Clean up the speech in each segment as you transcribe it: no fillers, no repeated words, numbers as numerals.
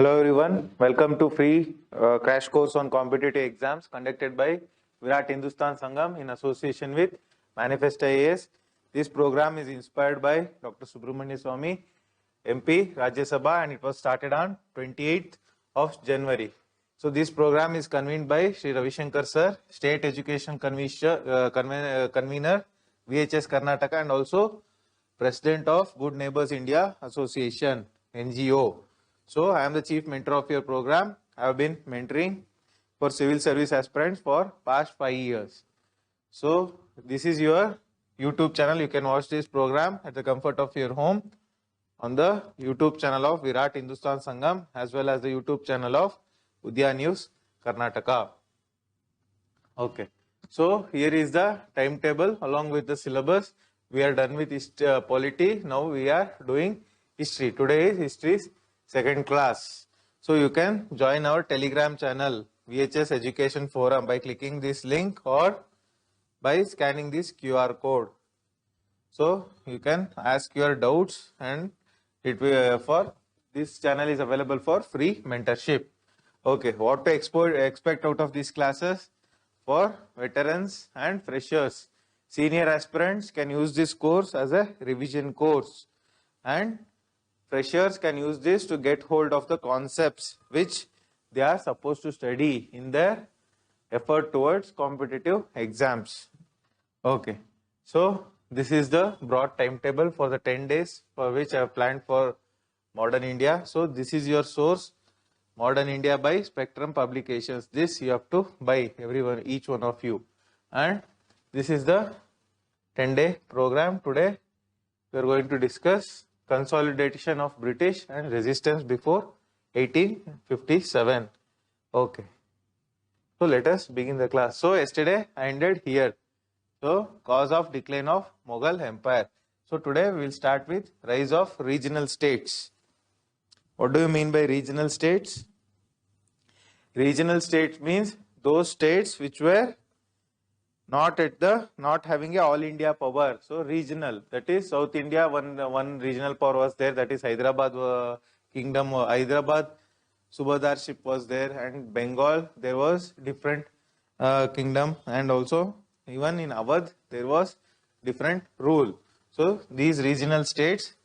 Hello everyone, welcome to free crash course on competitive exams conducted by Virat Hindustan Sangam in association with Manifest IAS. This program is inspired by Dr. Swamy, MP, Rajya Sabha, and it was started on 28th of January. So this program is convened by Sri Ravi Shankar Sir, State Education Convener, VHS Karnataka, and also President of Good Neighbors India Association, NGO. So I am the chief mentor of your program. I have been mentoring for civil service aspirants for past 5 years. So this is your YouTube channel. You can watch this program at the comfort of your home on the YouTube channel of Virat Hindustan Sangam as well as the YouTube channel of Udaya News Karnataka. Okay. So here is the timetable along with the syllabus. We are done with polity. Now we are doing history. Today is history's second class. So you can join our Telegram channel VHS Education Forum by clicking this link or by scanning this QR code. So you can ask your doubts, and it will for this channel is available for free mentorship. Okay, what to expect out of these classes? For veterans and freshers, senior aspirants can use this course as a revision course, and freshers can use this to get hold of the concepts which they are supposed to study in their effort towards competitive exams. Okay, so this is the broad timetable for the 10 days for which I have planned for Modern India. So this is your source, Modern India by Spectrum Publications. This you have to buy, everyone, each one of you. And this is the 10-day program. Today we are going to discuss Consolidation of British and Resistance before 1857. Okay. So let us begin the class. So yesterday I ended here. So cause of decline of Mughal Empire. So today we will start with rise of regional states. What do you mean by regional states? Regional states means those states which were not having a all India power. So regional, that is South India, one regional power was there, that is Hyderabad kingdom, Hyderabad Subadarship was there, and Bengal there was different kingdom, and also even in Awadh there was different rule. So these regional states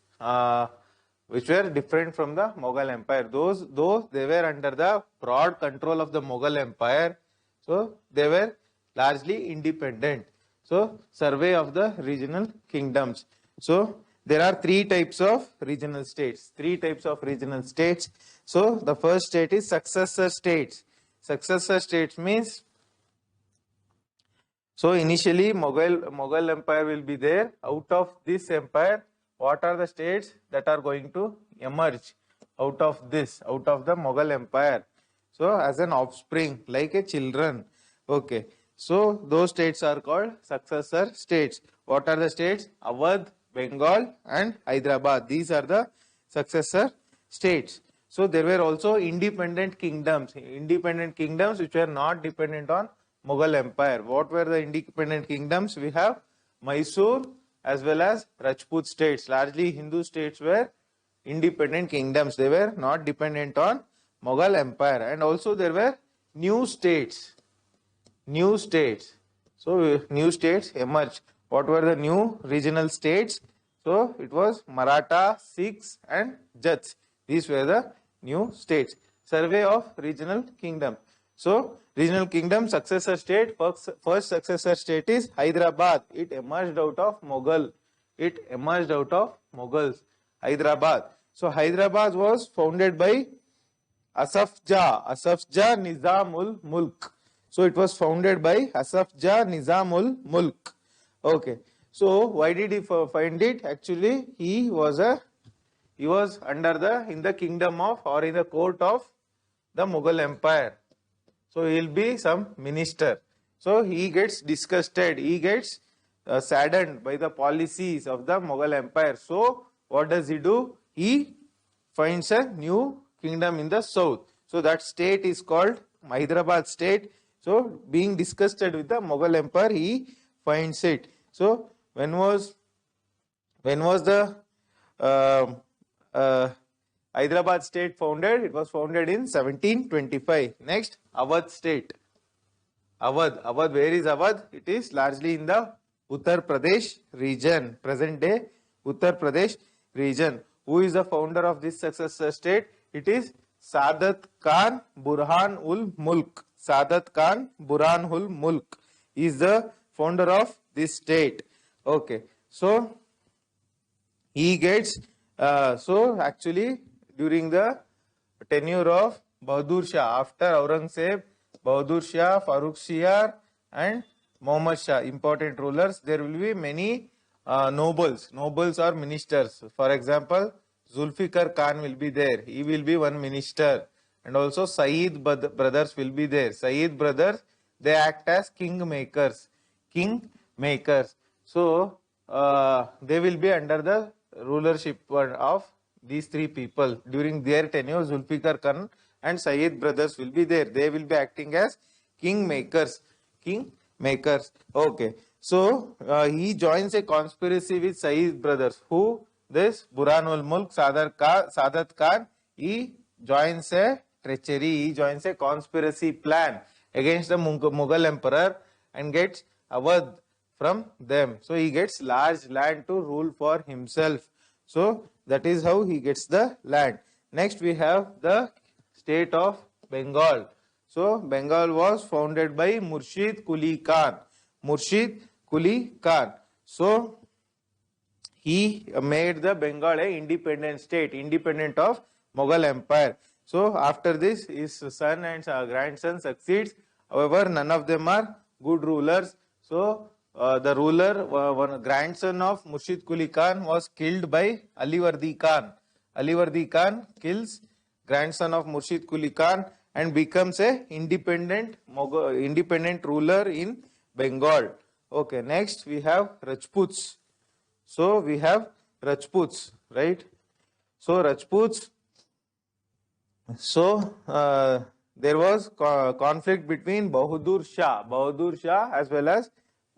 which were different from the Mughal Empire, though they were under the broad control of the Mughal Empire, so they were largely independent. So survey of the regional kingdoms. So there are three types of regional states. So the first state is successor states. Successor states means, so initially Mughal Empire will be there. Out of this empire, what are the states that are going to emerge out of the Mughal Empire? So as an offspring, like a children. Okay. So those states are called successor states. What are the states? Awadh, Bengal and Hyderabad. These are the successor states. So there were also independent kingdoms which were not dependent on Mughal Empire. What were the independent kingdoms? We have Mysore as well as Rajput states. Largely Hindu states were independent kingdoms. They were not dependent on Mughal Empire. And also there were new states. So new states emerged. What were the new regional states? So it was Maratha, Sikhs and Jats. These were the new states. Survey of regional kingdom. So regional kingdom successor state. First successor state is Hyderabad. It emerged out of Mughals. Hyderabad. So Hyderabad was founded by Asaf Jah Nizamul Mulk. So it was founded by Asaf Jah Nizamul Mulk. Okay. So why did he find it? Actually, he was under in the kingdom of, or in the court of the Mughal Empire. So he will be some minister. So he gets disgusted. He gets saddened by the policies of the Mughal Empire. So what does he do? He finds a new kingdom in the south. So that state is called Hyderabad state. So being disgusted with the Mughal Empire, he finds it. So when was the Hyderabad state founded, it was founded in 1725. Next, Awadh state. Awadh, where is Awadh? It is largely in the Uttar Pradesh region, present day Uttar Pradesh region. Who is the founder of this successor state? It is Sadat Khan Burhan ul Mulk. Sadat Khan Burhan ul Mulk is the founder of this state. Okay, so he gets, so actually during the tenure of Bahadur Shah, after Aurangzeb, Bahadur Shah, Farooq Shah and Muhammad Shah, important rulers, there will be many nobles or ministers. For example, Zulfikar Khan will be there, he will be one minister, and also Saeed brothers will be there. Saeed brothers, they act as king makers. So they will be under the rulership of these three people. During their tenure, Zulfikar Khan and Saeed brothers will be there. They will be acting as king makers. Okay. So he joins a conspiracy with Saeed brothers. Who? This Burhanul Mulk, Sadat Khan. He joins a treachery. He joins a conspiracy plan against the Mughal emperor and gets Awadh from them. So he gets large land to rule for himself. So that is how he gets the land. Next we have the state of Bengal. So Bengal was founded by Murshid Quli Khan. So he made the Bengal a independent state, independent of Mughal Empire. So after this, his son and grandson succeeds. However, none of them are good rulers. So the ruler, one grandson of Murshid Quli Khan, was killed by Alivardi Khan. Alivardi Khan kills grandson of Murshid Quli Khan and becomes a independent ruler in Bengal. Okay, next we have Rajputs. So we have Rajputs, right? So Rajputs. So there was conflict between Bahadur Shah as well as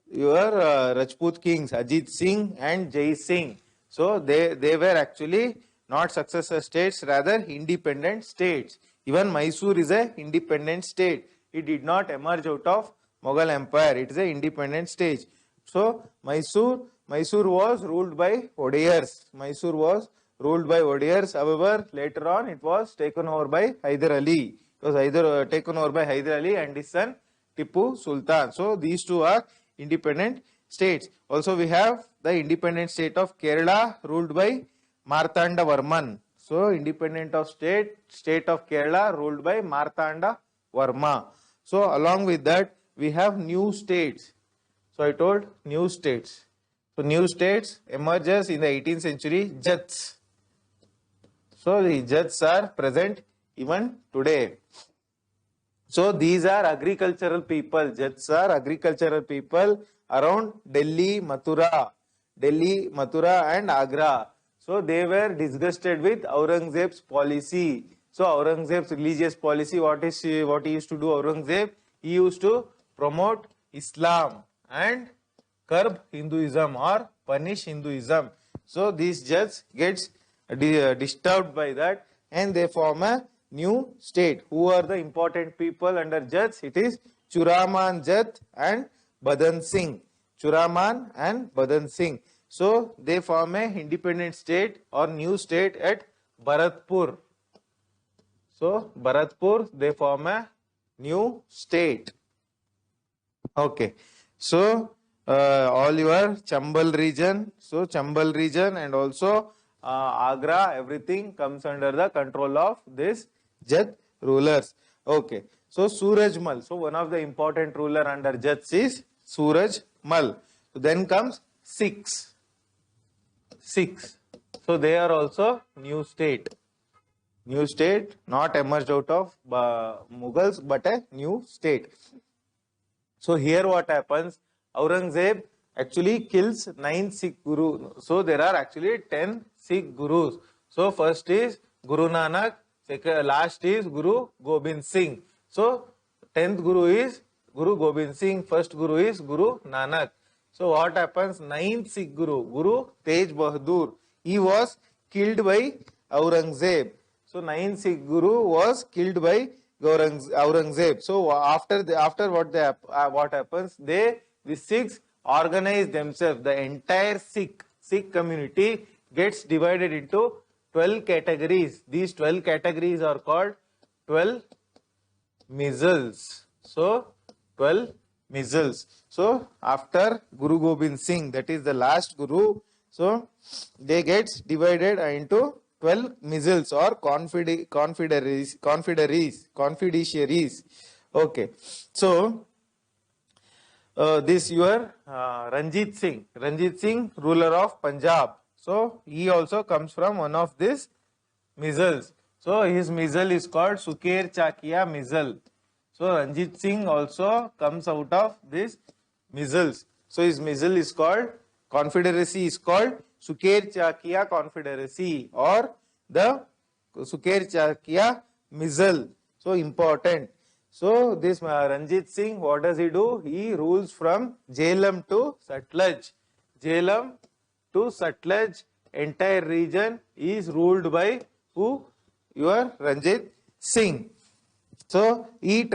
your Rajput kings Ajit Singh and Jai Singh. So they were actually not successor states, rather independent states. Even Mysore is a independent state. It did not emerge out of Mughal Empire. It is a independent state. So Mysore was ruled by Odayars. However, later on it was taken over by Hyder Ali. It was taken over by Hyder Ali and his son Tipu Sultan. So these two are independent states. Also we have the independent state of Kerala ruled by Martanda Varman. So independent of state of Kerala ruled by Martanda Varma. So along with that we have new states. So I told new states. So new states emerges in the 18th century, Jats. So the Jats are present even today. So these are agricultural people. Jats are agricultural people around Delhi, Mathura and Agra. So they were disgusted with Aurangzeb's policy. So Aurangzeb's religious policy, what he used to do Aurangzeb? He used to promote Islam and curb Hinduism or punish Hinduism. So these Jats gets disturbed by that and they form a new state. Who are the important people under Jats? It is Churaman Jat and Badan Singh. So they form a independent state or new state at Bharatpur. So Bharatpur, they form a new state. Okay. So all your Chambal region. So Chambal region and also Agra, everything comes under the control of this Jat rulers. Okay. So Surajmal. So one of the important ruler under Jats is Surajmal. So then comes Sikhs. So they are also new state. Not emerged out of Mughals, but a new state. So here what happens? Aurangzeb actually kills 9 Sikh Gurus. So there are actually 10 Sikh Gurus. So first is Guru Nanak, last is Guru Gobind Singh. So 10th Guru is Guru Gobind Singh, first Guru is Guru Nanak. So what happens? 9th Sikh Guru, Guru Tej Bahadur, he was killed by Aurangzeb. So ninth Sikh Guru was killed by Aurangzeb. So after what happens? The Sikhs organize themselves. The entire Sikh community gets divided into 12 categories. These 12 categories are called 12 Missiles. So 12 missiles. So after Guru Gobind Singh, that is the last Guru, so they get divided into 12 missiles or confidentiaries. Okay. So this your Ranjit Singh, ruler of Punjab. So he also comes from one of these missiles. So his missile is called Suker Chakia missile. So Ranjit Singh also comes out of these missiles. So his missile is called, confederacy is called Suker Chakia Confederacy or the Suker Chakia missile. So important. So this Ranjit Singh, what does he do? He rules from Jhelum to Satluj. Jhelum to Satluj, entire region is ruled by who? Your Ranjit Singh. So he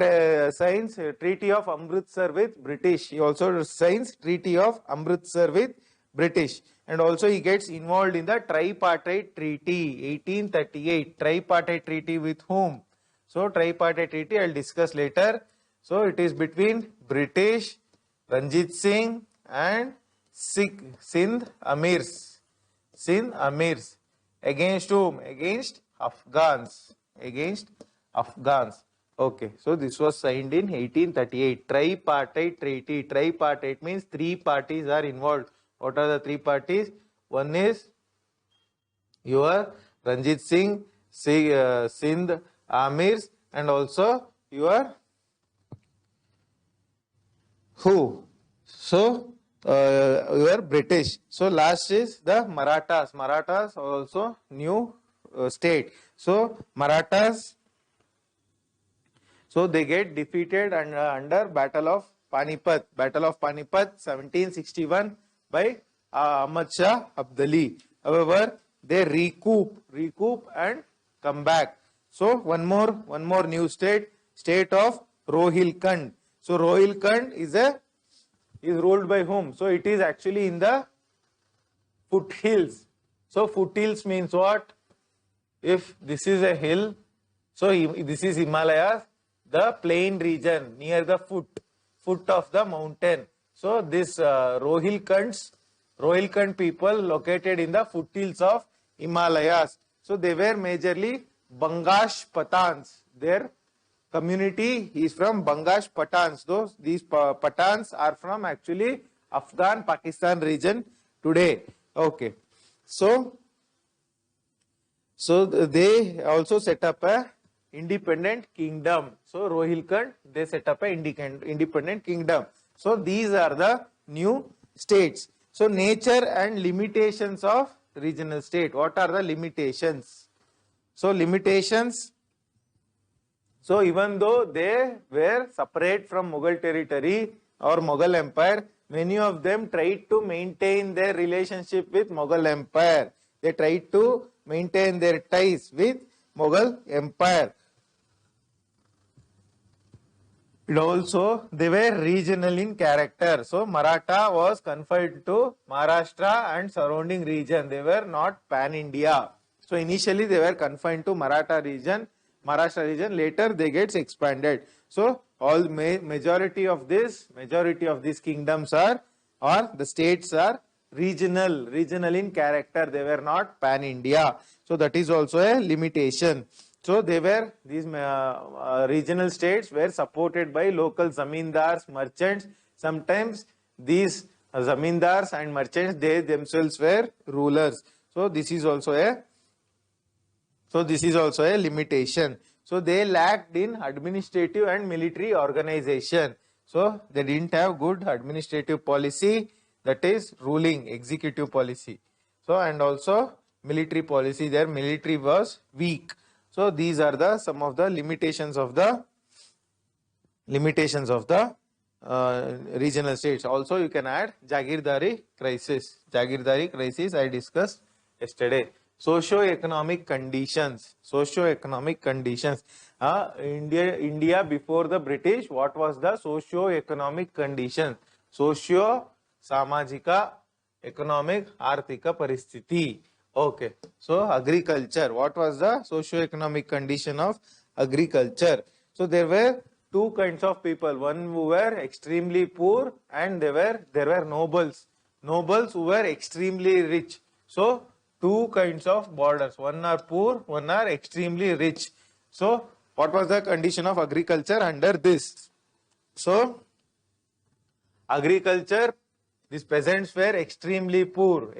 signs Treaty of Amritsar with British. He also signs Treaty of Amritsar with British. And also he gets involved in the Tripartite Treaty, 1838. Tripartite Treaty with whom? So Tripartite Treaty I will discuss later. So it is between British, Ranjit Singh and Sindh Amirs. Sindh Amirs. Against whom? Against Afghans. Against Afghans. Okay, so this was signed in 1838. Tripartite Treaty. Tripartite means three parties are involved. What are the three parties? One is your Ranjit Singh, Sindh Amirs, and also your who? So your British. So last is the Marathas. Marathas are also new state. So Marathas, so they get defeated under Battle of Panipat. Battle of Panipat 1761 by Ahmad Shah Abdali. However, they recoup and come back. So one more new state of Rohilkhand. So Rohilkhand is ruled by whom? So it is actually in the foothills. So foothills means what? If this is a hill, so this is Himalayas, the plain region near the foot of the mountain. So this Rohilkhand people located in the foothills of Himalayas. So they were majorly Bangash Pathans. Their community is from Bangash Pathans. These Pathans are from actually Afghan Pakistan region today. Okay. So they also set up a independent kingdom. So Rohilkhand, they set up a independent kingdom. So these are the new states. So nature and limitations of regional state. What are the limitations? So limitations. So even though they were separate from Mughal territory or Mughal Empire, many of them tried to maintain their relationship with Mughal Empire. They tried to maintain their ties with Mughal Empire. And also they were regional in character. So Maratha was confined to Maharashtra and surrounding region. They were not pan-India. So initially they were confined to Maratha region, Maharashtra region. Later they gets expanded. So all majority of these kingdoms are, or the states are regional in character. They were not pan-India. So that is also a limitation. So these regional states were supported by local zamindars, merchants. Sometimes these zamindars and merchants, they themselves were rulers. So this is also a limitation. So they lacked in administrative and military organization. So they didn't have good administrative policy, that is ruling, executive policy. So and also military policy, their military was weak. So these are some of the limitations of the regional states. Also you can add Jagirdari crisis. Jagirdari crisis I discussed yesterday. Socio-economic conditions. Socio-economic conditions. India before the British, what was the socio-economic condition? Socio, samajika, economic, arthika paristhiti. Okay. So agriculture. What was the socio-economic condition of agriculture? So there were two kinds of people. One who were extremely poor, and there were nobles. Nobles who were extremely rich. So two kinds of borders. One are poor, one are extremely rich. So what was the condition of agriculture under this? So agriculture, these peasants were extremely poor,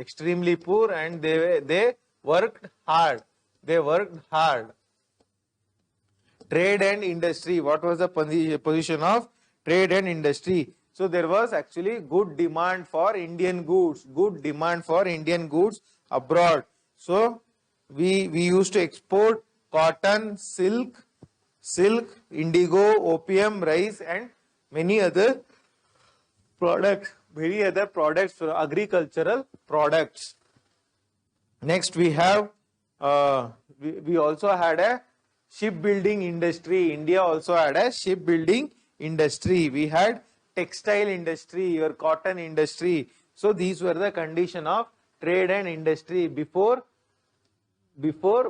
and they worked hard. They worked hard. Trade and industry. What was the position of trade and industry? So there was actually good demand for Indian goods. Good demand for Indian goods abroad. So we used to export cotton, silk, indigo, opium, rice, and many other products. Agricultural products. Next we have we also had a shipbuilding industry. India also had a shipbuilding industry. We had textile industry, your cotton industry. So these were the condition of trade and industry before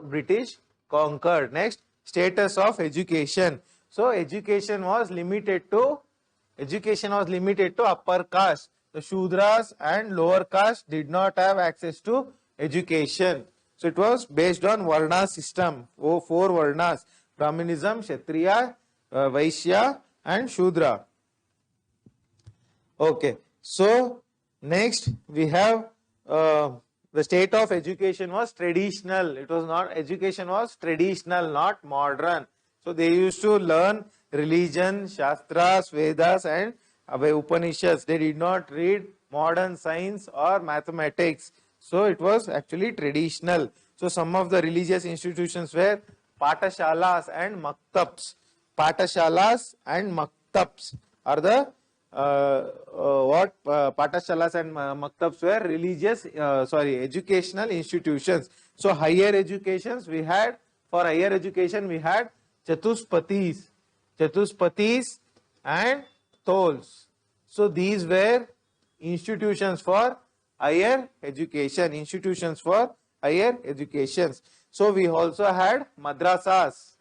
British conquered. Next, status of education. So education was limited to upper caste. The Shudras and lower caste did not have access to education. So it was based on Varna system. Four Varnas: Brahmanism, Kshatriya, Vaishya, and Shudra. Okay. So next we have the state of education was traditional. Education was traditional, not modern. So they used to learn religion, Shastras, Vedas, and Upanishads. They did not read modern science or mathematics. So it was actually traditional. So some of the religious institutions were Patashalas and Maktabs. Patashalas and Maktabs are the Patashalas and Maktabs were educational institutions. So higher educations we had, for higher education we had Chatuspatis and Tols. So these were institutions for higher education. So we also had madrasas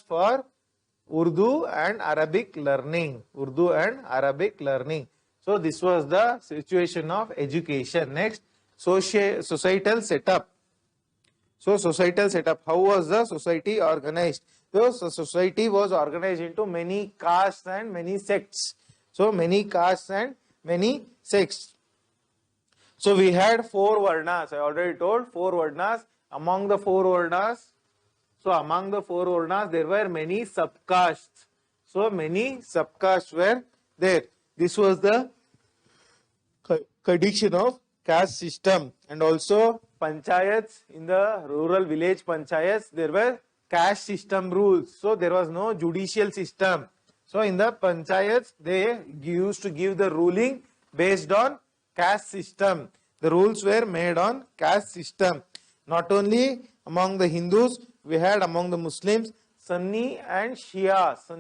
for Urdu and Arabic learning. So this was the situation of education. Next, societal setup. So societal setup, how was the society organized? So society was organized into many castes and many sects. So we had four Varnas. I already told four Varnas. Among the four Varnas, there were many subcastes. So many subcastes were there. This was the condition of caste system. And also panchayats, in the rural village panchayats, there were caste system rules. So there was no judicial system. So in the panchayats, they used to give the ruling based on caste system. The rules were made on caste system. Not only among the Hindus, we had among the Muslims Sunnis and Shias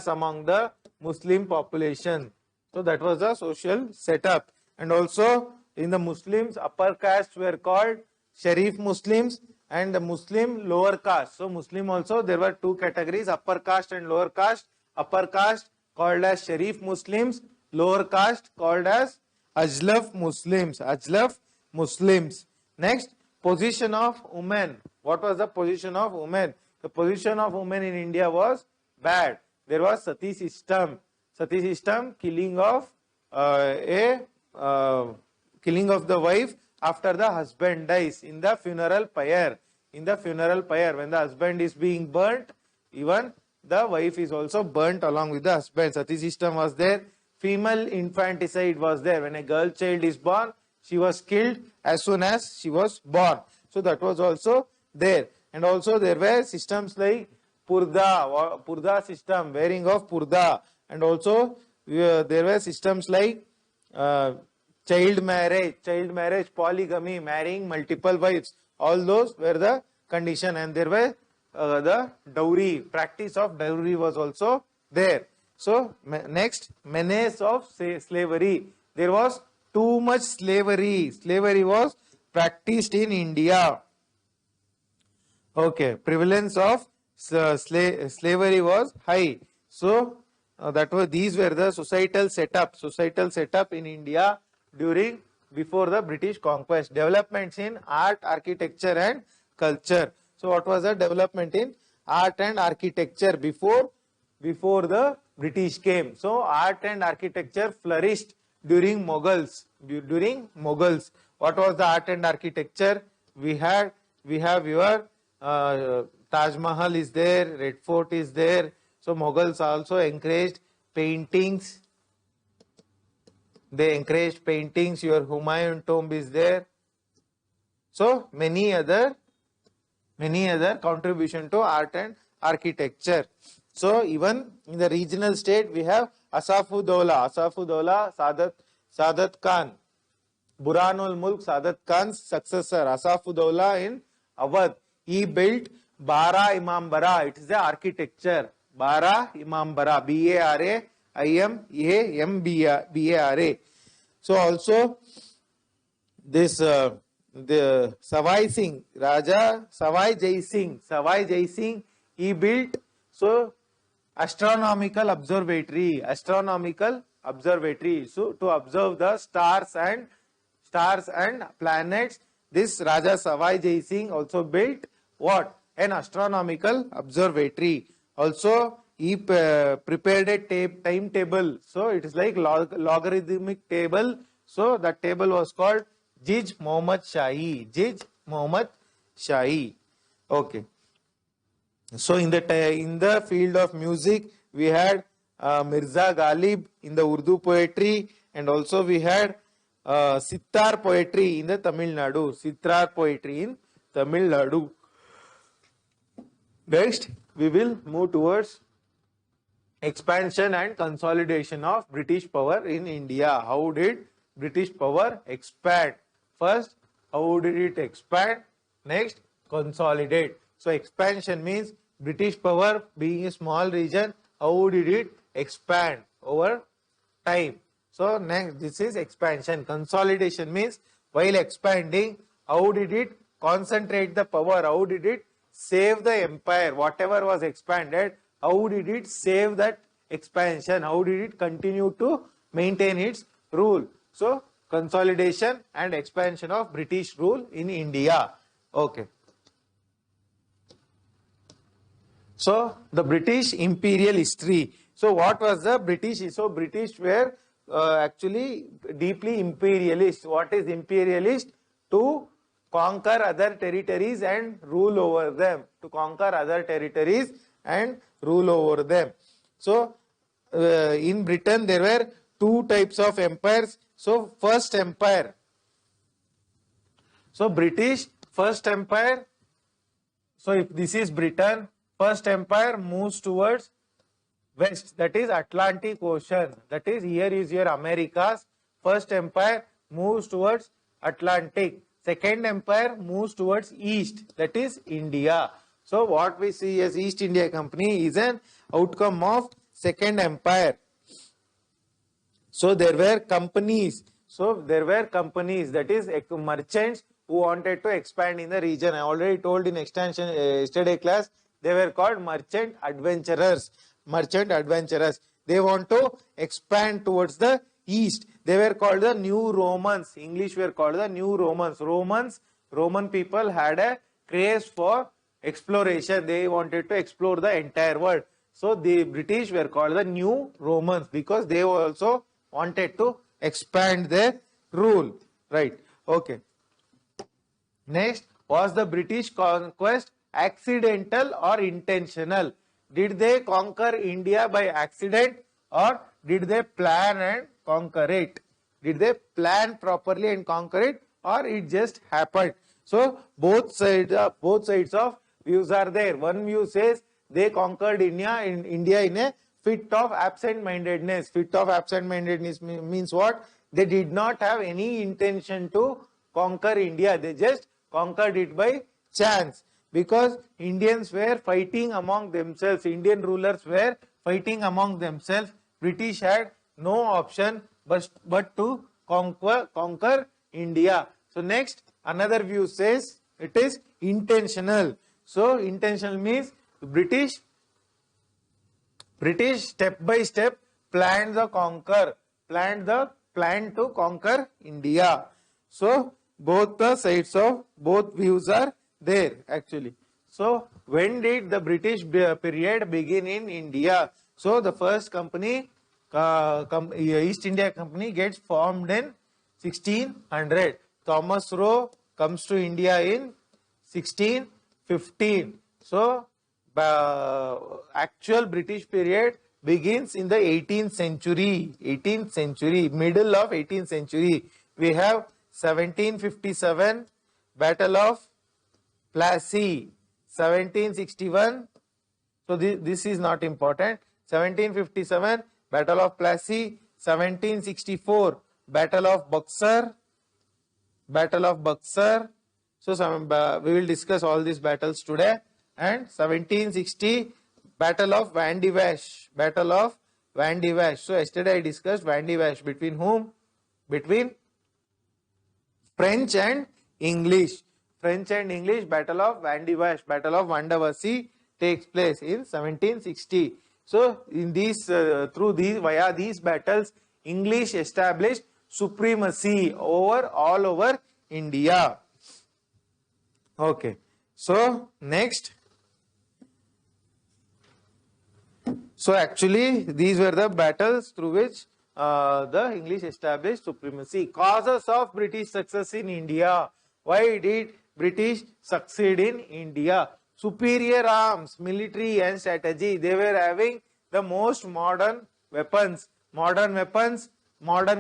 among the Muslim population. So that was the social setup. And also in the Muslims, upper castes were called Sharif Muslims and the Muslim lower caste. So Muslim also, there were two categories, upper caste and lower caste. Upper caste called as Sharif Muslims, lower caste called as Ajlaf Muslims. Next, position of women. What was the position of women? The position of women in India was bad. There was sati system, killing of the wife after the husband dies in the funeral pyre. When the husband is being burnt, even the wife is also burnt along with the husband. Sati system was there. Female infanticide was there. When a girl child is born, she was killed as soon as she was born. So that was also there. And also there were systems like purda system, wearing of purda. And also there were systems like child marriage, polygamy, marrying multiple wives. All those were the condition, and there were the dowry, practice of dowry was also there. So next, menace of slavery. There was too much slavery. Slavery was practiced in India. Okay, prevalence of slavery was high. So these were the societal setup in India during before the British conquest. Developments in art, architecture, and culture. So what was the development in art and architecture before the British came? So art and architecture flourished during Mughals. What was the art and architecture? We have your Taj Mahal is there, Red Fort is there. So Mughals also encouraged paintings. They encouraged paintings. Your Humayun tomb is there. So many other contribution to art and architecture. So even in the regional state we have Asafudollah, Sadat Khan, Burhanul Mulk, Sadat Khan's successor, Asafudollah in Awadh. He built Bara Imambara. It is the architecture. Bara Imambara, Bara. So also this the Savai Singh, Raja Savai Jai Singh, he built so astronomical observatory. So to observe the stars and planets, this Raja Savai Jai Singh also built what? An astronomical observatory. Also, he prepared a timetable. So it is like logarithmic table. So that table was called Jij Muhammad Shahi. Okay. So in the field of music, we had Mirza Ghalib in the Urdu poetry, and also we had Sittar poetry in the Tamil Nadu. Next, we will move towards expansion and consolidation of British power in India. How did British power expand? First, how did it expand? Next, consolidate. So expansion means British power being a small region, how did it expand over time? So next, this is expansion. Consolidation means while expanding, how did it concentrate the power? How did it save the empire? Whatever was expanded, how did it save that expansion? How did it continue to maintain its rule? So consolidation and expansion of British rule in India. Okay. So the British imperial history. So what was the British? So British were actually deeply imperialist. What is imperialist? To conquer other territories and rule over them. So in Britain there were two types of empires. So first empire. So British first empire. So if this is Britain, first empire moves towards west, that is Atlantic Ocean. That is, here is your Americas. First empire moves towards Atlantic. Second empire moves towards east, that is India. So what we see as East India Company is an outcome of second empire. So there were companies. That is merchants who wanted to expand in the region. I already told in extension yesterday class, they were called merchant adventurers. They want to expand towards the east. They were called the New Romans. English were called the New Romans. Roman people had a craze for exploration. They wanted to explore the entire world. So the British were called the New Romans because they also wanted to expand their rule. Right. Okay. Next, was the British conquest accidental or intentional? Did they conquer India by accident, or did they plan and conquer it? Did they plan properly and conquer it, or it just happened? So both sides of views are there. One view says they conquered India in a fit of absent-mindedness. Fit of absent-mindedness means what? They did not have any intention to conquer India. They just conquered it by chance, because Indians were fighting among themselves. Indian rulers were fighting among themselves. British had no option but to conquer India. So next, another view says it is intentional. So intentional means British step by step planned to conquer India. So both the sides of both views are there actually. So when did the British period begin in India? So the first company, East India Company, gets formed in 1600. Thomas Roe comes to India in 1615. So actual British period begins in the 18th century. Middle of 18th century. We have 1757 Battle of Plassey, 1761. So this is not important. 1757 Battle of Plassey, 1764 Battle of Buxar. So we will discuss all these battles today. And 1760 Battle of Vandivash. So yesterday I discussed Vandivash. Between whom? Between French and English. Battle of Vandivash, Battle of Vandavasi takes place in 1760. So in these, via these battles, English established supremacy all over India. Okay. So next. So actually these were the battles through which the English established supremacy. Causes of British success in India. Why did British succeed in India? Superior arms, military and strategy. They were having the most modern weapons, modern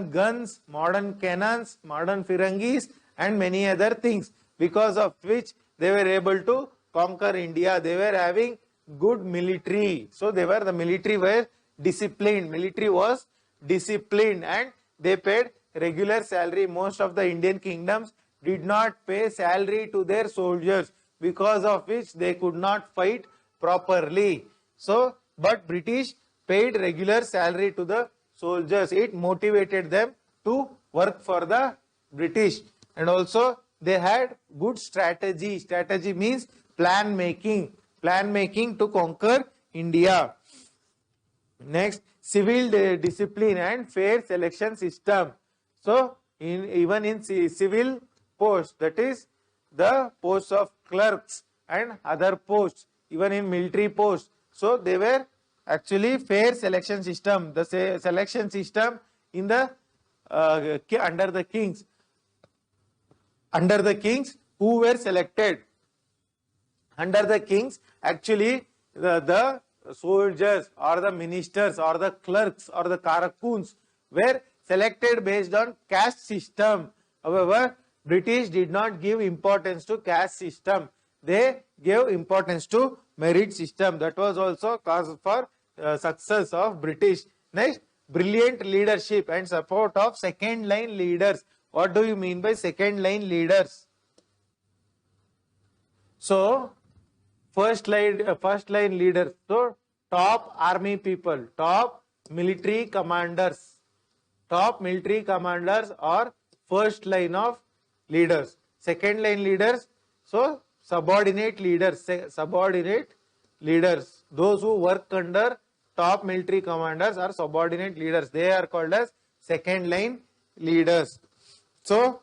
guns, modern cannons, modern Firangis and many other things, because of which they were able to conquer India. They were having good military. So the military were disciplined. Military was disciplined and they paid regular salary. Most of the Indian kingdoms did not pay salary to their soldiers, because of which they could not fight properly. So, but British paid regular salary to the soldiers. It motivated them to work for the British. And also they had good strategy. Strategy means plan making to conquer India. Next, civil discipline and fair selection system. So even in civil posts, that is the posts of clerks and other posts, even in military posts, so they were actually fair selection system. The selection system in the under the kings who were selected. Under the kings, actually the soldiers or the ministers or the clerks or the karakoons were selected based on caste system. However, British did not give importance to caste system. They gave importance to merit system. That was also cause for success of British. Next, brilliant leadership and support of second line leaders. What do you mean by second line leaders? So first line leaders. So top army people, top military commanders or first line of leaders. Second line leaders, so subordinate leaders. Those who work under top military commanders are subordinate leaders. They are called as second line leaders. So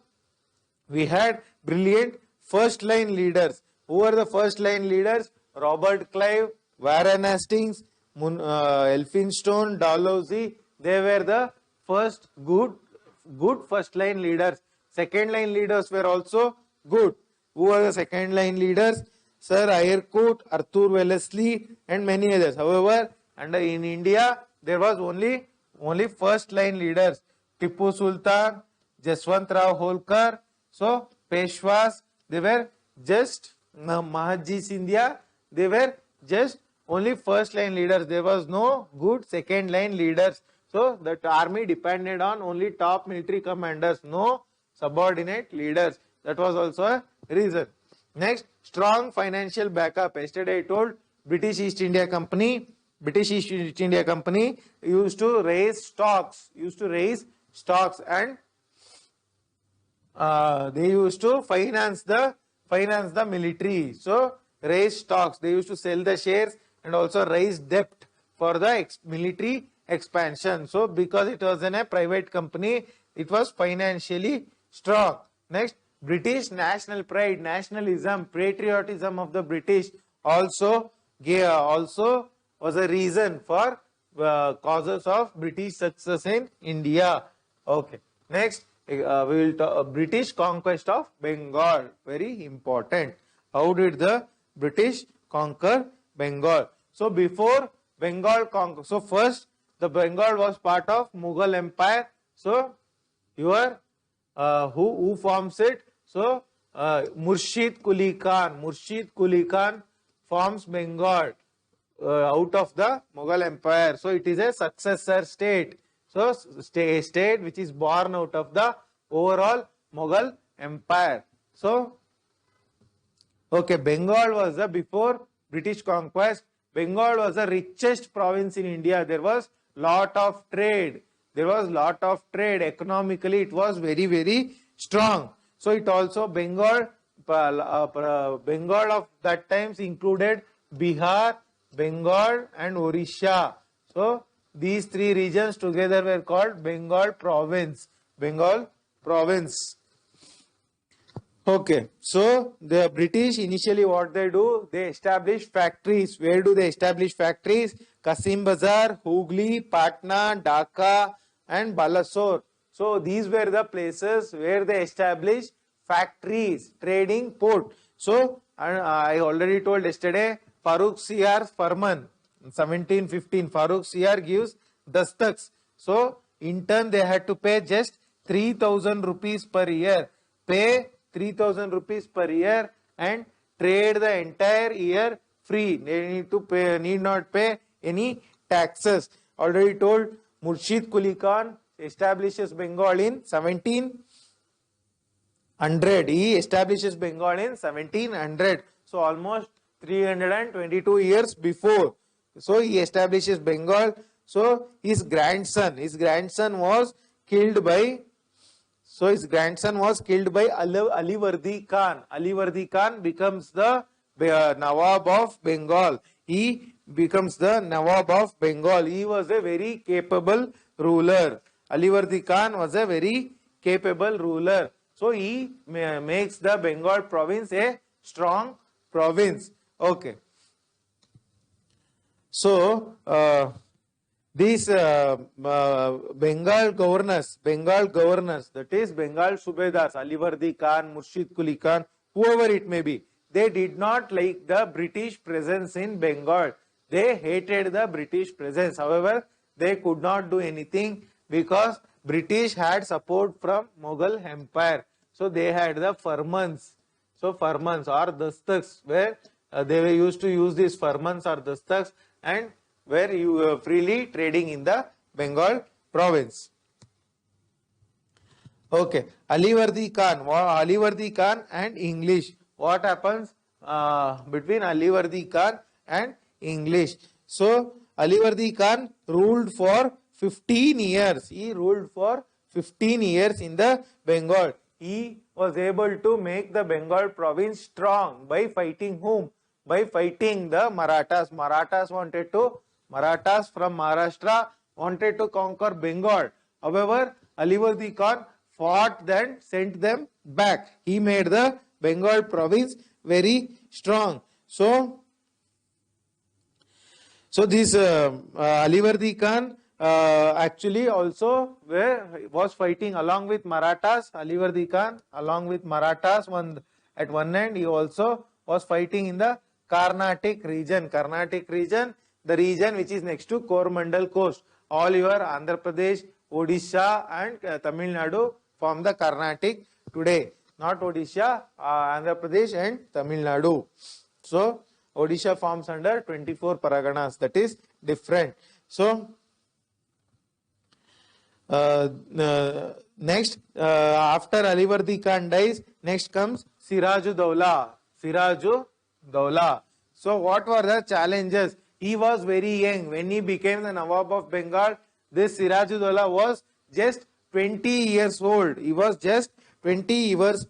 we had brilliant first line leaders. Who are the first line leaders? Robert Clive, Warren Hastings, Elphinstone, Dalhousie. They were the first good first line leaders. Second line leaders were also good. Who are the second line leaders? Sir Eyrecourt, Arthur Wellesley and many others. However, in India there was only first line leaders. Tipu Sultan, Jaswant Rao Holkar. So Peshwas, they were just Mahaji Scindia, they were just only first line leaders. There was no good second line leaders. So that army depended on only top military commanders, no subordinate leaders. That was also a reason. Next, strong financial backup. Yesterday I told British East India Company used to raise stocks, and they used to finance the military. So raise stocks. They used to sell the shares and also raise debt for the military expansion. So because it was in a private company, it was financially strong. Next, British national pride, nationalism, patriotism of the British also was a reason for causes of British success in India. Okay. Next, we will talk British conquest of Bengal. Very important. How did the British conquer Bengal? So before Bengal conquer, so first the Bengal was part of Mughal Empire. So your who forms it? So Murshid Quli Khan forms Bengal out of the Mughal Empire. So it is a successor state. So state which is born out of the overall Mughal Empire. So okay, Bengal was before British conquest. Bengal was the richest province in India. There was lot of trade. Economically, it was very, very strong. So it also Bengal of that times included Bihar, Bengal and Orissa. So these three regions together were called Bengal province. Okay, so the British initially what they do, they establish factories. Where do they establish factories? Kasim Bazar, Hooghly, Patna, Dhaka and Balasore. So these were the places where they established factories, trading port. So I already told yesterday, Farooq Siyar's Farman, 1715, Farooq Siyar gives dastaks. So in turn they had to pay just 3,000 rupees per year. Pay 3,000 rupees per year and trade the entire year free. They need not pay any taxes. Already told, Murshid Quli Khan establishes Bengal in 1700. He establishes Bengal in 1700. So almost 322 years before. So he establishes Bengal. So his grandson was killed by Alivardi Khan. Alivardi Khan becomes the Nawab of Bengal. He becomes the Nawab of Bengal. He was a very capable ruler. Alivardi Khan was a very capable ruler. So he makes the Bengal province a strong province. Okay. So these Bengal governors, that is Bengal Subedars, Alivardi Khan, Murshid Quli Khan, whoever it may be, they did not like the British presence in Bengal. They hated the British presence. However, they could not do anything because British had support from Mughal Empire. So they had the farmans. So farmans or dastaks, where they were used to use these farmans or dastaks and where you were freely trading in the Bengal province. Okay, Alivardi Khan and English. What happens between Alivardi Khan and English? So Alivardi Khan ruled for 15 years. He ruled for 15 years in the Bengal. He was able to make the Bengal province strong by fighting whom? By fighting the Marathas. Marathas from Maharashtra wanted to conquer Bengal. However, Alivardi Khan fought, then sent them back. He made the Bengal province very strong. So this Alivardi Khan actually also was fighting along with Marathas. Alivardi Khan along with Marathas at one end, he also was fighting in the Carnatic region, the region which is next to Coromandel coast. All your Andhra Pradesh, Odisha and Tamil Nadu form the Carnatic today. Not Odisha, Andhra Pradesh and Tamil Nadu. So Odisha forms under 24 Paraganas. That is different. So Next, after Alivardi Khan dies, next comes Sirajuddaula. Sirajuddaula. So what were the challenges? He was very young when he became the Nawab of Bengal. This Sirajuddaula was just 20 years old. He was just 20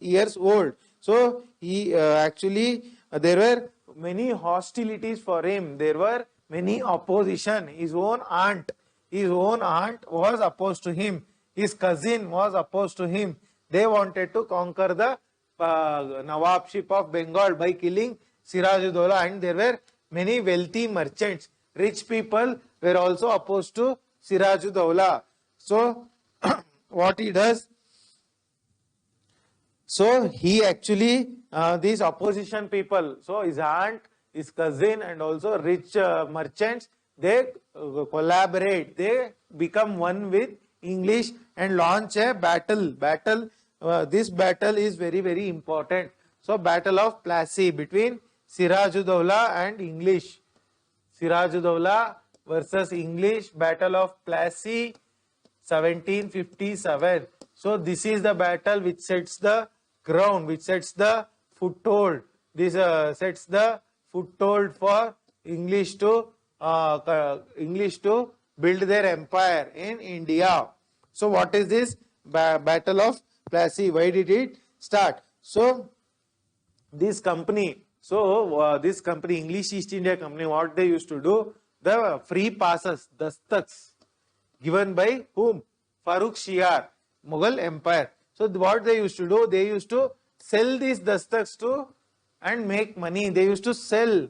years old. So he actually there were many hostilities for him. There were many opposition. His own aunt was opposed to him. His cousin was opposed to him. They wanted to conquer the Nawabship of Bengal by killing Sirajuddaula, and there were many wealthy merchants. Rich people were also opposed to Sirajuddaula. So what he does? So he actually, these opposition people, so his aunt, his cousin, and also rich merchants, they collaborate, they become one with English and launch a battle. This battle is very, very important. So Battle of Plassey between Sirajuddaula and English. Sirajuddaula versus English, Battle of Plassey, 1757. So this is the battle which sets the ground, which sets the foothold. This sets the foothold for English to build their empire in India. So what is this Battle of Plassey? Why did it start? So this company, English East India Company, what they used to do, the free passes, dastaks, given by whom? Farrukh Shiar, Mughal Empire. So what they used to do, they used to sell these dastaks to and make money. They used to sell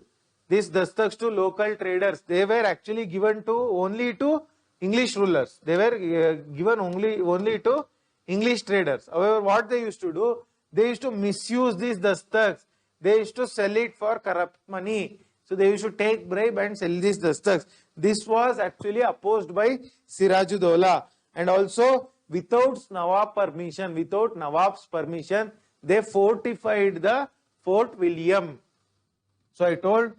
these dastaks to local traders. They were actually given to only to English rulers. They were given only to English traders. However, what they used to do, they used to misuse these dastaks. They used to sell it for corrupt money. So they used to take bribe and sell these dastaks. This was actually opposed by Sirajuddaula, and also without Nawab's permission, they fortified the Fort William. So I told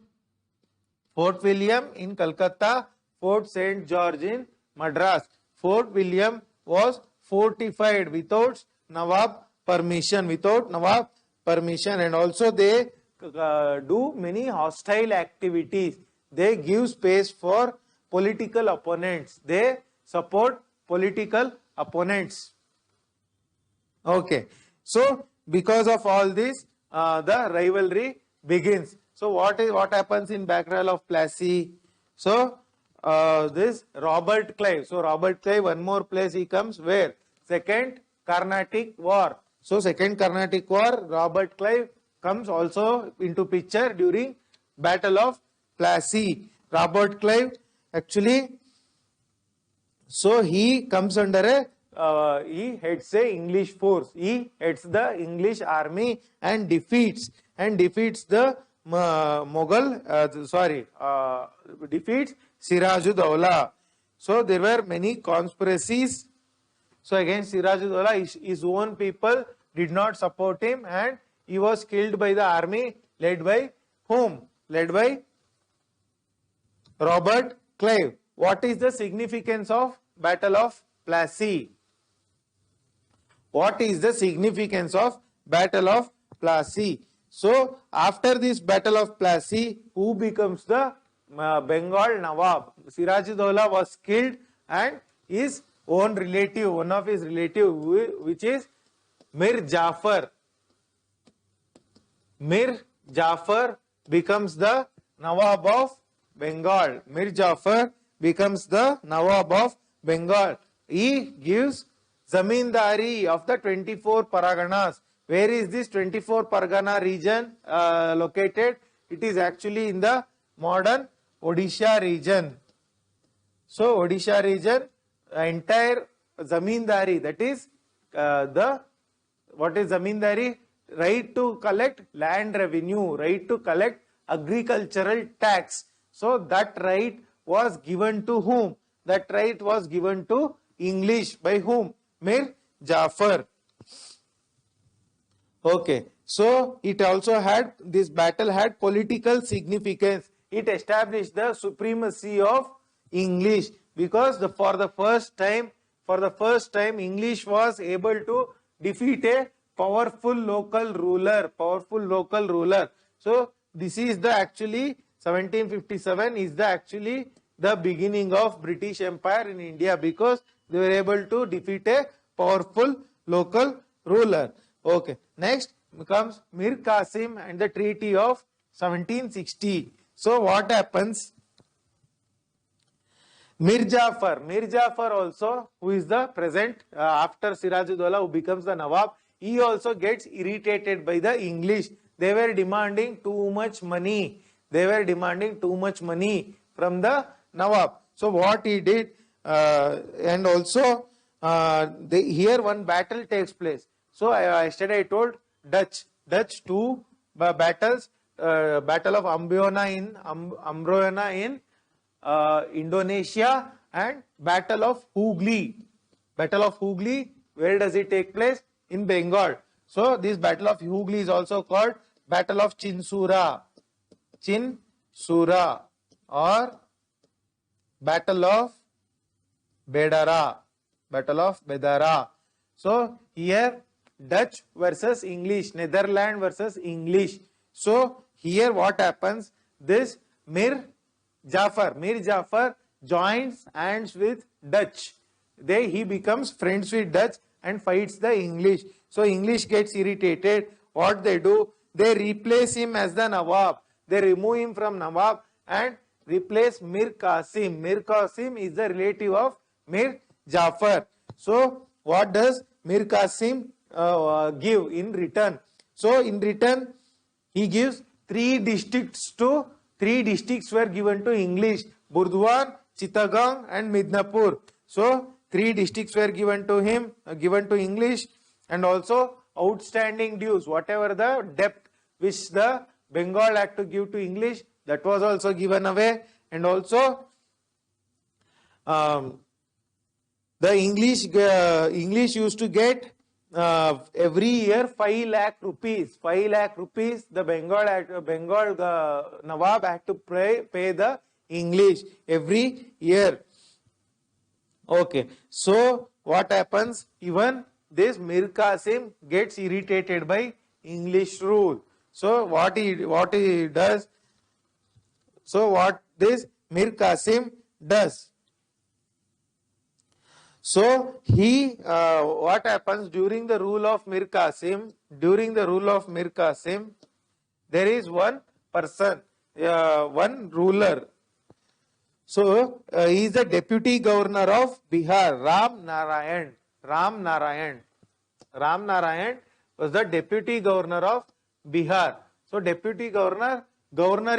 Fort William in Calcutta, Fort St. George in Madras. Fort William was fortified without Nawab permission, and also they do many hostile activities. They give space for political opponents. They support political opponents. Okay. So because of all this, the rivalry begins. So what happens in Battle of Plassey? So this Robert Clive. So Robert Clive, one more place he comes where? Second Carnatic War. So Second Carnatic War, Robert Clive comes also into picture during Battle of Plassey. Robert Clive actually, so he comes under he heads a English force. He heads the English army and defeats the defeats Sirajuddaula. So there were many conspiracies. So against Sirajuddaula, his own people did not support him, and he was killed by the army led by whom? Led by Robert Clive. What is the significance of Battle of Plassey? What is the significance of Battle of Plassey? So after this Battle of Plassey, who becomes the Bengal Nawab? Sirajuddaula was killed, and his own relative, one of his relative, which is Mir Jafar. Mir Jafar becomes the Nawab of Bengal. Mir Jafar becomes the Nawab of Bengal. He gives Zamindari of the 24 Parganas. Where is this 24 Pargana region located? It is actually in the modern Odisha region. So Odisha region, entire Zamindari, that is what is Zamindari? Right to collect land revenue, right to collect agricultural tax. So that right was given to whom? That right was given to English by whom? Mir Jafar. Okay, so it also had, this battle had political significance. It established the supremacy of English, because for the first time for the first time, English was able to defeat a powerful local ruler. So this is the actually 1757 is the actually the beginning of British Empire in India, because they were able to defeat a powerful local ruler. Okay, next comes Mir Qasim and the Treaty of 1760. So what happens? Mir Jafar also, who is the present after Sirajuddaula, who becomes the Nawab, he also gets irritated by the English. They were demanding too much money. From the Nawab. So what he did, and also here one battle takes place. So yesterday I told Dutch two battles, Battle of Ambroina in Indonesia, and Battle of Hooghly. Where does it take place? In Bengal. So this Battle of Hooghly is also called Battle of Chinsura or Battle of Bedara. So here Dutch versus English, Netherlands versus English. So here what happens? This Mir Jafar joins hands with Dutch. He becomes friends with Dutch and fights the English. So English gets irritated. What they do? They replace him as the Nawab. They remove him from Nawab and replace Mir Qasim. Mir Qasim is the relative of Mir Jafar. So what does Mir Qasim give in return? So in return, he gives three districts were given to English: Burdwan, Chittagong and Midnapur. So three districts were given to him, given to English, and also outstanding dues, whatever the debt which the Bengal had to give to English, that was also given away. And also the English used to get every year 5 lakh rupees. The Bengal Nawab had to pay the English every year. Okay, so what happens? Even this Mir Qasim gets irritated by English rule. So what he does? So what this Mir Qasim does? So he what happens during the rule of Mir Qasim? There is one person, one ruler. So he is the deputy governor of Bihar, Ram Narayan was the deputy governor of Bihar. So deputy governor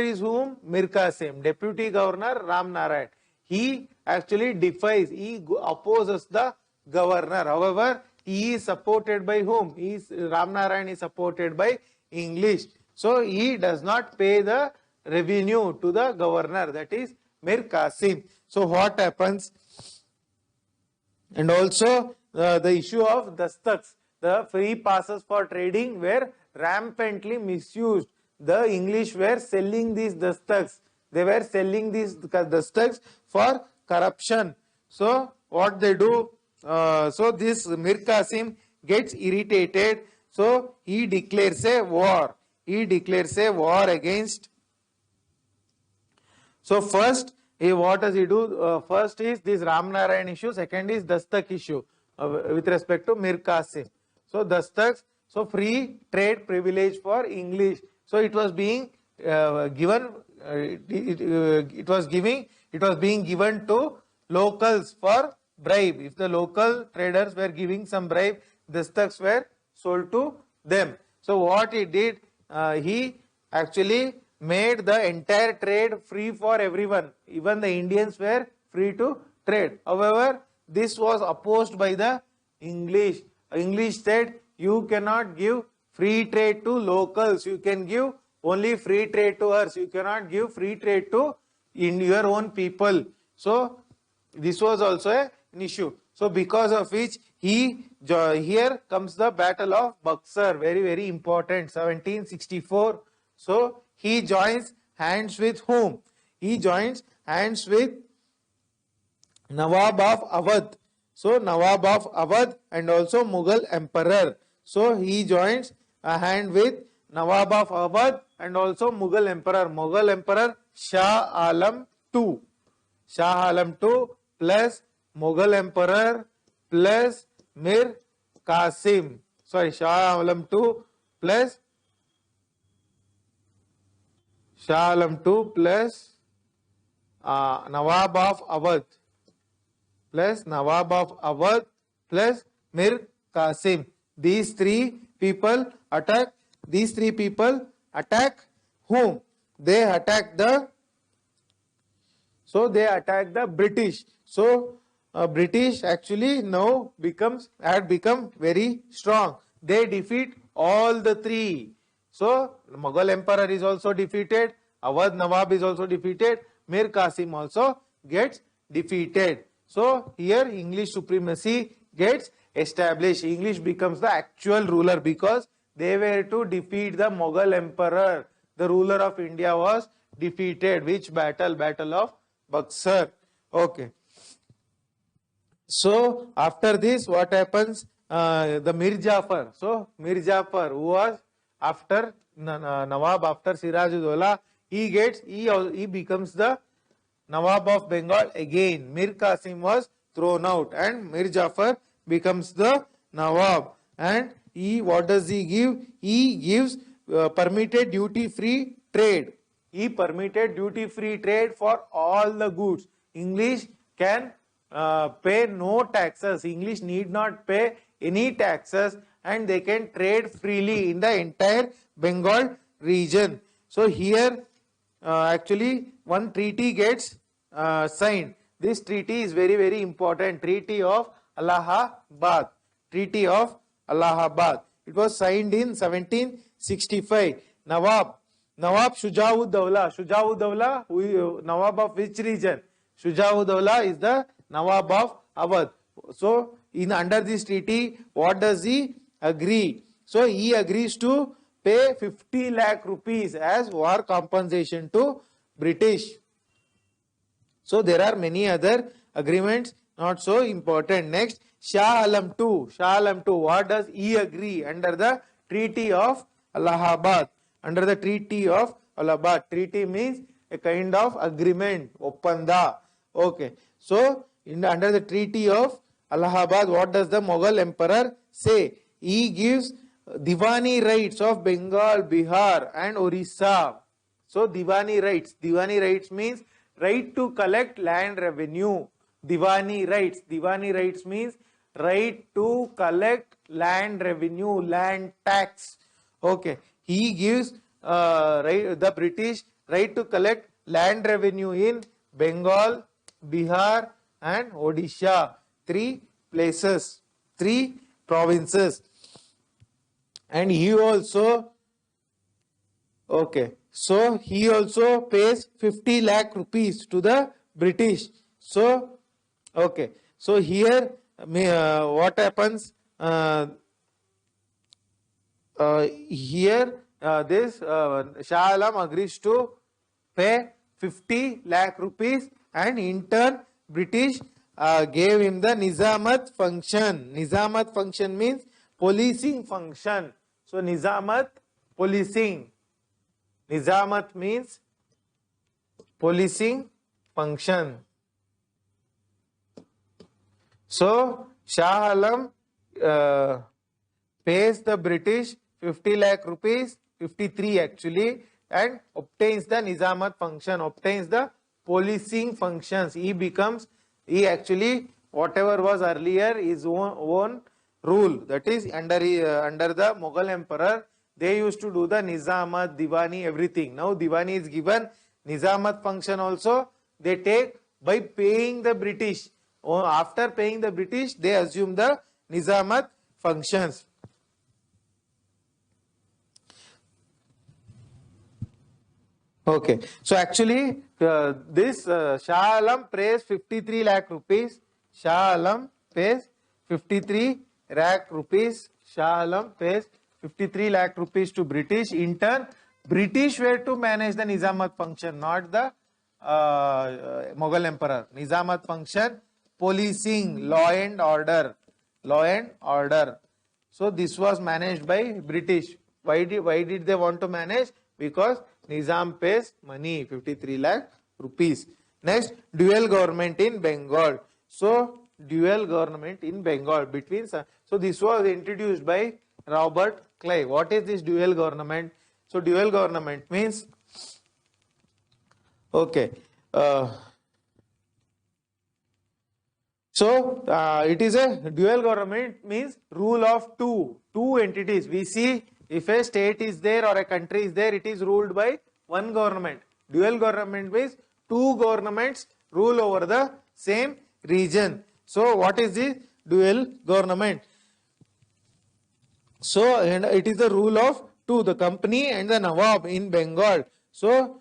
is whom? Mir Qasim. Deputy governor Ram Narayan. He actually he opposes the governor. However, he is supported by whom? Ram Narayan is supported by English. So he does not pay the revenue to the governor, that is Mir Qasim. So what happens? And also the issue of dastaks, the free passes for trading were rampantly misused. The English were selling these dastaks. They were selling these dastaks for corruption. So what they do? So this Mir Qasim gets irritated. So he declares a war. Against. So first, what does he do? First is this Ram Narayan issue. Second is dastak issue with respect to Mir Qasim. So dastaks, so free trade privilege for English. So it was being given. It was being given to locals for bribe. If the local traders were giving some bribe, dastaks were sold to them. So what he did, he actually made the entire trade free for everyone. Even the Indians were free to trade. However, this was opposed by the English. English said, you cannot give free trade to locals. You can give only free trade to us. You cannot give free trade to your own people. So this was also an issue. So because of which here comes the Battle of Buxar, very, very important, 1764. So he joins hands with whom? He joins hands with Nawab of Awadh. So Nawab of Awadh and also Mughal Emperor. So he joins a hand with Nawab of Awadh and also Mughal Emperor. Mughal Emperor Shah Alam II. Shah Alam II plus Mughal Emperor plus Mir Qasim. Sorry, Shah Alam II plus Shah Alam II plus Nawab of Awadh plus Nawab of Awadh plus Mir Qasim. These three people attack. These three people attack whom? They attack the. So they attack the British. So British actually now had become very strong. They defeat all the three. So Mughal Emperor is also defeated. Awadh Nawab is also defeated. Mir Qasim also gets defeated. So here English supremacy gets established. English becomes the actual ruler because they were to defeat the Mughal Emperor. The ruler of India was defeated. Which battle? Battle of Buxar. Okay. So after this, what happens? The Mir Jafar. So Mir Jafar, who was after Nawab, after Siraj-ud-Dawla, he becomes the Nawab of Bengal again. Mir Qasim was thrown out and Mir Jafar becomes the Nawab. And what does he give? He gives permitted duty-free trade. He permitted duty-free trade for all the goods. English can pay no taxes. English need not pay any taxes and they can trade freely in the entire Bengal region. So here actually one treaty gets signed. This treaty is very, very important. Treaty of Allahabad. Treaty of Allahabad. It was signed in 1765. Nawab Shuja'ud-Dawla. Shuja'ud-Dawla, Nawab of which region? Shuja'ud-Dawla is the Nawab of Awadh. So under this treaty, what does he agree? So he agrees to pay 50 lakh rupees as war compensation to British. So there are many other agreements, not so important. Next, Shah Alam II. Shah Alam II, what does he agree under the Treaty of Allahabad? Under the Treaty of Allahabad. Treaty means a kind of agreement, Oppanda. Okay. So under the Treaty of Allahabad, what does the Mughal Emperor say? He gives Diwani rights of Bengal, Bihar and Orissa. So Diwani rights means right to collect land revenue. Diwani rights means right to collect land revenue, land tax. Okay. He gives the British right to collect land revenue in Bengal, Bihar and Odisha. 3 places, 3 provinces. And he also, okay, so he also pays 50 lakh rupees to the British. So, okay, so here what happens? Here this Shah Alam agrees to pay 50 lakh rupees and in turn British gave him the Nizamat function. Nizamat function means policing function. So Nizamat, policing. Nizamat means policing function. So Shah Alam pays the British 50 lakh rupees, 53 actually, and obtains the Nizamat function, obtains the policing functions. He actually, whatever was earlier his own rule, that is under the Mughal Emperor, they used to do the Nizamat, Diwani, everything. Now Diwani is given, Nizamat function also they take by paying the British. After paying the British, they assume the Nizamat functions. Okay, so actually this Shah Alam pays 53 lakh rupees. Shah Alam pays 53 lakh rupees. Shah Alam pays 53 lakh rupees to British. In turn, British were to manage the Nizamat function, not the Mughal Emperor. Nizamat function policing, law and order, law and order. So this was managed by British. Why did they want to manage? Because Nizam pays money, 53 lakh rupees. Next, dual government in Bengal. So dual government in Bengal between. So this was introduced by Robert Clive. What is this dual government? So dual government means, okay. It is a dual government means rule of two entities. We see if a state is there or a country is there, it is ruled by one government. Dual government means two governments rule over the same region. So what is the dual government? So and it is the rule of two, the company and the Nawab in Bengal. So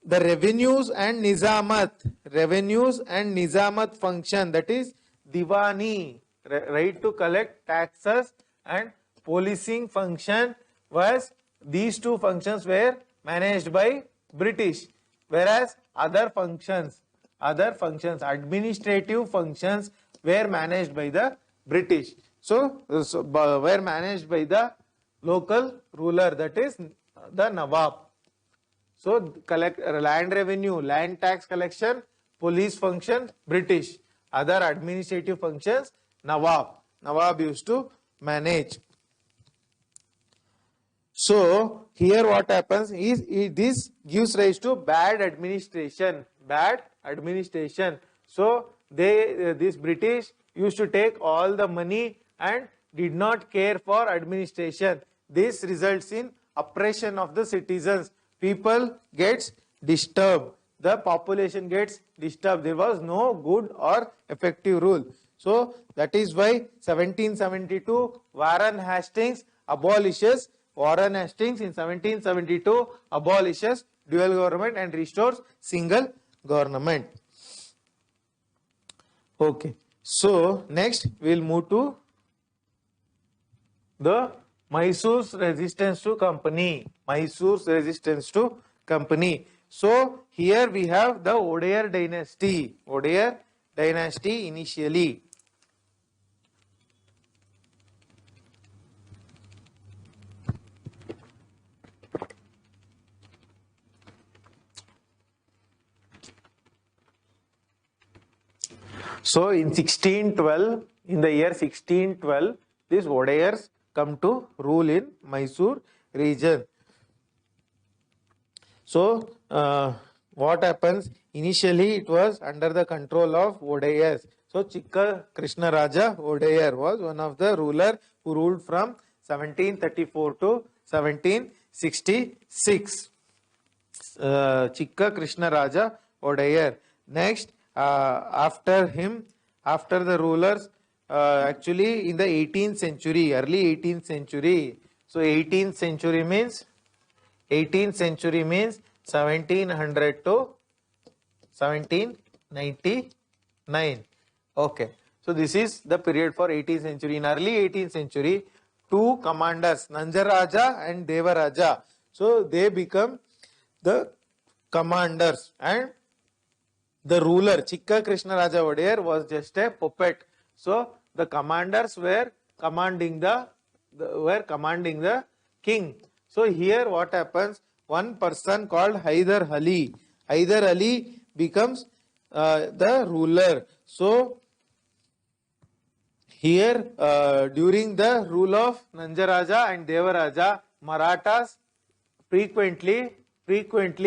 the revenues and nizamat function, that is Diwani, right to collect taxes, and policing function was, these two functions were managed by British, whereas other functions, administrative functions were managed by the British. So were managed by the local ruler, that is the Nawab. So collect land revenue, land tax collection, police function, British. Other administrative functions, Nawab used to manage. So here what happens is, this gives rise to bad administration. So this British used to take all the money and did not care for administration. This results in oppression of the citizens. People gets disturbed. The population gets disturbed. There was no good or effective rule. So that is why 1772 Warren Hastings abolishes. Warren Hastings in 1772 abolishes dual government and restores single government. Okay. So next we will move to the Mysore's resistance to company. Mysore's resistance to company. So here we have the Odear dynasty. Odear dynasty initially. So in 1612, in the year 1612, these Odayars come to rule in Mysore region. So what happens? Initially it was under the control of Odayars. So Chikka Krishna Raja Odayar was one of the ruler who ruled from 1734 to 1766. Chikka Krishna Raja Odayar. Next, after him, after the rulers, actually in the 18th century, early 18th century. So 18th century means 1700 to 1799. Okay. So this is the period for 18th century. In early 18th century, two commanders, Nanjaraja and Devaraja. So they become the commanders, and the ruler Chikka Krishna Raja Odayar was just a puppet. So the commanders were commanding the king. So here what happens? One person called Hyder Ali. Hyder Ali becomes the ruler. So here during the rule of Nanjaraja and Devaraja, Marathas frequently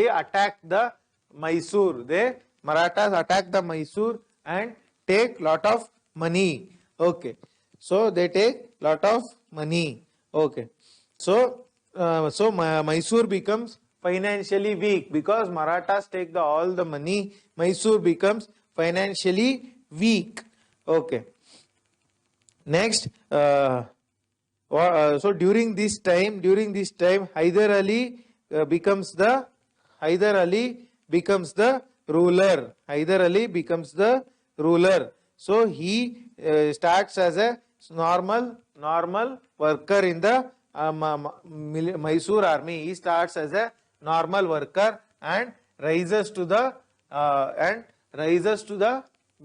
attacked the Mysore. Marathas attack the Mysore and take lot of money. Okay. So they take lot of money. Okay. So Mysore becomes financially weak because Marathas take all the money. Mysore becomes financially weak. Okay. Next, so during this time, Hyder Ali becomes the ruler. Hyder Ali becomes the ruler. So he starts as a normal worker in the Mysore army. He starts as a normal worker and rises to the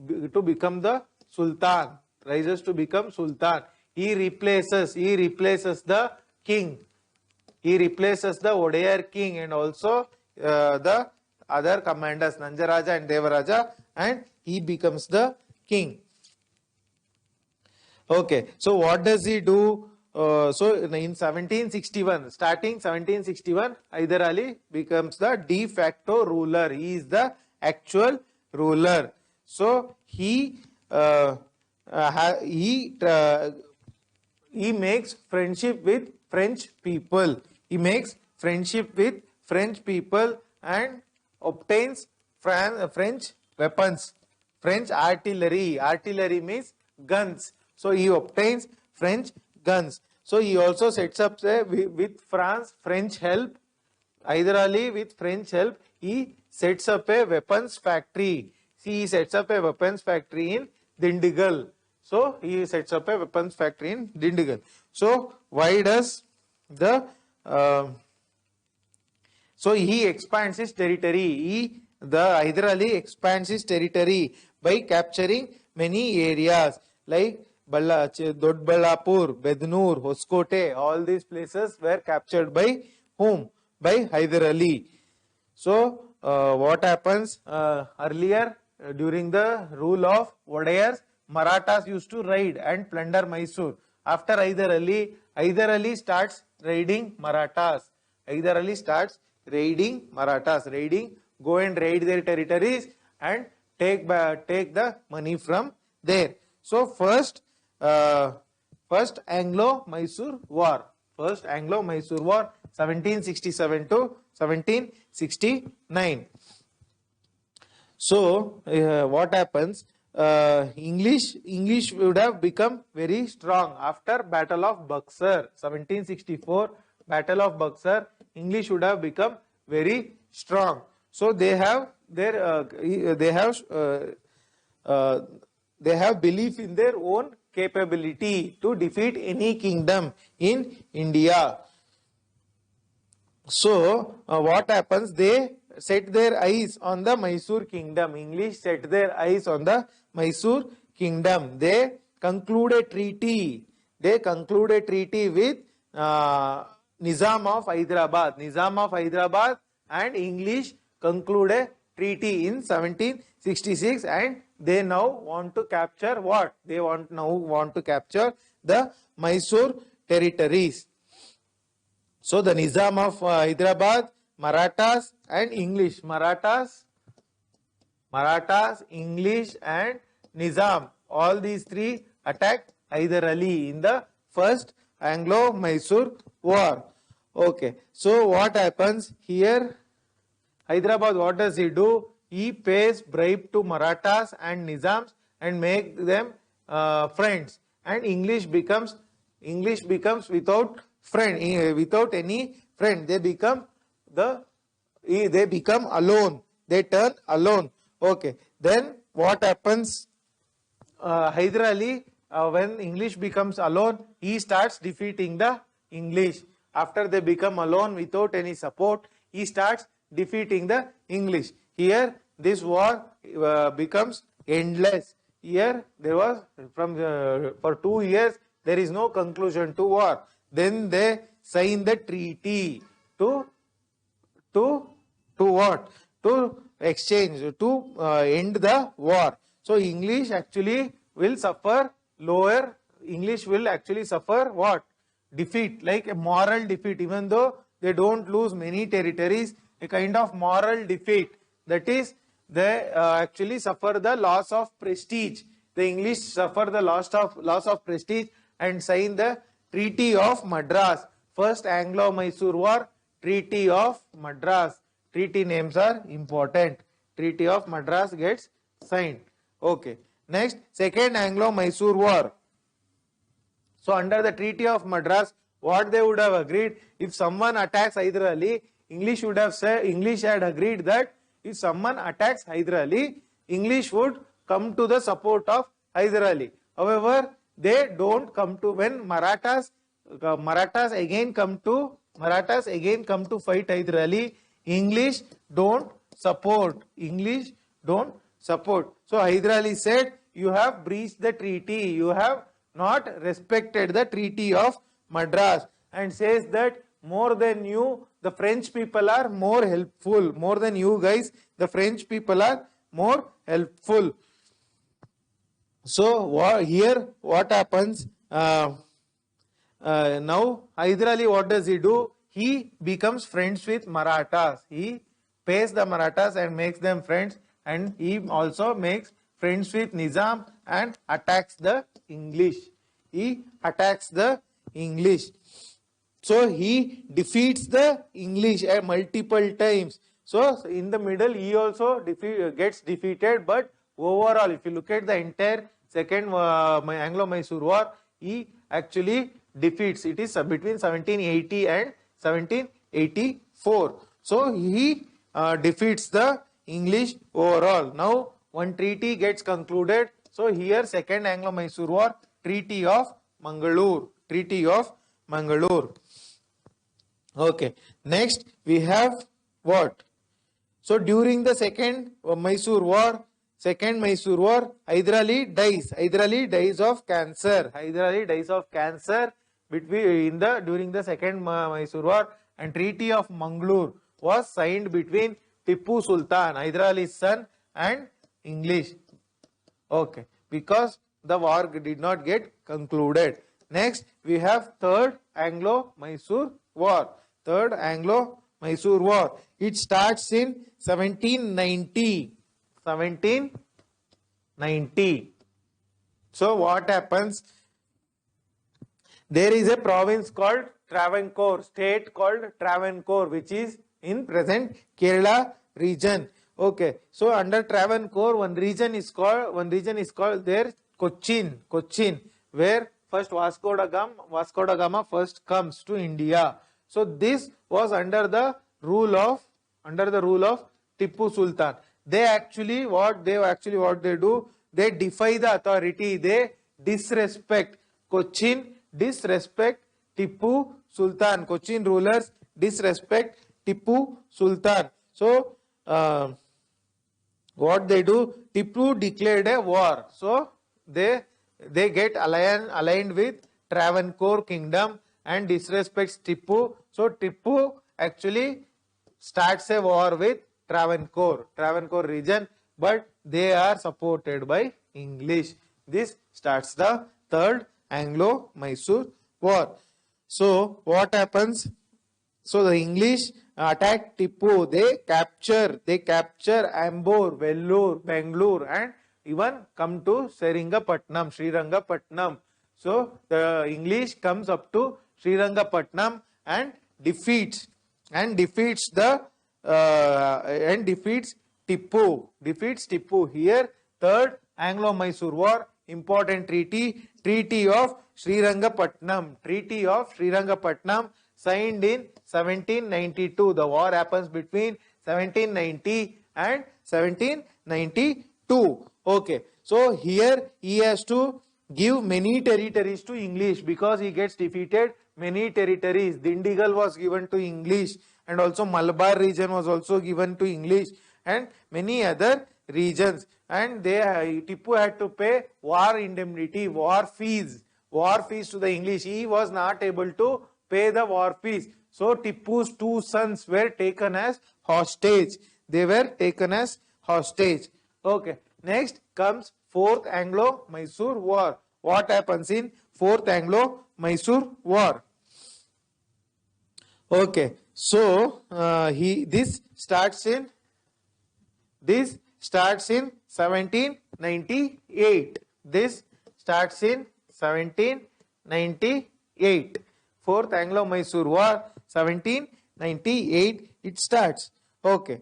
to become the Sultan, rises to become Sultan. He replaces the king. He replaces the Odeyer king and also the other commanders, Nanjaraja and Devaraja, and he becomes the king. Okay, so what does he do? So in 1761, starting 1761, Hyder Ali becomes the de facto ruler. He is the actual ruler. So he makes friendship with French people. He makes friendship with French people and obtains French weapons, French artillery. Artillery means guns. So he obtains French guns. So he also sets up with French help. Hyder Ali with French help, he sets up a weapons factory. See, he sets up a weapons factory in Dindigul. So he sets up a weapons factory in Dindigul. So why does the so he expands his territory. Hyder Ali expands his territory by capturing many areas like Dodballapur, Bednoor, Hoskote. All these places were captured by whom? By Hyder Ali. So what happens earlier during the rule of Odayars, Marathas used to raid and plunder Mysore. After Hyder Ali starts raiding Marathas. Hyder Ali starts raiding Marathas, go and raid their territories and take the money from there. So first Anglo-Mysore War. 1767 to 1769. So what happens? English would have become very strong after Battle of Buxar. 1764 Battle of Buxar. English would have become very strong. So they have belief in their own capability to defeat any kingdom in India. So what happens? They set their eyes on the Mysore kingdom. English set their eyes on the Mysore kingdom. They conclude a treaty. With Nizam of Hyderabad and English conclude a treaty in 1766, and they now want to capture what? They want to capture the Mysore territories. So the Nizam of Hyderabad, Marathas and English. Marathas, English and Nizam. All these three attacked Hyder Ali in the first Anglo-Mysore War. Okay. So what happens here? Hyderabad, what does he do? He pays bribe to Marathas and Nizams and make them friends. And English becomes without any friend. They become alone. They turn alone. Okay. Then what happens? Hyder Ali, when English becomes alone, he starts defeating the English. After they become alone without any support, he starts defeating the English. Here, this war becomes endless. Here, there was for 2 years there is no conclusion to war. Then they sign the treaty to what? To exchange, to end the war. So English actually will suffer lower. English will actually suffer what? Defeat, like a moral defeat. Even though they don't lose many territories, a kind of moral defeat. That is, they actually suffer the loss of prestige. The English suffer the loss of prestige and sign the Treaty of Madras. First Anglo-Mysore War, Treaty of Madras. Treaty names are important. Treaty of Madras gets signed. Okay. Next, Second Anglo-Mysore War. So under the Treaty of Madras, what they would have agreed, if someone attacks Hyder Ali, English had agreed that if someone attacks Hyder Ali, English would come to the support of Hyder Ali. However, they don't come to, when Marathas again come to fight Hyder Ali, English don't support support. So Hyder Ali said, you have breached the treaty, you have not respected the Treaty of Madras, and says that more than you, the French people are more helpful. More than you guys, the French people are more helpful. So here what happens? Now Hyder Ali, what does he do? He becomes friends with Marathas. He pays the Marathas and makes them friends, and he also makes friends with Nizam and attacks the English. He attacks the English. So he defeats the English multiple times. So in the middle he also gets defeated, but overall if you look at the entire second Anglo-Mysore war, he actually defeats. It is between 1780 and 1784. So he defeats the English overall. Now one treaty gets concluded. So here second Anglo-Mysore war, Treaty of Mangalore. Treaty of Mangalore. Okay. Next we have what? So during the second Mysore war, Hyder Ali dies. Hyder Ali dies of cancer. Hyder Ali dies of cancer during the second Mysore war, and Treaty of Mangalore was signed between Tipu Sultan, Hyder Ali's son, and English. Okay, because the war did not get concluded. Next we have third Anglo-Mysore war. Third Anglo-Mysore war. It starts in 1790. 1790. So what happens? There is a province called Travancore, state called Travancore, which is in present Kerala region. Okay, so under Travancore, one region is called there Cochin, where first Vasco da Gama first comes to India. So this was under the rule of Tipu Sultan. They actually what they do, they defy the authority, they disrespect Cochin, disrespect Tipu Sultan. Cochin rulers disrespect Tipu Sultan. So what they do, Tipu declared a war. So they get aligned with Travancore kingdom and disrespects Tipu. So Tipu actually starts a war with Travancore region, but they are supported by English. This starts the third Anglo-Mysore war. So what happens? So the English attack Tipu. They capture Ambur, Vellore, Bangalore, and even come to Srirangapatnam. So the English comes up to Srirangapatnam and defeats Tipu. Defeats Tipu. Here third Anglo-Mysore war, important treaty of Srirangapatnam. Treaty of Srirangapatnam signed in 1792. The war happens between 1790 and 1792. Okay, so here he has to give many territories to English because he gets defeated. Many territories, Dindigal was given to English, and also Malabar region was also given to English, and many other regions. And Tipu had to pay war indemnity, war fees to the English. He was not able to pay the war fees. So Tipu's two sons were taken as hostage. They were taken as hostage. Okay. Next comes fourth Anglo-Mysore war. What happens in fourth Anglo-Mysore war? Okay. So this starts in 1798. This starts in 1798. Fourth Anglo-Mysore war, 1798 it starts. Okay.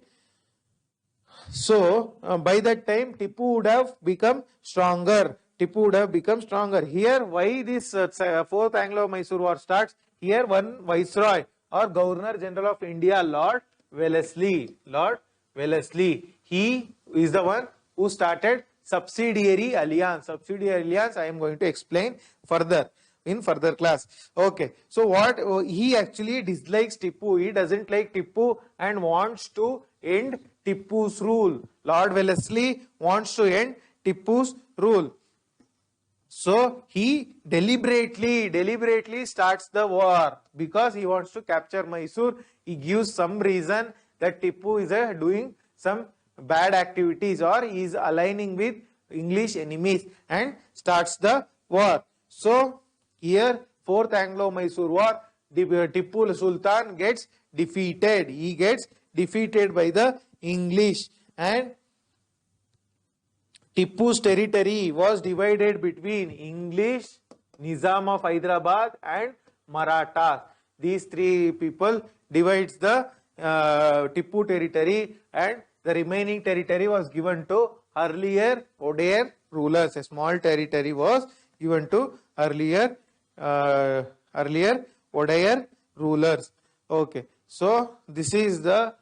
So by that time Tipu would have become stronger. Here why this fourth Anglo-Mysore war starts? Here one viceroy or Governor General of India, Lord Wellesley. He is the one who started subsidiary alliance. I am going to explain further in further class. Okay. So what he actually dislikes Tipu. He doesn't like Tipu and wants to end Tipu's rule. Lord Wellesley wants to end Tipu's rule. So he deliberately starts the war because he wants to capture Mysore. He gives some reason that Tipu is doing some bad activities or he is aligning with English enemies and starts the war. So here, fourth Anglo-Mysore war, Tipu Sultan gets defeated. He gets defeated by the English, and Tipu's territory was divided between English, Nizam of Hyderabad and Marathas. These three people divides the Tipu territory, and the remaining territory was given to earlier Odeir rulers. A small territory was given to earlier Odeir rulers. Okay, so this is the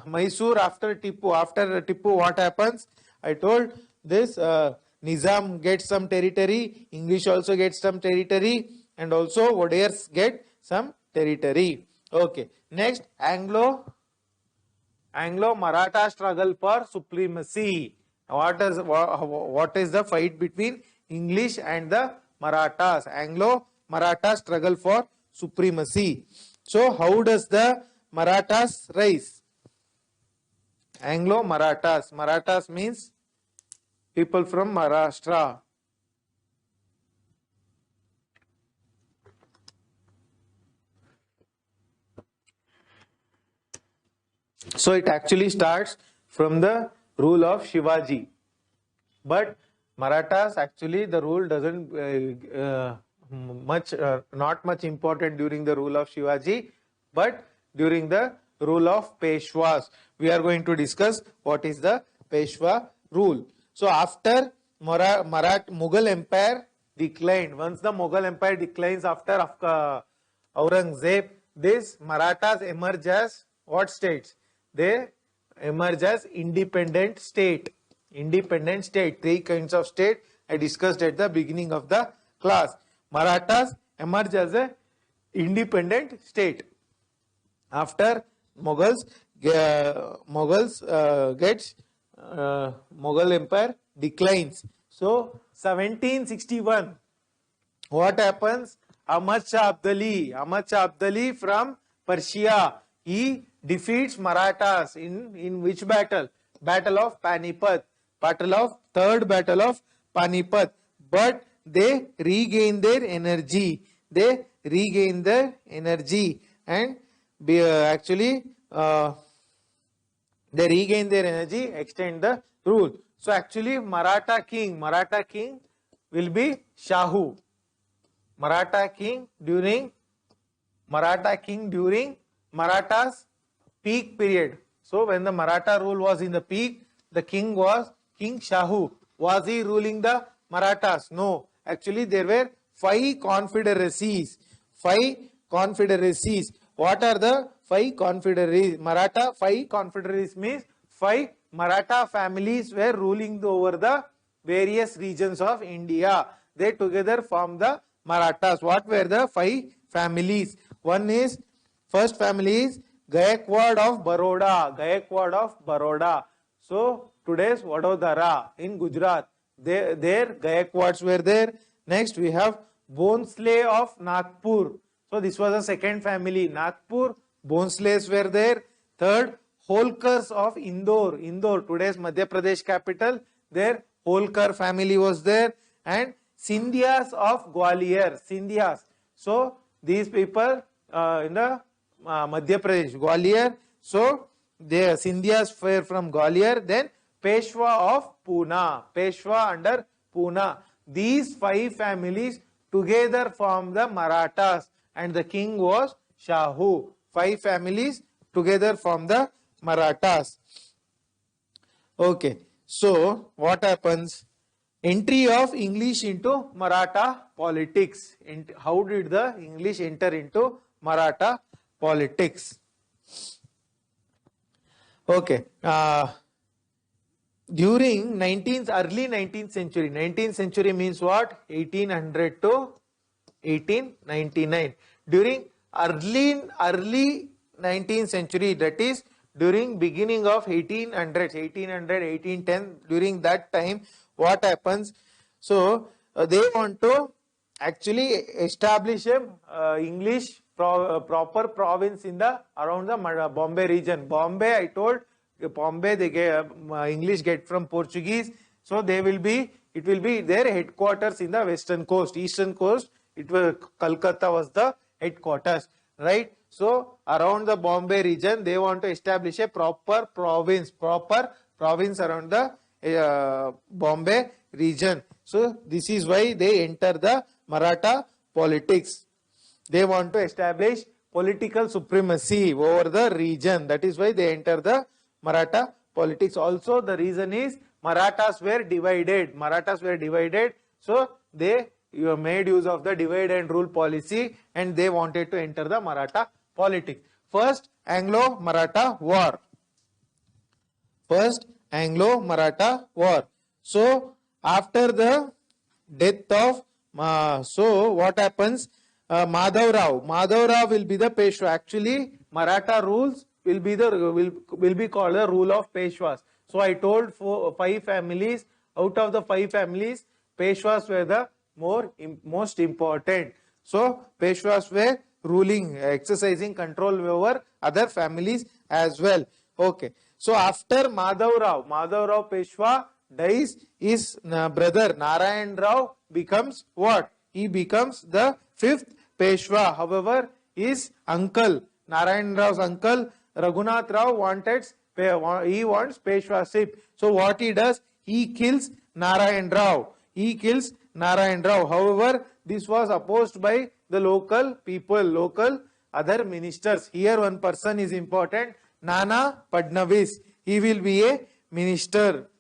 Mysore after Tipu. After Tipu, what happens? I told this Nizam gets some territory, English also gets some territory, and also Odairs get some territory. Okay, next Anglo-Maratha struggle for supremacy. What is the fight between English and the Marathas? Anglo-Maratha struggle for supremacy. So how does the Marathas rise? Anglo-Marathas. Marathas means people from Maharashtra. So it actually starts from the rule of Shivaji. But Marathas, actually the rule doesn't not much important during the rule of Shivaji, but during the rule of Peshwas. We are going to discuss what is the Peshwa rule. So after Mughal Empire declined, once the Mughal Empire declines after Aurangzeb, these Marathas emerge as what states? They emerge as independent state. Independent state. Three kinds of state I discussed at the beginning of the class. Marathas emerge as a independent state. After Mughal Empire declines. So 1761, what happens? Ahmad Shah Abdali from Persia, he defeats Marathas in which battle? Battle of Panipat. Third battle of Panipat. But they regain their energy. And they regain their energy, extend the rule. So actually Maratha king will be Shahu. Maratha king during Marathas peak period. So when the Maratha rule was in the peak, the king was King Shahu. Was he ruling the Marathas? No. Actually there were 5 confederacies. What are the 5 confederacies? 5 confederacies means 5 Maratha families were ruling over the various regions of India. They together form the Marathas. What were the 5 families? First family is Gaekwad of Baroda. So today's Vadodara in Gujarat. Their Gaekwads were there. Next we have Bhonsle of Nagpur. So this was the second family. Nagpur, Bhonsles were there. Third, Holkars of Indore, today's Madhya Pradesh capital. Their Holkar family was there. And Sindhyas of Gwalior. So these people in the Madhya Pradesh, Gwalior. So the Sindhyas were from Gwalior. Then Peshwa of Pune. Peshwa under Pune. These 5 families together form the Marathas. And the king was Shahu. 5 families together form the Marathas. Okay. So what happens? Entry of English into Maratha politics. How did the English enter into Maratha politics? Okay. During early 19th century. 19th century means what? 1800 to 1899. During early 19th century, that is during beginning of 1810, during that time, what happens? So they want to actually establish a English proper province in the around the Bombay region. Bombay, I told, Bombay they get English get from Portuguese, so they will be, it will be their headquarters in the western coast. Eastern coast, it was Calcutta was the headquarters, right? So around the Bombay region, they want to establish a proper province around the Bombay region. So this is why they enter the Maratha politics. They want to establish political supremacy over the region. That is why they enter the Maratha politics. Also, the reason is Marathas were divided. So they made use of the divide and rule policy, and they wanted to enter the Maratha politics. First Anglo-Maratha War. So after the death of so what happens? Madhav Rao will be the Peshwa. Actually, Maratha rules will be called the rule of Peshwas. So I told 5 families. Out of the 5 families, Peshwas were the most important. So Peshwas were ruling, exercising control over other families as well. Okay. So after Madhav Rao Peshwa dies, his brother Narayan Rao becomes what? He becomes the 5th Peshwa. However, his uncle, Narayan Rao's uncle, Raghunath Rao wants Peshwaship. So what he does? He kills Narayan Rao. However, this was opposed by the local people, local other ministers. Here one person is important, Nana Fadnavis. He will be a minister.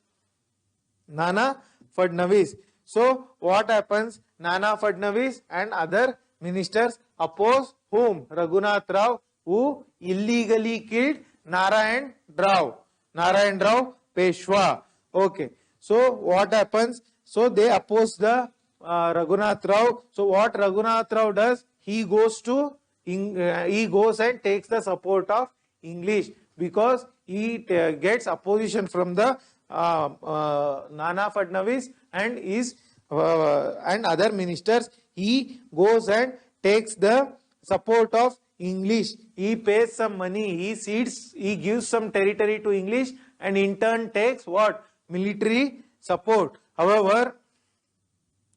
Nana Fadnavis. So what happens? Nana Fadnavis and other ministers oppose whom? Raghunath Rao, who illegally killed Narayan Rao Peshwa. Okay. So what happens? So they oppose the Raghunath Rao. So what Raghunath Rao does? He goes and takes the support of English, because he gets opposition from the Nana Fadnavis and other ministers. He goes and takes the support of English. He pays some money. He gives some territory to English, and in turn takes what? Military support. However,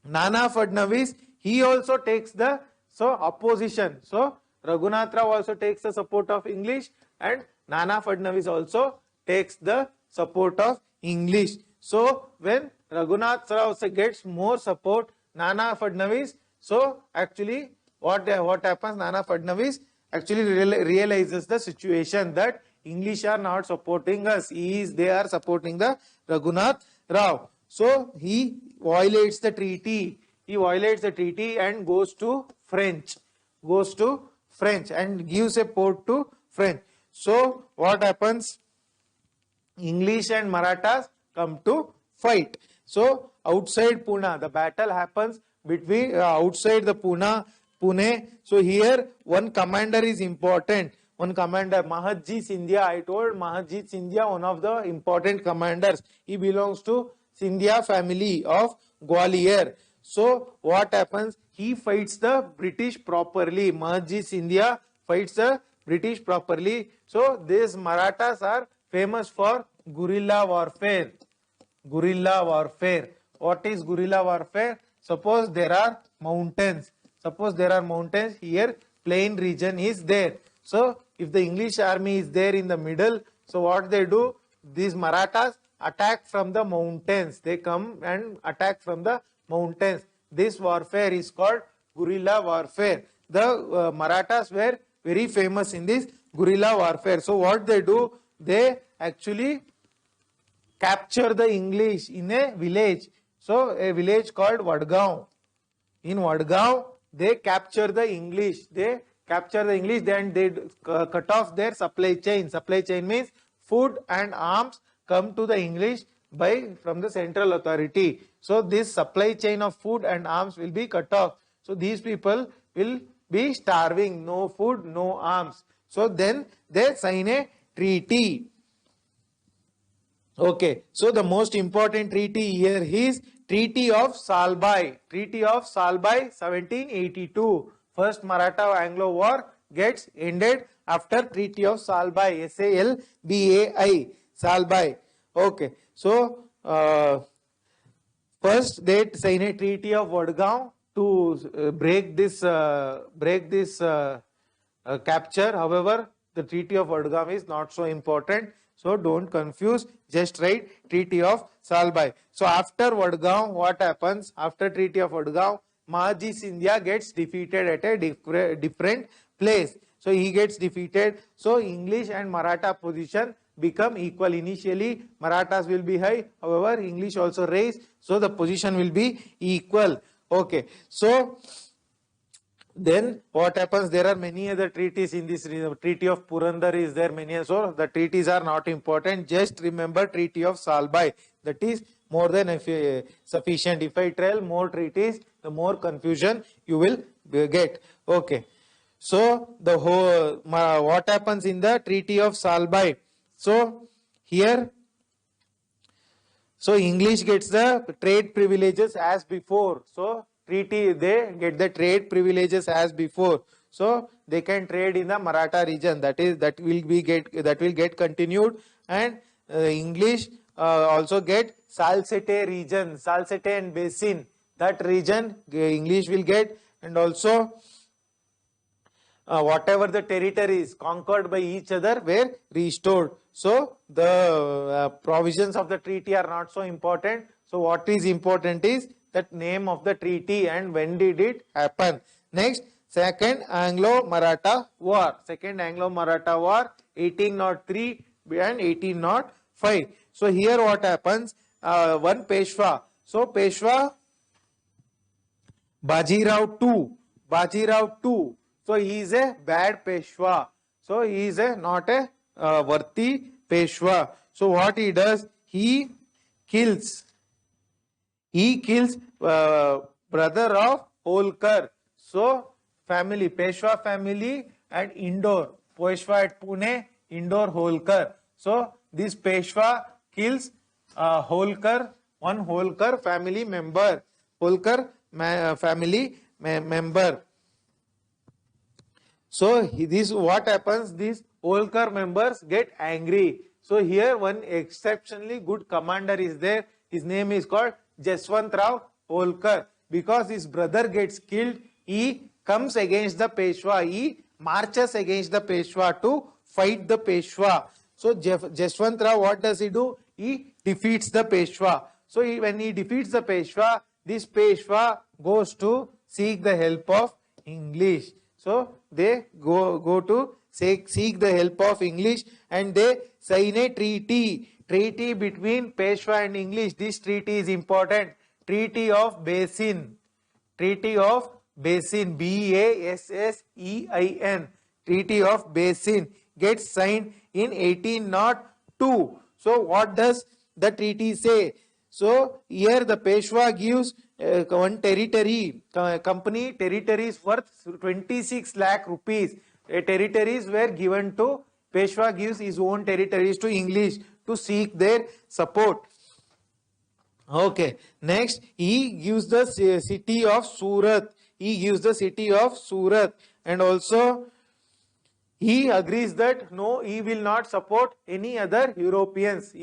Nana Fadnavis, he also takes the opposition. So Raghunath Rao also takes the support of English, and Nana Fadnavis also takes the support of English. So when Raghunath Rao gets more support, Nana Fadnavis, so actually what happens? Nana Fadnavis actually realizes the situation that English are not supporting us. They are supporting the Raghunath Rao. So he violates the treaty. And goes to French and gives a port to French. So what happens? English and Marathas come to fight. So outside Pune, the battle happens between outside the Pune. So here one commander is important. Mahadji Scindia. I told Mahadji Scindia, one of the important commanders. He belongs to Scindia family of Gwalior. So what happens? He fights the British properly. Mahadji Scindia fights the British properly. So these Marathas are famous for guerrilla warfare. What is guerrilla warfare? Suppose there are mountains. Here plain region is there. So if the English army is there in the middle, so what they do? These Marathas attack from the mountains. They come and attack from the mountains. This warfare is called guerrilla warfare. The Marathas were very famous in this guerrilla warfare. So what they do? They actually capture the English in a village. So a village called Vadgaon. In Vadgaon, they capture the English. Then they cut off their supply chain. Supply chain means food and arms come to the English from the central authority. So this supply chain of food and arms will be cut off. So these people will be starving, no food, no arms. So then they sign a treaty. Okay, so the most important treaty here is Treaty of Salbai. Treaty of Salbai 1782. First Maratha-Anglo War gets ended after Treaty of Salbai. S-A-L-B-A-I. Salbai. Okay, so first they sign a Treaty of Vadgaon to break this capture. However, the Treaty of Vadgaon is not so important. So don't confuse, just write Treaty of Salbai. So after Vadgaon, what happens? After Treaty of Vadgaon, Mahaji Scindia gets defeated at a different place. So he gets defeated. So English and Maratha position become equal. Initially, Marathas will be high. However, English also raise. So the position will be equal. Okay. So then what happens? There are many other treaties in this. Treaty of Purandar is there. Many. So the treaties are not important. Just remember Treaty of Salbai. That is more than sufficient. If I tell more treaties, the more confusion you will get. Okay. So the whole what happens in the Treaty of Salbai? So here, so English gets the trade privileges as before. So treaty, they get the trade privileges as before. So they can trade in the Maratha region. That will get continued, and English also get Salsette region, Salsette and Basin. That region English will get, and also whatever the territories conquered by each other were restored. So the provisions of the treaty are not so important. So what is important is that name of the treaty and when did it happen. Next, Second Anglo-Maratha War. Second Anglo-Maratha War 1803 and 1805. So here what happens? One Peshwa. So Peshwa Bajirao II. So he is a bad Peshwa. So he is not a worthy Peshwa. So what he does? He kills brother of Holkar. So family, Peshwa family at Indore. Peshwa at Pune, Indore Holkar. So this Peshwa kills Holkar, one Holkar family member. Holkar family member. So this what happens? These Holkar members get angry. So here one exceptionally good commander is there. His name is called Jaswantrao Holkar. Because his brother gets killed, he comes against the Peshwa. He marches against the Peshwa to fight the Peshwa. So Jaswantrao, what does he do? He defeats the Peshwa. So when he defeats the Peshwa, this Peshwa goes to seek the help of English. So they go to seek the help of English, and they sign a treaty between Peshwa and English. This treaty is important. Treaty of Basin. Treaty of Basin. B-A-S-S-E-I-N. Treaty of Basin gets signed in 1802. So what does the treaty say? So here the Peshwa gives one territory, company territories worth 26 lakh rupees. Territories were given to Peshwa, gives his own territories to English to seek their support. Okay, next he gives the city of Surat. And also he agrees that no, he will not support any other Europeans.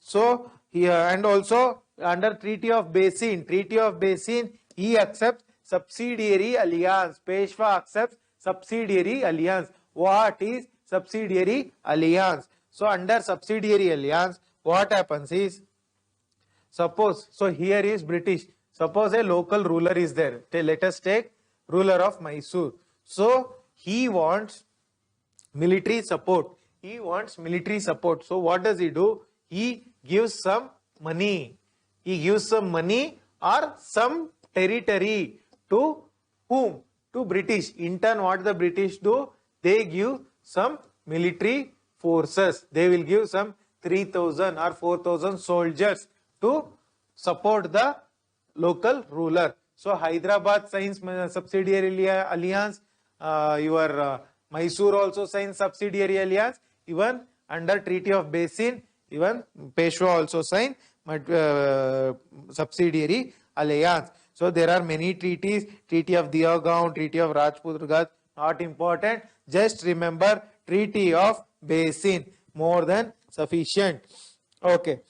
So and also under Treaty of Basin, he accepts subsidiary alliance. Peshwa accepts subsidiary alliance. What is subsidiary alliance? So under subsidiary alliance, what happens is, suppose, so here is British. Suppose a local ruler is there. Let us take ruler of Mysore. So he wants military support. So what does he do? He gives some money. Or some territory to whom? To British. In turn, what the British do? They give some military forces. They will give some 3,000 or 4,000 soldiers to support the local ruler. So Hyderabad signs subsidiary alliance. Your Mysore also signed subsidiary alliance. Even under Treaty of Basin, even Peshwa also signed subsidiary alliance. So there are many treaties, Treaty of Diagaon, Treaty of Rajput, not important. Just remember Treaty of Basin, more than sufficient. Okay.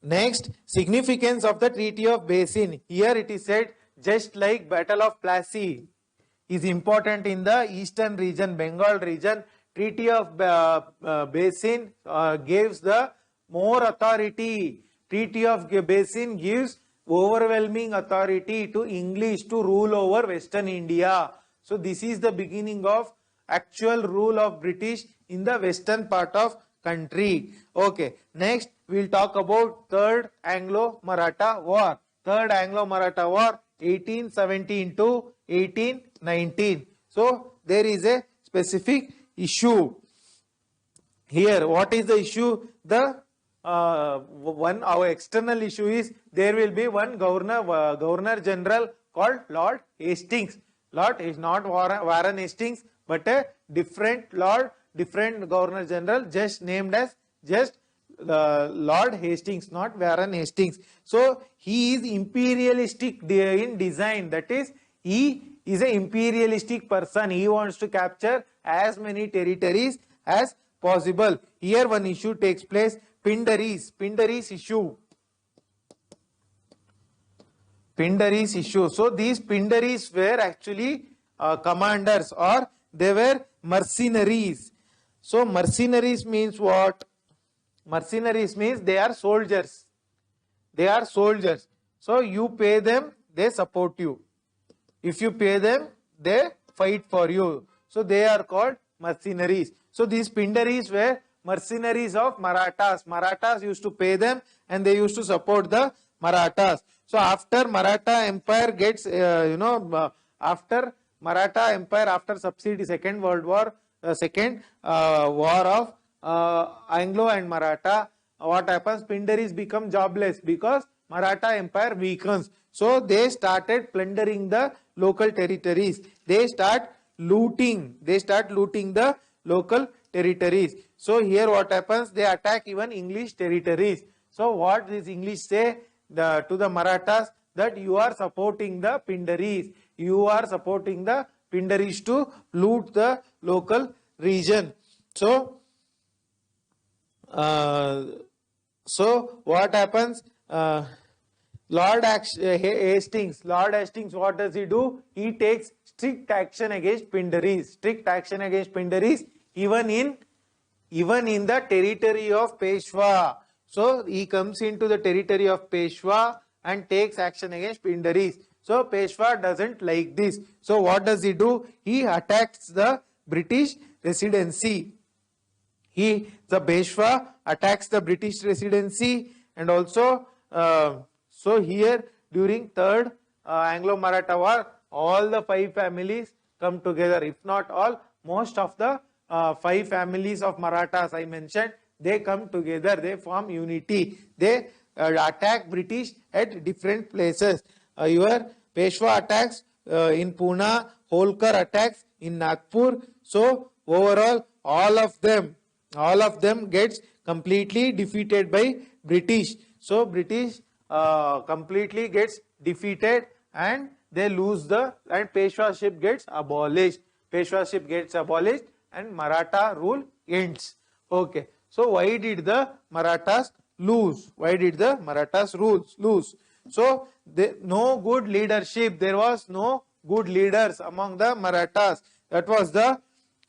Next, significance of the Treaty of Basin. Here it is said, just like Battle of Plassey is important in the eastern region, Bengal region, Treaty of Basin gives the more authority. Treaty of Basin gives overwhelming authority to English to rule over Western India. So this is the beginning of actual rule of British in the western part of country. Okay, next we will talk about Third Anglo-Maratha War. Third Anglo-Maratha War, 1817 to 1819. So there is a specific issue here. What is the issue? The our external issue is there will be one governor general called Lord Hastings. Lord is not Warren Hastings, but a different Lord, different governor general, just named as just Lord Hastings, not Warren Hastings. So he is imperialistic in design. That is, he is an imperialistic person. He wants to capture as many territories as possible. Here one issue takes place, Pindaris issue. Pindaris issue. So these Pindaris were actually commanders, or they were mercenaries. So mercenaries means what? Mercenaries means they are soldiers. They are soldiers. So you pay them, they support you. If you pay them, they fight for you. So they are called mercenaries. So these Pindaris were mercenaries of Marathas. Marathas used to pay them and they used to support the Marathas. So after Maratha Empire gets, after Maratha Empire, after Second World War, Second War of Anglo and Maratha, what happens? Pindaris become jobless because Maratha Empire weakens. So they started plundering the local territories. They start looting. They start looting the local territories. So here what happens? They attack even English territories. So what does English say to the Marathas? That you are supporting the Pindaris. You are supporting the Pindaris to loot the local region. So what happens? Lord Hastings, what does he do? He takes strict action against Pindaris. Strict action against Pindaris, even in the territory of Peshwa. So he comes into the territory of Peshwa and takes action against Pindaris. So Peshwa doesn't like this. So what does he do? He attacks the British residency. The Peshwa attacks the British residency, and also so here during Third Anglo-Maratha War, all the 5 families come together. If not all, most of the 5 families of Marathas I mentioned, they come together. They form unity. They attack British at different places. Your Peshwa attacks in Pune, Holkar attacks in Nagpur. So overall, all of them gets completely defeated by British. So British completely gets defeated and they lose and Peshwaship gets abolished. Peshwaship gets abolished and Maratha rule ends. Okay. So why did the Marathas lose? Why did the Marathas lose? So no good leadership. There was no good leaders among the Marathas. That was the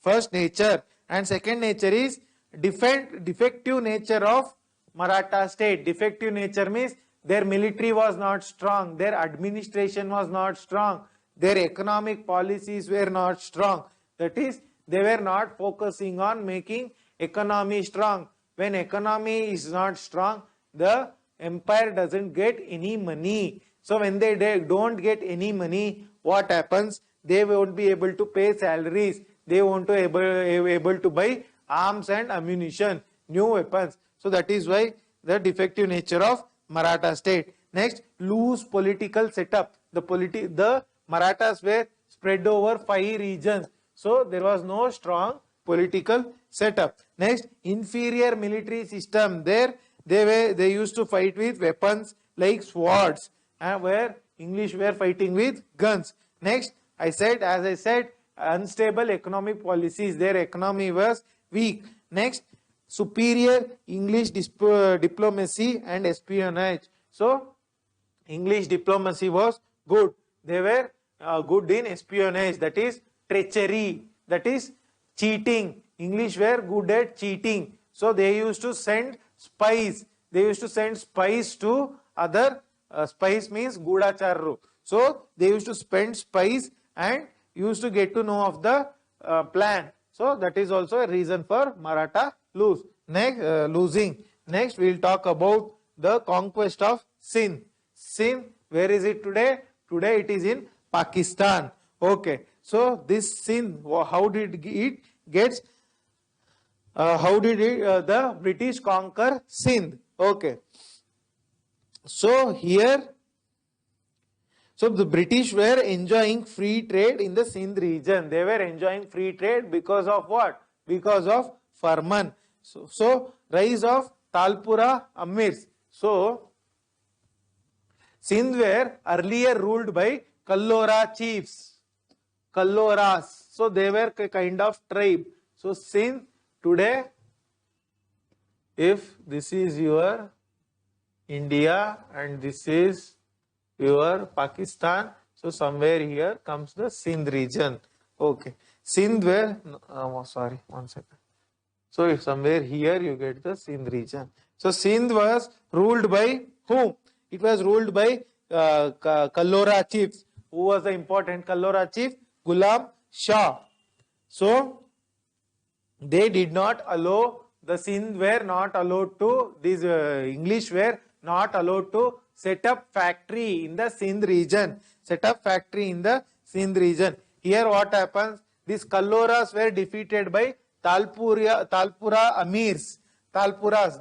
first nature. And second nature is defective nature of Maratha state. Defective nature means their military was not strong, their administration was not strong, their economic policies were not strong. That is, they were not focusing on making economy strong. When economy is not strong, the empire doesn't get any money. So when they don't get any money, what happens? They won't be able to pay salaries. They won't be able to buy arms and ammunition, new weapons. So that is why the defective nature of Maratha state. Next, loose political setup. The Marathas were spread over 5 regions. So there was no strong political setup. Next, inferior military system. There they used to fight with weapons like swords, and where English were fighting with guns. Next, as I said, unstable economic policies. Their economy was weak. Next, superior English diplomacy and espionage. So English diplomacy was good. They were good in espionage, that is treachery, that is cheating. English were good at cheating. So they used to send spies. They used to send spies to other, spies means gudacharru. So they used to spend spies and used to get to know of the plan. So that is also a reason for Maratha losing. Next we will talk about the conquest of Sindh. Sindh, where is it today? Today it is in Pakistan. Okay, so this Sindh, how did it get? How did the British conquer Sindh? Okay, so here, so the British were enjoying free trade in the Sindh region. They were enjoying free trade because of what? Because of Farman. So rise of Talpura Amirs. So Sindh were earlier ruled by Kallora chiefs. Kalloras. So they were a kind of tribe. So Sindh today, if this is your India and this is your Pakistan, so somewhere here comes the Sindh region. Okay. Sindh were, sorry, one second. So if somewhere here you get the Sindh region. So Sindh was ruled by whom? It was ruled by Kallora chiefs. Who was the important Kallora chief? Ghulam Shah. So they did not allow, the Sindh were not allowed to, these English were not allowed to set up factory in the Sindh region. Set up factory in the Sindh region. Here what happens? These Kalloras were defeated by Talpura Amirs. Talpuras,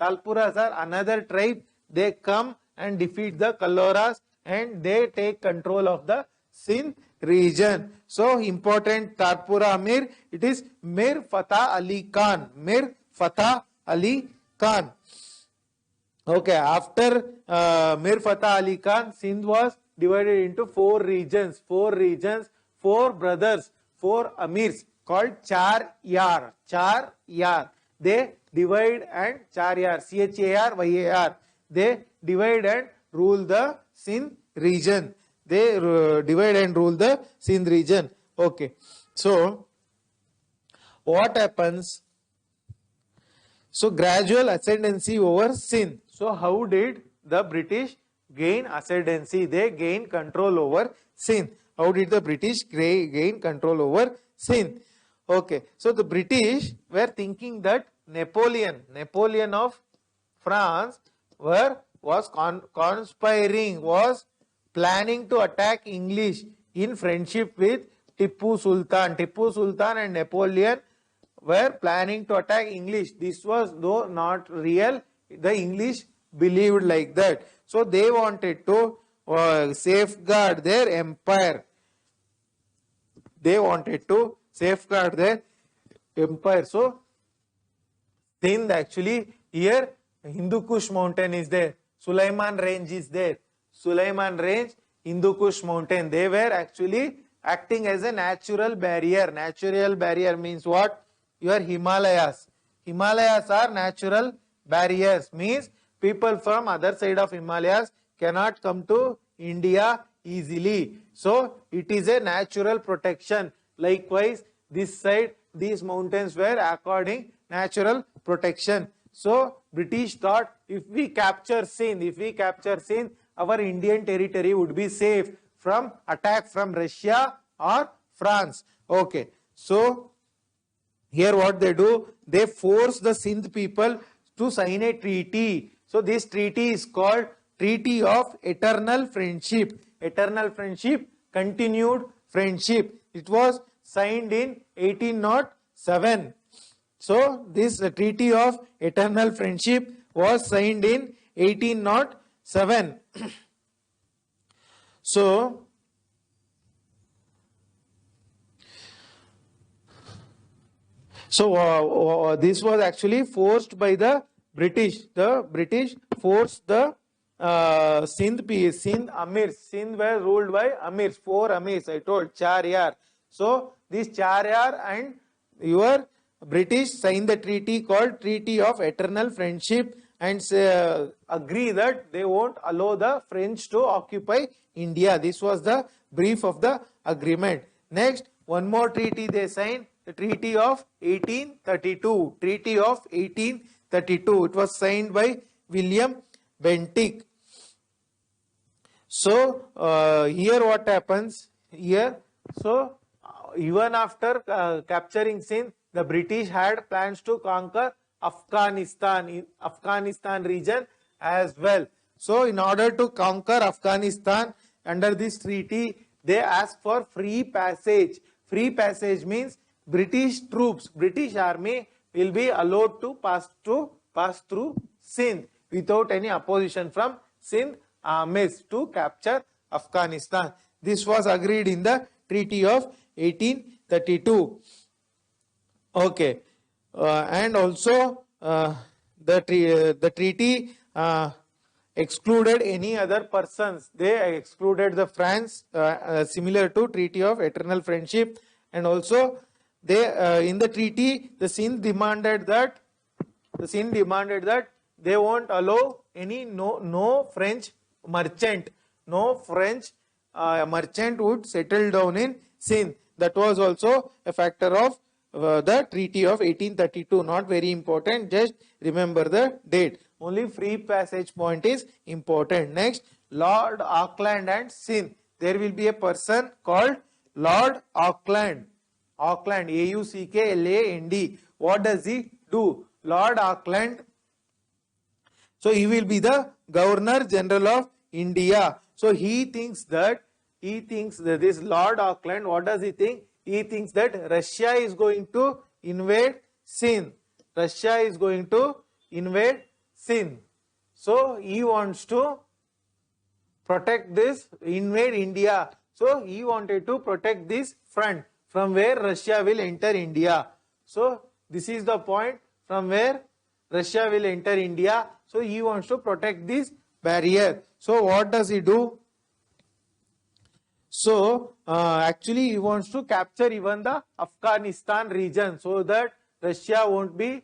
Talpuras are another tribe. They come and defeat the Kalloras and they take control of the Sindh region. So important Talpura Amir, it is Mir Fatah Ali Khan. Mir Fatah Ali Khan. Okay, after Mir Fatah Ali Khan, Sindh was divided into 4 regions. 4 regions, 4 brothers, 4 Amirs called Char Yar. Char Yar. They divide and Char Yar, Char-Yar. They divide and rule the Sindh region. They divide and rule the Sindh region. Okay. So, what happens? So, gradual ascendancy over Sindh. So, how did the British gain ascendancy? They gain control over Sindh. How did the British gain control over Sindh? Okay. So, the British were thinking that Napoleon of France was conspiring, was planning to attack English in friendship with Tipu Sultan. Tipu Sultan and Napoleon were planning to attack English. This was though not real. The English believed like that. So they wanted to safeguard their empire. They wanted to safeguard their empire. So Sindh, actually here Hindu Kush mountain is there. Sulaiman range is there. Sulaiman range, Hindu Kush mountain. They were actually acting as a natural barrier. Natural barrier means what? Your Himalayas. Himalayas are natural barriers. Means people from other side of Himalayas cannot come to India easily. So it is a natural protection. Likewise, this side, these mountains were according natural protection. So British thought if we capture Sindh, our Indian territory would be safe from attack from Russia or France. Okay. So here what they do, they force the Sindh people to sign a treaty. So this treaty is called Treaty of Eternal Friendship. Eternal Friendship, continued friendship. It was signed in 1807. So this Treaty of Eternal Friendship was signed in 1807. So So this was actually forced by the British. The British forced the Sindh Amirs. Sindh were ruled by Amirs, 4 Amirs. I told Char Yar. So this Char Yar and your British signed the treaty called Treaty of Eternal Friendship and agree that they won't allow the French to occupy India. This was the brief of the agreement. Next, one more treaty they signed, the Treaty of 1832. Treaty of 1832. It was signed by William Bentinck. So here what happens here? So even after capturing Sindh, the British had plans to conquer Afghanistan region as well. So in order to conquer Afghanistan under this treaty, they asked for free passage. Free passage means British troops, British army will be allowed to pass through Sindh without any opposition from Sindh armies to capture Afghanistan. This was agreed in the Treaty of 1832. Okay, and also the treaty excluded any other persons. They excluded the France, similar to Treaty of Eternal Friendship, and also they in the treaty the Sindh demanded that they won't allow any no French merchant, merchant would settle down in Sindh. That was also a factor of the Treaty of 1832. Not very important, just remember the date. Only free passage point is important. Next, Lord Auckland and Sindh. There will be a person called Lord Auckland. Auckland, Auckland. What does he do? Lord Auckland. So he will be the Governor General of India. So he thinks that this Lord Auckland, what does he think? He thinks that Russia is going to invade Sindh. Russia is going to invade Sindh. So he wants to protect this, invade India. So he wanted to protect this front from where Russia will enter India. So this is the point from where Russia will enter India. So he wants to protect this barrier. So what does he do? So actually he wants to capture even the Afghanistan region so that Russia won't be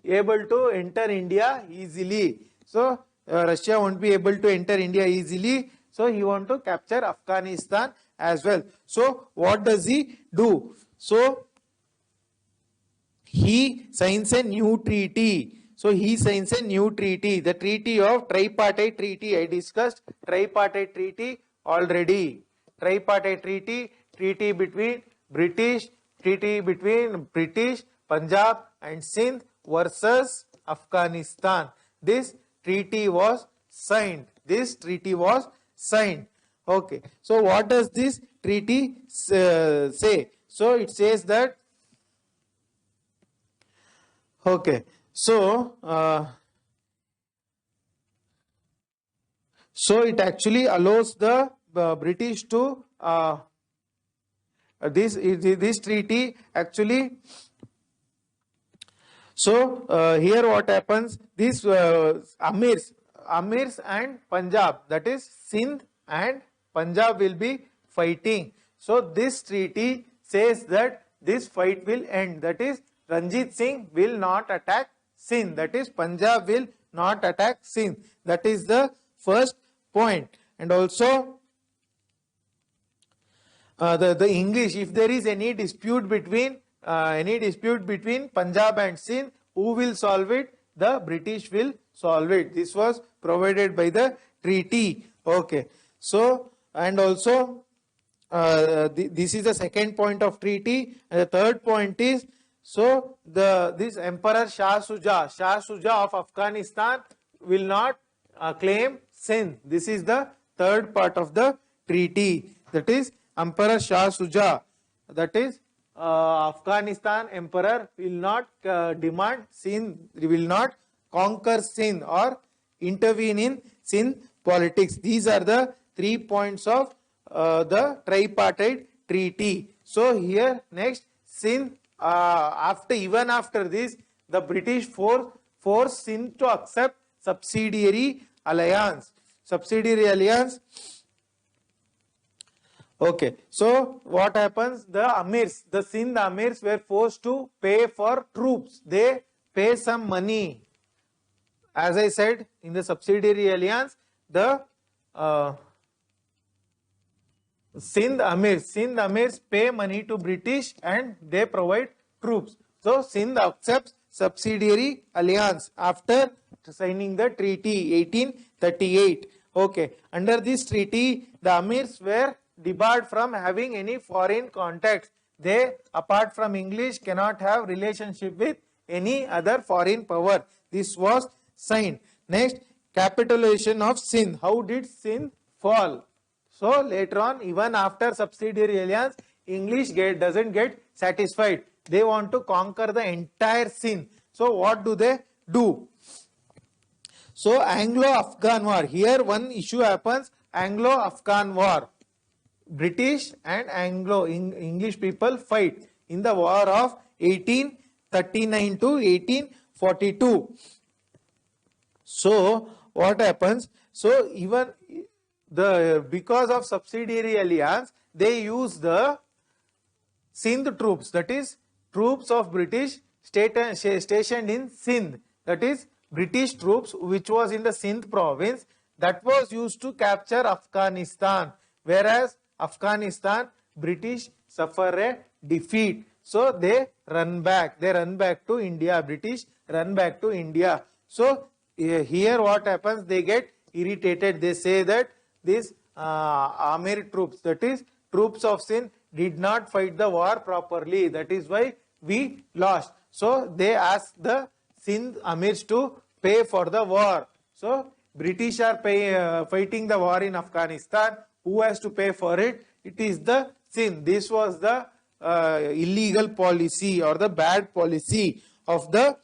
able to enter India easily. So Russia won't be able to enter India easily. So he wants to capture Afghanistan as well. So what does he do? So he signs a new treaty. So he signs a new treaty, the Treaty of Tripartite Treaty. I discussed Tripartite Treaty already. Tripartite Treaty, treaty between British, Punjab and Sindh versus Afghanistan. This treaty was signed. Okay. So what does this treaty say? So it says that, okay. So it actually allows the British to this treaty actually. So here what happens? These Amirs and Punjab, that is Sindh and Punjab, will be fighting. So this treaty says that this fight will end. That is, Ranjit Singh will not attack Sindh. That is, Punjab will not attack Sindh. That is the first point. And also the English, if there is any dispute between Punjab and Sindh, who will solve it? The British will solve it. This was provided by the treaty. Okay. So and also this is the second point of treaty. And the third point is, so this Emperor Shah Shuja of Afghanistan will not claim Sindh. This is the third part of the treaty. That is, Emperor Shah Shuja, that is Afghanistan Emperor, will not demand Sindh, will not conquer Sindh or intervene in Sindh politics. These are the 3 points of the tripartite treaty. So here next, Sindh, even after this, the British forced Sindh to accept subsidiary alliance. Subsidiary alliance. Okay, so what happens? The Amirs, the Sindh Amirs were forced to pay for troops. They pay some money. As I said, in the subsidiary alliance, the Sindh Amirs pay money to British and they provide troops. So Sindh accepts subsidiary alliance after signing the treaty 1838. Okay, under this treaty, the Amirs were debarred from having any foreign contacts. They, apart from English, cannot have relationship with any other foreign power. This was signed. Next, capitulation of Sindh. How did Sindh fall? So later on, even after subsidiary alliance, English doesn't get satisfied. They want to conquer the entire Sindh. So what do they do? So Anglo-Afghan War. Here one issue happens, Anglo-Afghan War. British and English people fight in the war of 1839 to 1842. So what happens? So even because of subsidiary alliance, they use the Sindh troops, that is troops of British stationed in Sindh, that is British troops which was in the Sindh province, that was used to capture Afghanistan, whereas Afghanistan, British suffer a defeat. So they run back to India, British run back to India. So here what happens, they get irritated, they say that these Amir troops, that is troops of Sindh, did not fight the war properly, that is why we lost. So they ask the Sindh Amirs to pay for the war. So British are fighting the war in Afghanistan. Who has to pay for it? It is the Sindh. This was the illegal policy or the bad policy of the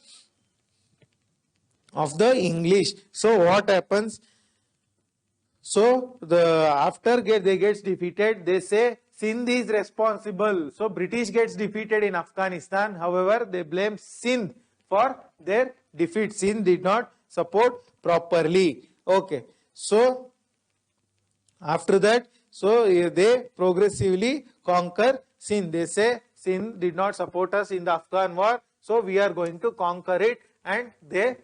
English. So what happens? So after they gets defeated, they say Sindh is responsible. So British gets defeated in Afghanistan. However, they blame Sindh for their defeat. Sindh did not support properly. Okay. So after that, so they progressively conquer Sindh. They say Sindh did not support us in the Afghan war, so we are going to conquer it, and they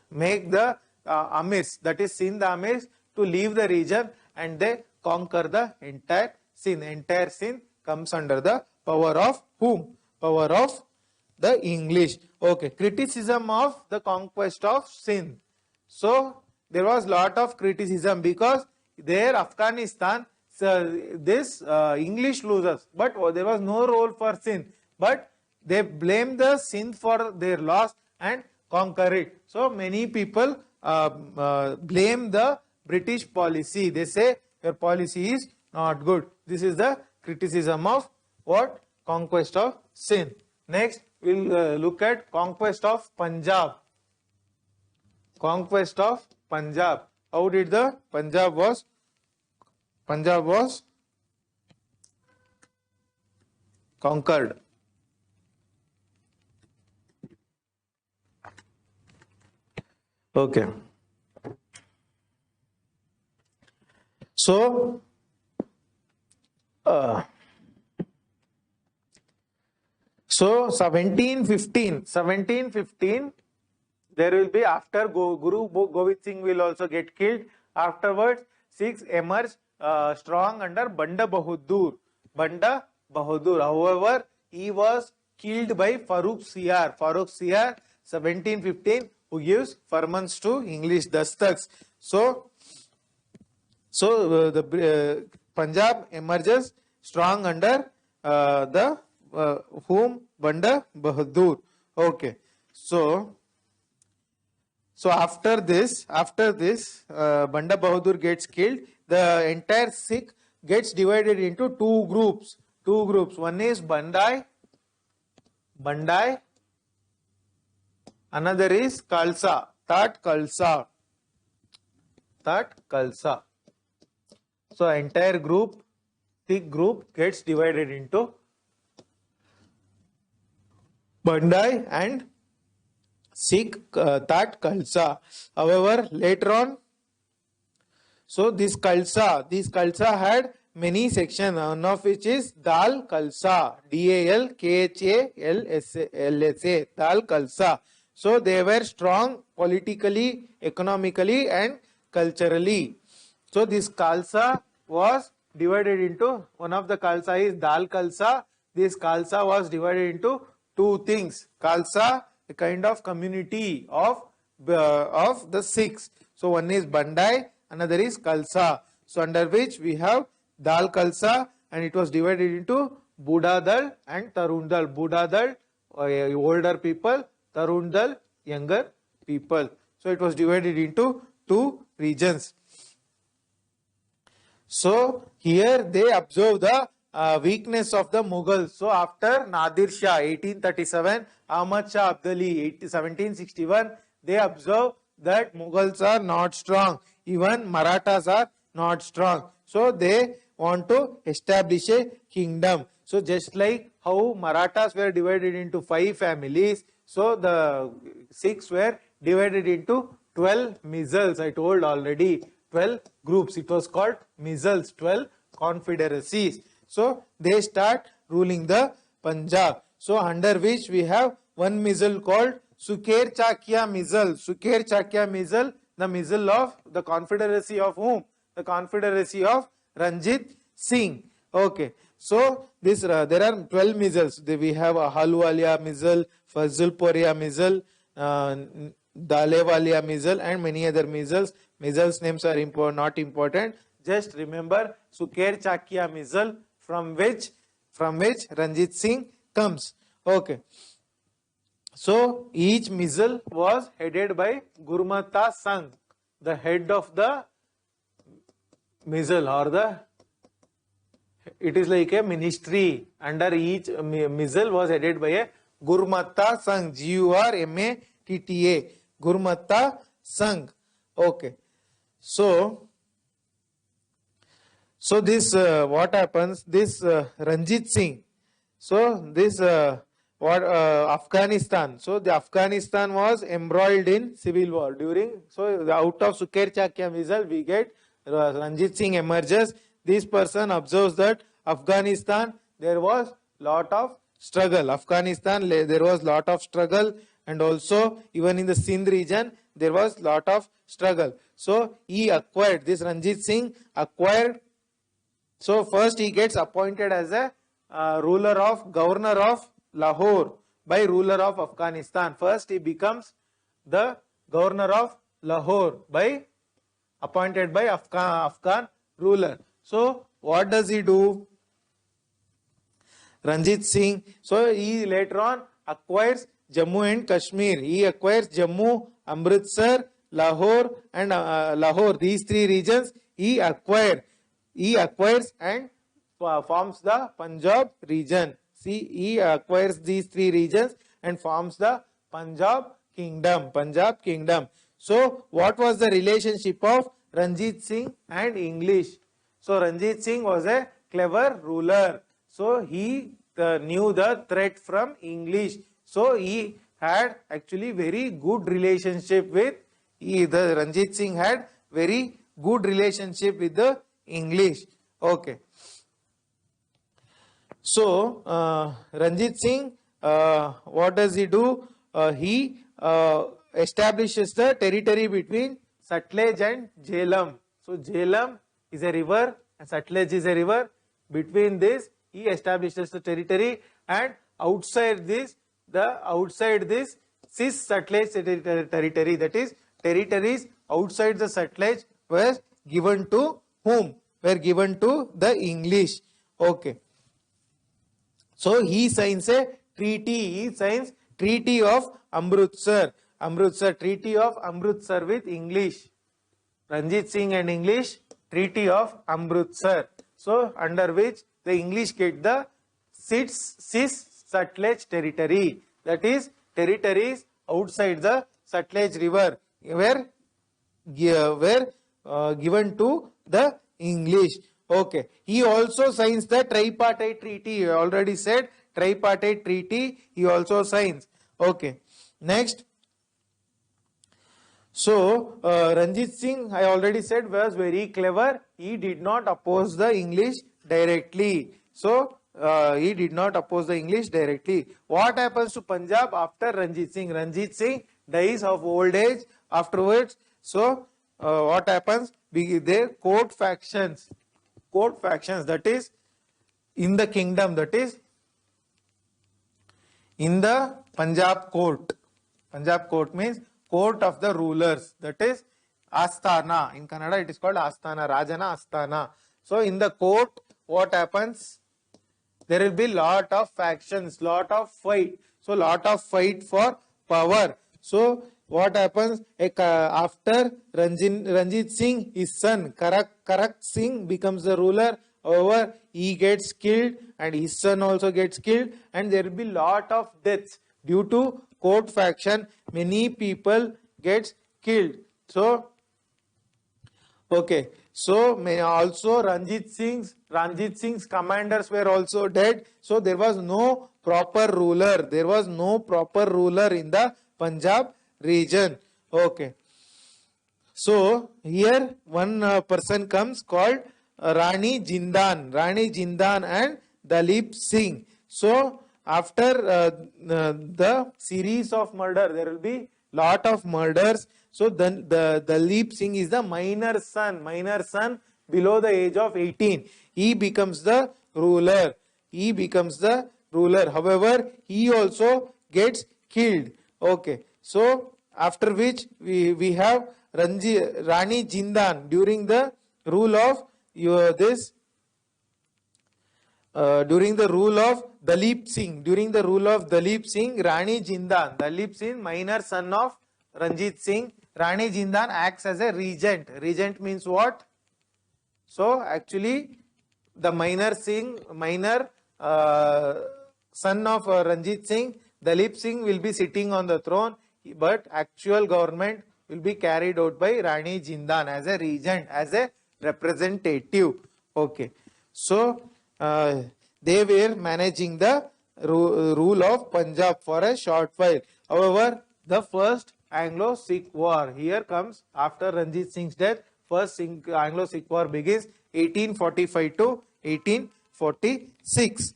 make the Amirs, that is Sindh Amirs, to leave the region, and they conquer the entire Sindh. Entire Sindh comes under the power of whom? Power of the English. Okay, criticism of the conquest of Sindh. So there was lot of criticism because there Afghanistan, this English loses, but there was no role for Sindh. But they blame the Sindh for their loss and conquer it. So many people blame the British policy. They say your policy is not good. This is the criticism of what? Conquest of Sindh. Next, we'll look at conquest of Punjab. Conquest of Punjab. How did the Punjab was conquered? Okay. So 1715, there will be, after Guru Govind Singh will also get killed. Afterwards, Sikhs emerge strong under Banda Bahadur. However, he was killed by Farooq Siyar. 1715, who gives firmans to English dastaks. So the Punjab emerges strong under whom? Banda Bahadur. Okay. So after this, Banda Bahadur gets killed. The entire Sikh gets divided into two groups. One is Bandai. Another is Khalsa. Tat Khalsa. So entire group, Sikh group gets divided into Bandai and Sikh Tat Khalsa. However, later on, so this Khalsa had many sections, one of which is Dal Khalsa, Dalkhalsa, Dal Khalsa. So they were strong politically, economically and culturally. So this Khalsa was divided into, one of the Khalsa is Dal Khalsa. This Khalsa was divided into two things. Khalsa, a kind of community of the Sikhs. So one is Bandai, another is Khalsa. So under which we have Dal Khalsa, and it was divided into Buddha Dal and Tarun Dal. Buddha Dal, older people, Tarun Dal, younger people. So it was divided into two regions. So here they observe the weakness of the Mughals. So after Nadir Shah 1837, Ahmad Shah Abdali 1761, they observe that Mughals are not strong, even Marathas are not strong. So they want to establish a kingdom. So just like how Marathas were divided into 5 families, so the Sikhs were divided into 12 misls. I told already, 12 groups. It was called misls, 12 confederacies. So they start ruling the Punjab. So under which we have one misl called Suker Chakia misl. Suker Chakia misl, the misl of the confederacy of whom? The confederacy of Ranjit Singh. Okay. So this there are 12 misls. We have Ahluwalia misl, Fazulpuria misl, Dalewalia misl and many other misls. Misls names are not important. Just remember Suker Chakia misl, from which Ranjit Singh comes. Okay. So each misl was headed by Gurmata Sangh, the head of the misl, or it is like a ministry. Under each misl was headed by a Gurmata Sangh, Gurmatta, Gurmata Sangh. Okay. So this what happens? This Ranjit Singh. So this Afghanistan. So the Afghanistan was embroiled in civil war during. So out of Suker Chakia misl we get Ranjit Singh emerges. This person observes that Afghanistan there was lot of struggle. Afghanistan there was lot of struggle, and also even in the Sindh region there was lot of struggle. So he acquired, this Ranjit Singh acquired. So first he gets appointed as a governor of Lahore by ruler of Afghanistan. First he becomes the governor of Lahore appointed by Afghan ruler. So what does he do? Ranjit Singh. So he later on acquires Jammu and Kashmir. He acquires Jammu, Amritsar, Lahore and Lahore. These 3 regions he acquires and forms the Punjab region. See, he acquires these 3 regions and forms the Punjab kingdom. So what was the relationship of Ranjit Singh and English? So Ranjit Singh was a clever ruler. So he knew the threat from English. So he had actually very good relationship with Ranjit Singh had very good relationship with the English. Okay. So Ranjit Singh, what does he do? He establishes the territory between Sutlej and Jhelum. So Jhelum is a river and Sutlej is a river. Between this he establishes the territory, and outside this Cis Sutlej territory, that is territories outside the Sutlej, were given to whom? Were given to the English. Okay. So he signs a treaty. He signs Treaty of Amritsar. Treaty of Amritsar with English. Ranjit Singh and English, Treaty of Amritsar. So under which the English get the Cis Sutlej territory. That is territories outside the Sutlej river were given to the English. Okay. He also signs the tripartite treaty. I already said tripartite treaty. He also signs. Okay. Next. So, Ranjit Singh, I already said, was very clever. He did not oppose the English directly. So, he did not oppose the English directly. What happens to Punjab after Ranjit Singh? Ranjit Singh dies of old age afterwards. So, what happens? Their court factions, that is in the kingdom, that is in the Punjab court. Punjab court means court of the rulers, that is Asthana. In Kannada it is called Asthana, Rajana Asthana. So in the court, what happens? There will be lot of factions, lot of fight. So lot of fight for power. So what happens? After Ranjit Singh, his son Karak Singh becomes the ruler. However, he gets killed and his son also gets killed, and there will be lot of deaths due to court faction. Many people gets killed. So, okay. So also Ranjit Singh's commanders were also dead. So there was no proper ruler. There was no proper ruler in the Punjab region. Okay. So here one person comes called Rani Jindan and Dalip Singh. So after the series of murder, there will be lot of murders. So then the Dalip Singh is the minor son below the age of 18. He becomes the ruler. However, he also gets killed. Okay. So after which we have Rani Jindan during the rule of during the rule of Dalip Singh, Rani Jindan, Dalip Singh, minor son of Ranjit Singh, Rani Jindan acts as a regent. Regent means what? So actually, the minor son of Ranjit Singh, Dalip Singh, will be sitting on the throne, but actual government will be carried out by Rani Jindan as a regent, as a representative. Okay. So they were managing the rule of Punjab for a short while. However, the first Anglo-Sikh war here comes after Ranjit Singh's death. First Anglo-Sikh war begins 1845 to 1846.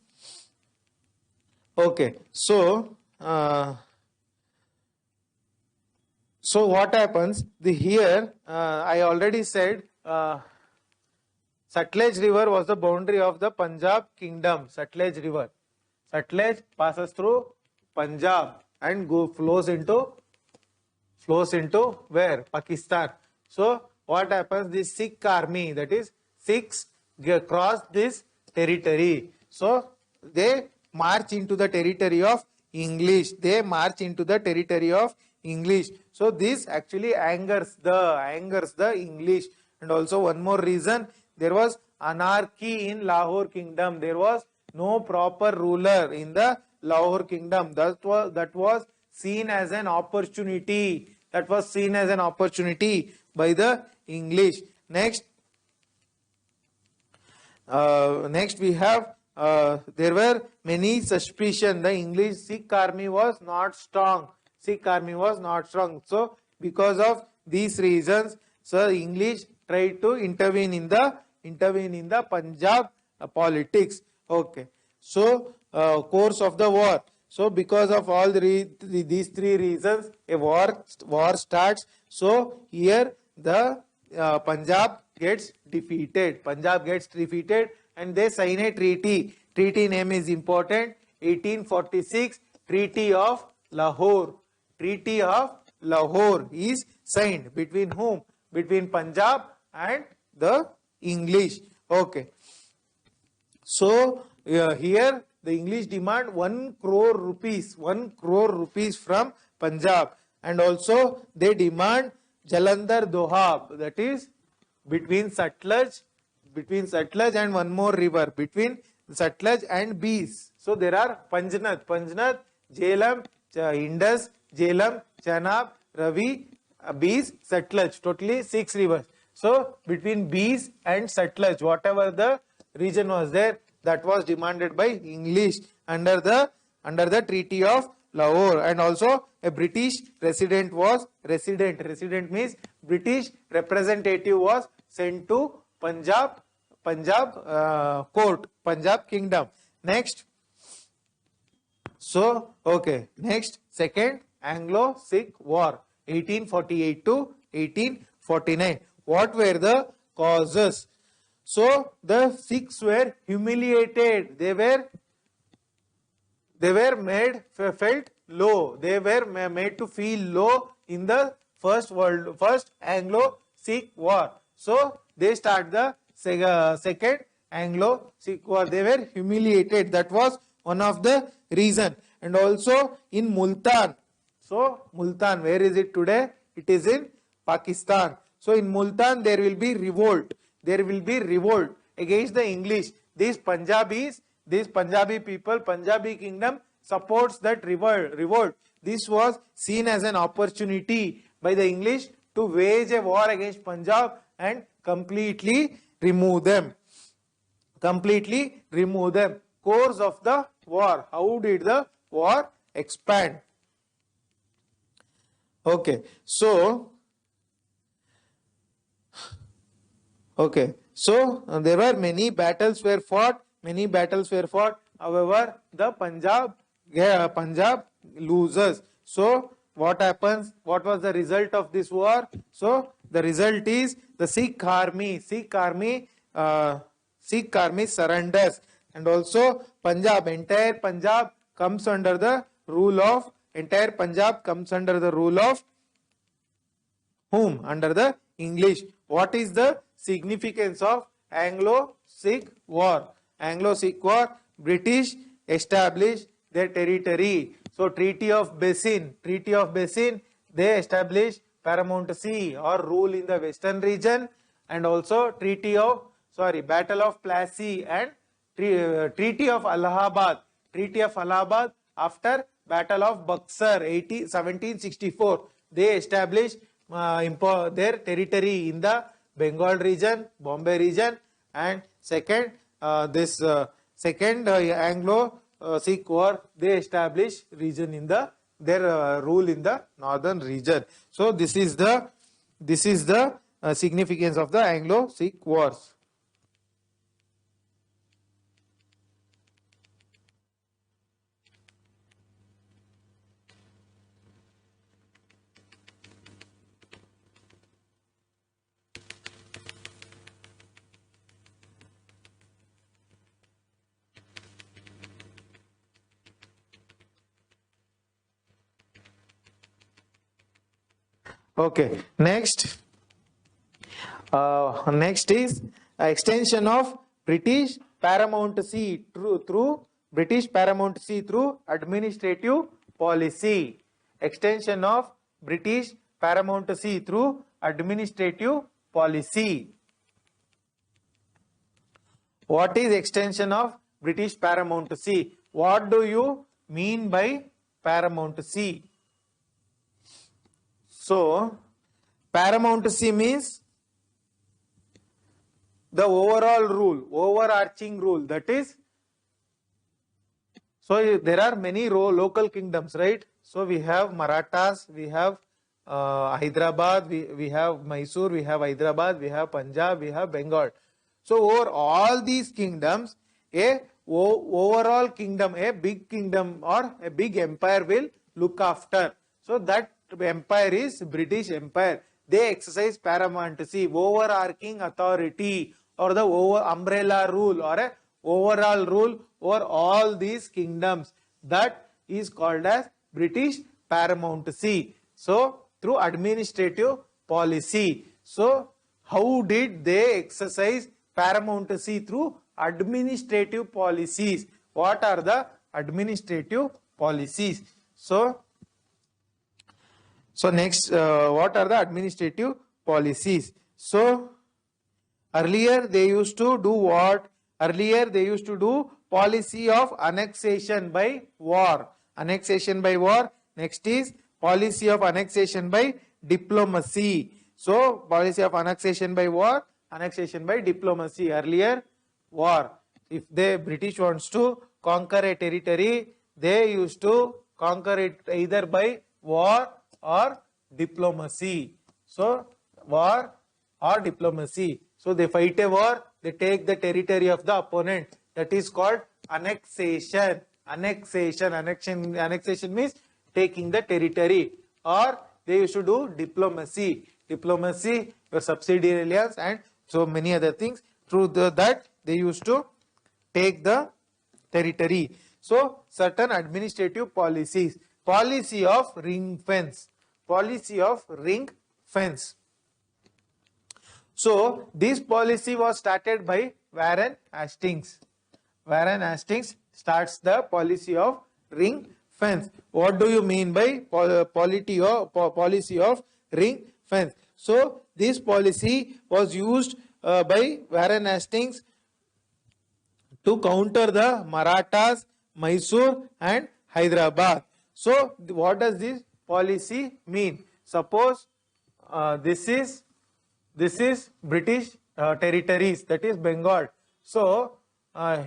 Okay. So so what happens? Here I already said Sutlej River was the boundary of the Punjab kingdom. Sutlej River. Sutlej passes through Punjab and flows into where? Pakistan. So what happens? The Sikh army, that is Sikhs, crossed this territory. So they march into the territory of English. So this actually angers the English. And also one more reason, there was anarchy in Lahore kingdom. There was no proper ruler in the Lahore kingdom. That was seen as an opportunity. By the English. Next we have there were many suspicion. The English Sikh army was not strong. So because of these reasons, so English tried to intervene in the Punjab politics. Okay. So course of the war. So because of all these three reasons, a war starts. So here the Punjab gets defeated. And they sign a treaty. Treaty name is important. 1846 Treaty of Lahore. Treaty of Lahore is signed between whom? Between Punjab and the English. Okay. So here the English demand 1 crore rupees from Punjab, and also they demand Jalandhar Doab, that is between Sutlej and one more river, between Sutlej and Beas. So there are Panjnath, Jhelum, Indus, Jhelum, Chenab, Ravi, Beas, Sutlej, totally 6 rivers. So between Bees and Sutlej, whatever the region was there, that was demanded by English under the Treaty of Lahore. And also a British resident was resident means British representative was sent to Punjab court, Punjab kingdom. Next, so okay, next, second Anglo-Sikh War 1848 to 1849. What were the causes? So the Sikhs were humiliated. They were felt low. They were made to feel low in the first Anglo-Sikh War. So they start the second Anglo-Sikh War. They were humiliated. That was one of the reason. And also in Multan. So Multan, where is it today? It is in Pakistan. So in Multan there will be revolt. There will be revolt against the English. These Punjabi people, Punjabi kingdom supports that revolt. This was seen as an opportunity by the English to wage a war against Punjab and completely remove them. Course of the war. How did the war expand? Okay, so there were many battles were fought. However, the Punjab loses. So what happens? What was the result of this war? So the result is the Sikh army surrenders, and also entire Punjab comes under the rule of whom? Under the English. What is the significance of Anglo-Sikh War? Anglo-Sikh War, British established their territory. So Treaty of Basin, they established paramountcy or rule in the western region. And also Battle of Plassey and Treaty of Allahabad. After Battle of Buxar 1764, they established their territory in the Bengal region, Bombay region. And second Anglo-Sikh War, they established region in their rule in the northern region. So this is the significance of the Anglo-Sikh Wars. Okay, next is extension of British paramountcy through administrative policy. Extension of British paramountcy through administrative policy. What is extension of British paramountcy? What do you mean by paramountcy? So, paramountcy means the overarching rule. That is, so there are many local kingdoms, right? So we have Marathas, we have Hyderabad, we have Mysore, we have Hyderabad, we have Punjab, we have Bengal. So over all these kingdoms, a overall kingdom, a big kingdom or a big empire will look after. So that empire is British Empire. They exercise paramountcy, overarching authority, or the umbrella rule or a overall rule over all these kingdoms. That is called as British paramountcy. So through administrative policy. So how did they exercise paramountcy? Through administrative policies. What are the administrative policies? So next, what are the administrative policies? So earlier they used to do what? Earlier they used to do policy of annexation by war. Annexation by war. Next is policy of annexation by diplomacy. So policy of annexation by war, annexation by diplomacy. Earlier war. If the British wants to conquer a territory, they used to conquer it either by war or diplomacy. So war or diplomacy. So they fight a war, they take the territory of the opponent. That is called annexation. Annexation means taking the territory. Or they used to do diplomacy. Diplomacy, your subsidiary alliance, and so many other things. Through that they used to take the territory. So certain administrative policies. Policy of ring fence. Policy of ring fence. So this policy was started by Warren Hastings. Warren Hastings starts the policy of ring fence. What do you mean by policy of ring fence? So this policy was used by Warren Hastings to counter the Marathas, Mysore and Hyderabad. So what does this policy mean? Suppose this is British territories, that is Bengal. So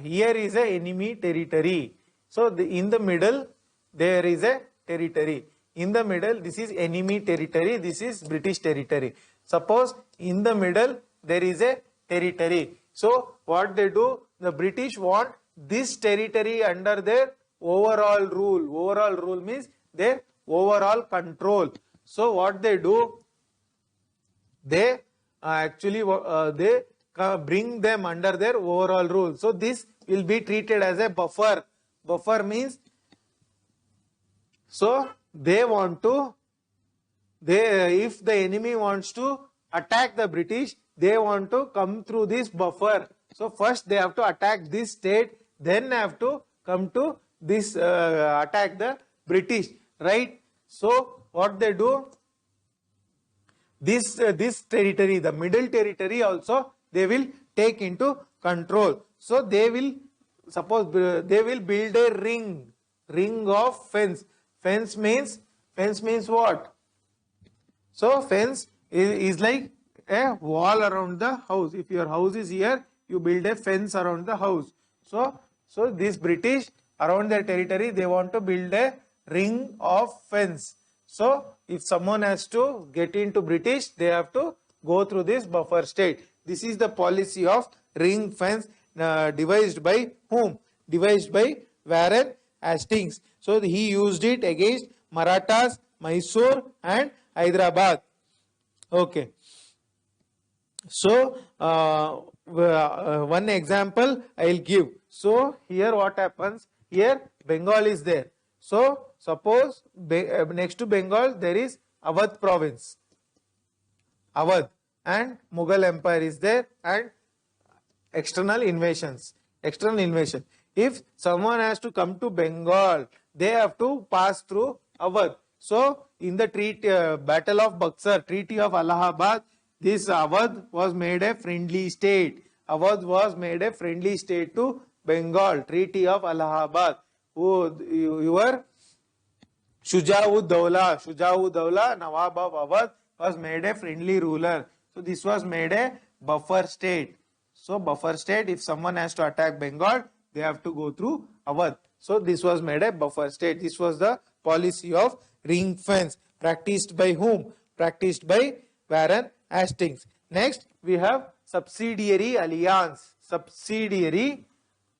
here is a enemy territory. So in the middle there is a territory. In the middle, this is enemy territory, this is British territory. Suppose in the middle there is a territory. So what they do, the British want this territory under their overall rule. Overall rule means their overall control. So what they do, they they bring them under their overall rule. So this will be treated as a buffer. Buffer means, so they want to, if the enemy wants to attack the British, they want to come through this buffer. So first they have to attack this state, then have to come to this attack the British, right? So what they do, this territory, the middle territory also they will take into control. So they will, suppose they will build a ring of fence. Fence means what? So fence is like a wall around the house. If your house is here, you build a fence around the house. So this British around their territory, they want to build a ring of fence. So if someone has to get into British, they have to go through this buffer state. This is the policy of ring fence devised by whom? Devised by Warren Hastings. So he used it against Marathas, Mysore and Hyderabad. Okay. So one example I will give. So here what happens? Here Bengal is there. So suppose next to Bengal there is Awadh province. Awadh, and Mughal Empire is there, and external invasions. External invasion. If someone has to come to Bengal, they have to pass through Awadh. So in the Battle of Buxar, Treaty of Allahabad, this Awadh was made a friendly state. Awadh was made a friendly state to Bengal. Treaty of Allahabad. Your Shuja'ud-Dawla, Nawab of Awadh, was made a friendly ruler. So this was made a buffer state. So buffer state, if someone has to attack Bengal, they have to go through Awadh. So this was made a buffer state. This was the policy of ring fence. Practiced by whom? Practiced by Warren Hastings. Next, we have subsidiary alliance. Subsidiary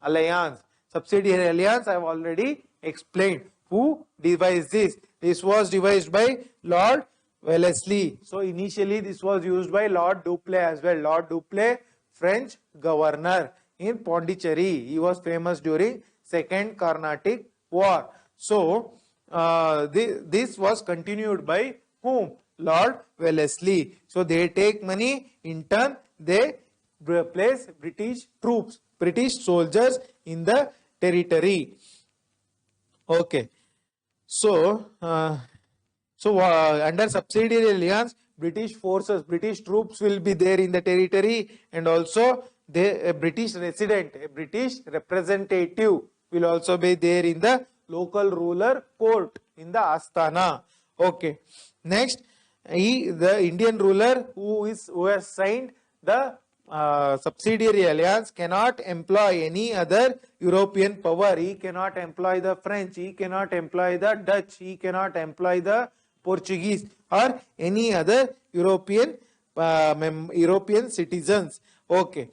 alliance. Subsidiary alliance I have already explained. Who devised this? This was devised by Lord Wellesley. So initially this was used by Lord Dupleix as well. Lord Dupleix, French governor in Pondicherry. He was famous during Second Carnatic War. So this was continued by whom? Lord Wellesley. So they take money, in turn they place British troops, British soldiers in the territory. Okay. So under subsidiary alliance, British forces, British troops will be there in the territory, and also a British resident, a British representative will also be there in the local ruler court, in the Astana. Okay. Next, the Indian ruler who has signed the subsidiary alliance cannot employ any other European power. He cannot employ the French, he cannot employ the Dutch, he cannot employ the Portuguese or any other European citizens. Okay.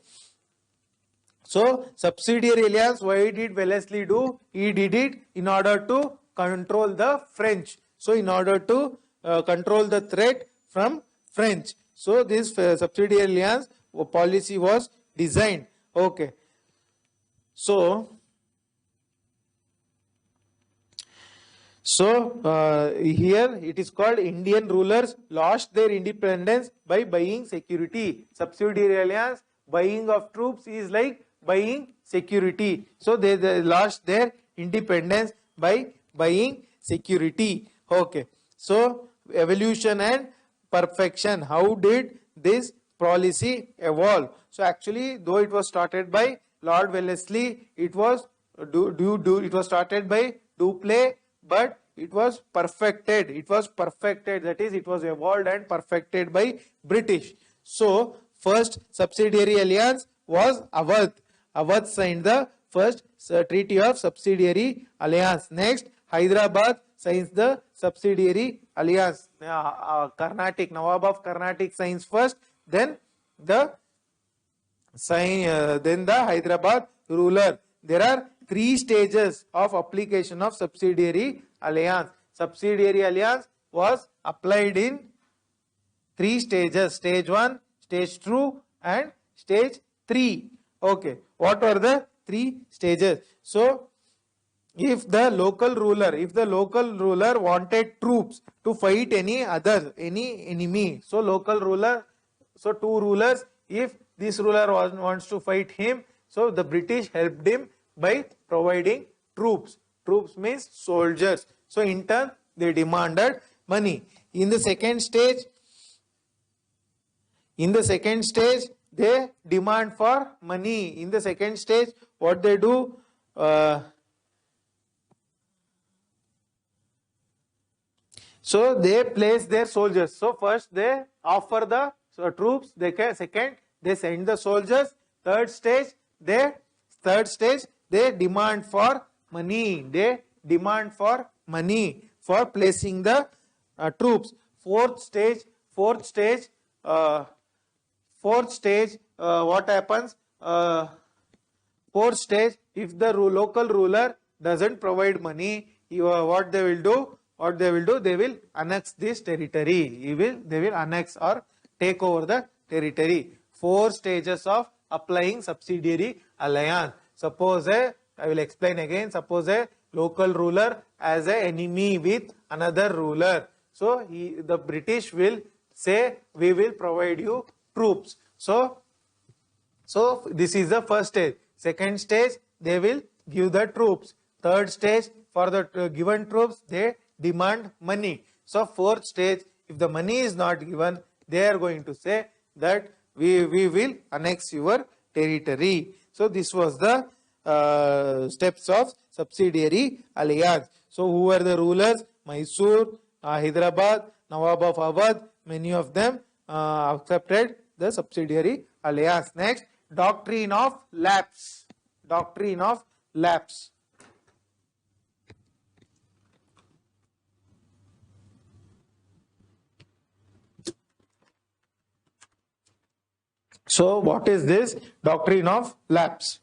So subsidiary alliance, why did Wellesley do? He did it in order to control the French. So in order to control the threat from French. So this subsidiary alliance policy was designed. Okay. So here it is called Indian rulers lost their independence by buying security. Subsidiary alliance, buying of troops is like buying security. So they lost their independence by buying security. Okay. So evolution and perfection. How did this policy evolve? So actually, though it was started by Lord Wellesley, it was started by Dupleix, but it was perfected. It was perfected. That is, it was evolved and perfected by British. So first subsidiary alliance was Awadh. Awadh signed the first treaty of subsidiary alliance. Next, Hyderabad signs the subsidiary alliance. Carnatic, Nawab of Carnatic signs first, then the Hyderabad ruler. There are 3 stages of application of subsidiary alliance. Subsidiary alliance was applied in 3 stages: stage 1, stage 2, and stage 3. Okay, what were the 3 stages? So if the local ruler wanted troops to fight any enemy, so 2 rulers, if this ruler wants to fight him, so the British helped him by providing troops. Troops means soldiers. So in turn they demanded money. In the second stage they demand for money. In the second stage, what they do? So they place their soldiers. So first they offer the troops. Second, they send the soldiers. Third stage, they demand for money. They demand for money for placing the troops. Fourth stage, what happens? Fourth stage, if the local ruler doesn't provide money, what they will do? They will annex this territory. They will annex or take over the territory. 4 stages of applying subsidiary alliance. Suppose I will explain again. Suppose a local ruler as an enemy with another ruler. So the British will say, we will provide you troops. So this is the first stage. Second stage, they will give the troops. Third stage, for the given troops, they demand money. So fourth stage, if the money is not given, they are going to say that we will annex your territory. So this was the steps of subsidiary alliance. So who were the rulers? Mysore, Hyderabad, Nawab of Awadh, many of them accepted the subsidiary alliance. Next, doctrine of lapse. Doctrine of lapse. So what is this doctrine of lapse?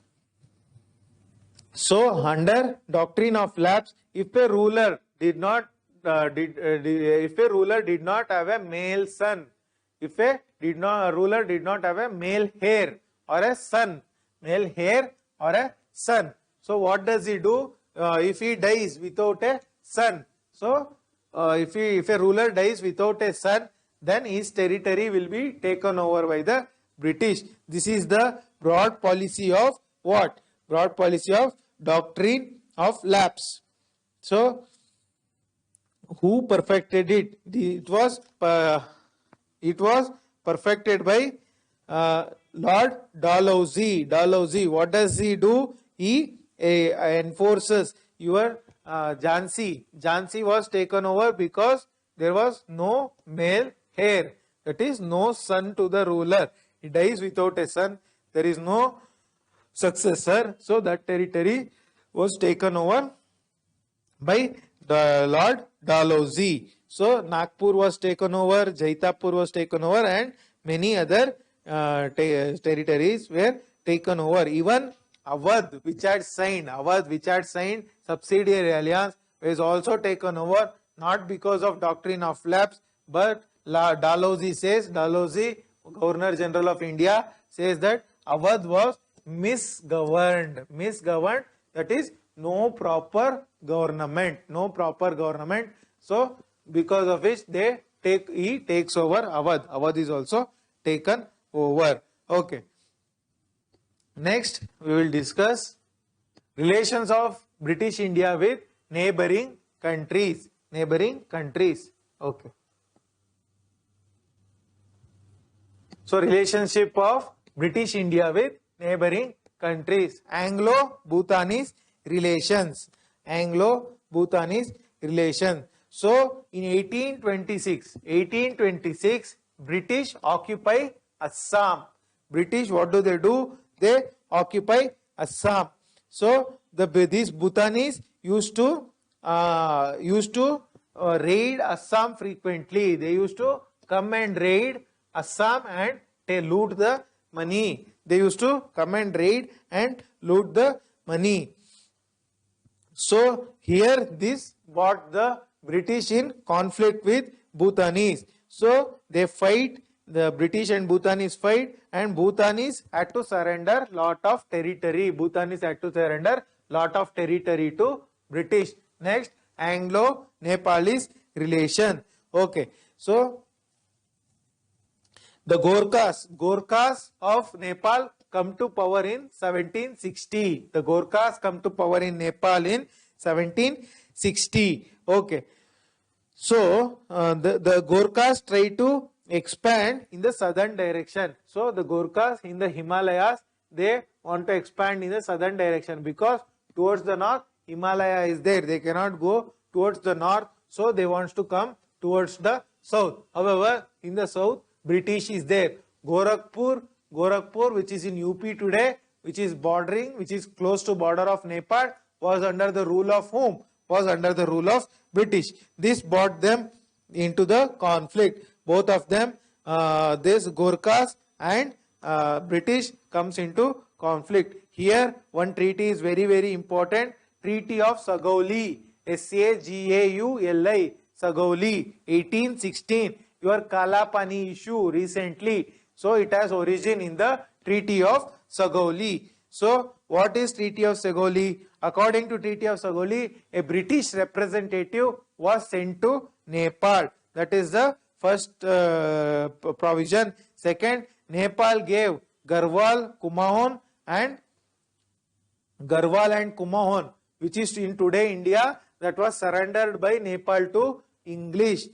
So under doctrine of lapse, if a ruler did not have a male son, if a ruler did not have a male heir or a son, so what does he do? If he dies without a son, so if a ruler dies without a son, then his territory will be taken over by the British. This is the broad policy of what? Broad policy of doctrine of lapse. So who perfected it? It was perfected by Lord Dalhousie. Dalhousie, what does he do? He enforces your Jhansi. Jhansi was taken over because there was no male heir. That is, no son to the ruler. He dies without a son. There is no successor. So that territory was taken over by the Lord Dalhousie. So Nagpur was taken over, Jaitapur was taken over, and many other territories were taken over. Even Awadh, which had signed subsidiary alliance, was also taken over, not because of doctrine of lapse, but Dalhousie, Governor General of India, says that Awadh was misgoverned, that is, no proper government. So because of which he takes over Awadh. Awadh is also taken over. Okay. Next, we will discuss relations of British India with neighboring countries. Okay. So relationship of British India with neighboring countries. Anglo-Bhutanese relations. So in 1826, British occupy Assam. British, what do? They occupy Assam. So these Bhutanese used to raid Assam frequently. They used to come and raid Assam and they loot the money. So here this brought the British in conflict with Bhutanese. So they fight, the British and Bhutanese fight, and Bhutanese had to surrender lot of territory. To British. Next, Anglo-Nepalese relation. Okay. So the Gorkhas of Nepal come to power in 1760. The Gorkhas come to power in Nepal in 1760. Okay. So the Gorkhas try to expand in the southern direction. So the Gorkhas in the Himalayas, they want to expand in the southern direction because towards the north Himalaya is there. They cannot go towards the north. So they want to come towards the south. However, in the south British is there. Gorakhpur, which is in UP today, which is close to border of Nepal, was under the rule of whom? Was under the rule of British. This brought them into the conflict. Both of them, this Gorkhas and British comes into conflict. Here one treaty is very, very important. Treaty of Sagauli, Sagauli, Sagauli, 1816. Your Kalapani issue recently. So it has origin in the Treaty of Sagauli. So what is Treaty of Sagauli? According to Treaty of Sagauli, a British representative was sent to Nepal. That is the first provision. Second, Nepal gave Garhwal and Kumaon, which is in today India, that was surrendered by Nepal to English.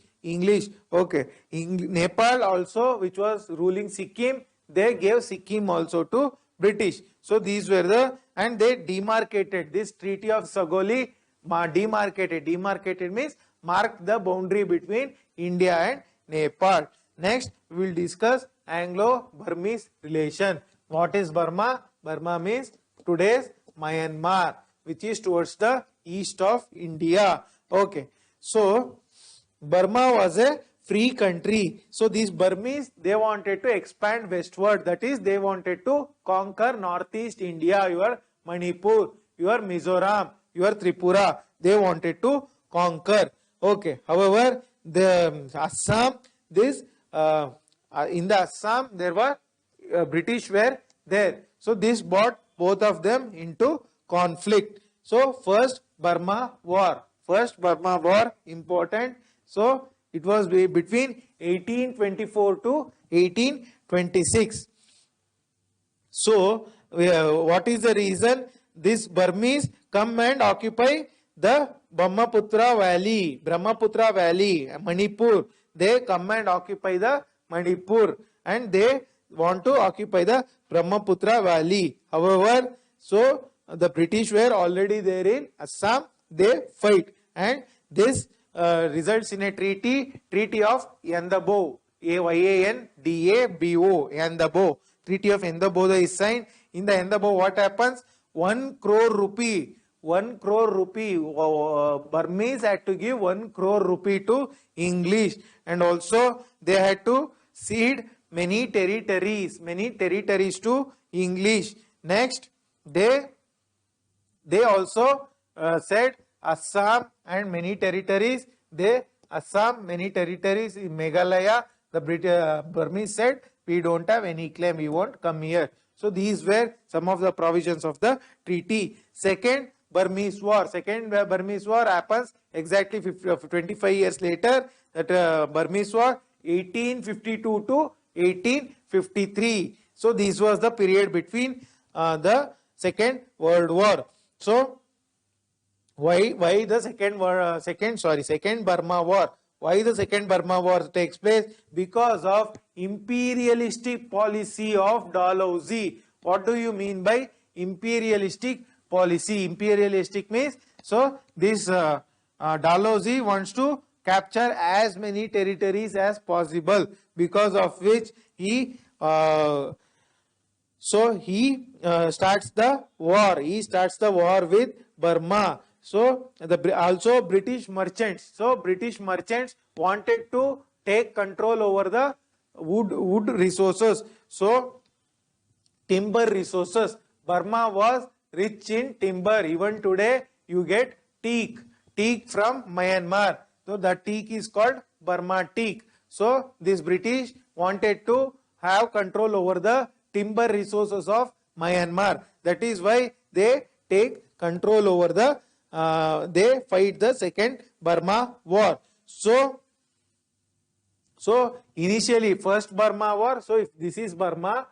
Okay. Nepal also, which was ruling Sikkim, they gave Sikkim also to British. So these were and they demarcated. This Treaty of Sagauli demarcated means marked the boundary between India and Nepal. Next, we will discuss Anglo-Burmese relation. What is Burma? Burma means today's Myanmar, which is towards the east of India. Okay. So Burma was a free country. So these Burmese, they wanted to expand westward. That is, they wanted to conquer northeast India, your Manipur, your Mizoram, your Tripura. They wanted to conquer. Okay. However, the Assam, in the Assam, there were British were there. So this brought both of them into conflict. So first Burma War, important. So it was between 1824 to 1826. So what is the reason? This Burmese come and occupy the Brahmaputra Valley, Manipur. They come and occupy the Manipur and they want to occupy the Brahmaputra Valley. However, so the British were already there in Assam. They fight and this results in a treaty of Yandabo. Yandabo, Yandabo. Treaty of Yandabo is signed. In the Yandabo, what happens? 1 crore rupee. 1 crore rupee. Burmese had to give 1 crore rupee to English, and also they had to cede many territories to English. Next, they also said Assam and many territories. Assam, many territories in Meghalaya. The Burmese said, we don't have any claim, we won't come here. So these were some of the provisions of the treaty. Second Burmese War. Second Burmese War happens exactly 25 years later. That Burmese War, 1852 to 1853. So this was the period between the Second World War. So why the second Burma War? Why the second Burma War takes place? Because of imperialistic policy of Dalhousie. What do you mean by imperialistic policy? Imperialistic means, so this Dalhousie wants to capture as many territories as possible, because of which he starts the war. He starts the war with Burma. So also British merchants. So British merchants wanted to take control over the wood resources. So timber resources. Burma was rich in timber. Even today you get teak from Myanmar. So the teak is called Burma teak. So this British wanted to have control over the timber resources of Myanmar. That is why they take control over the they fight the second Burma War. So initially first Burma War. So if this is Burma,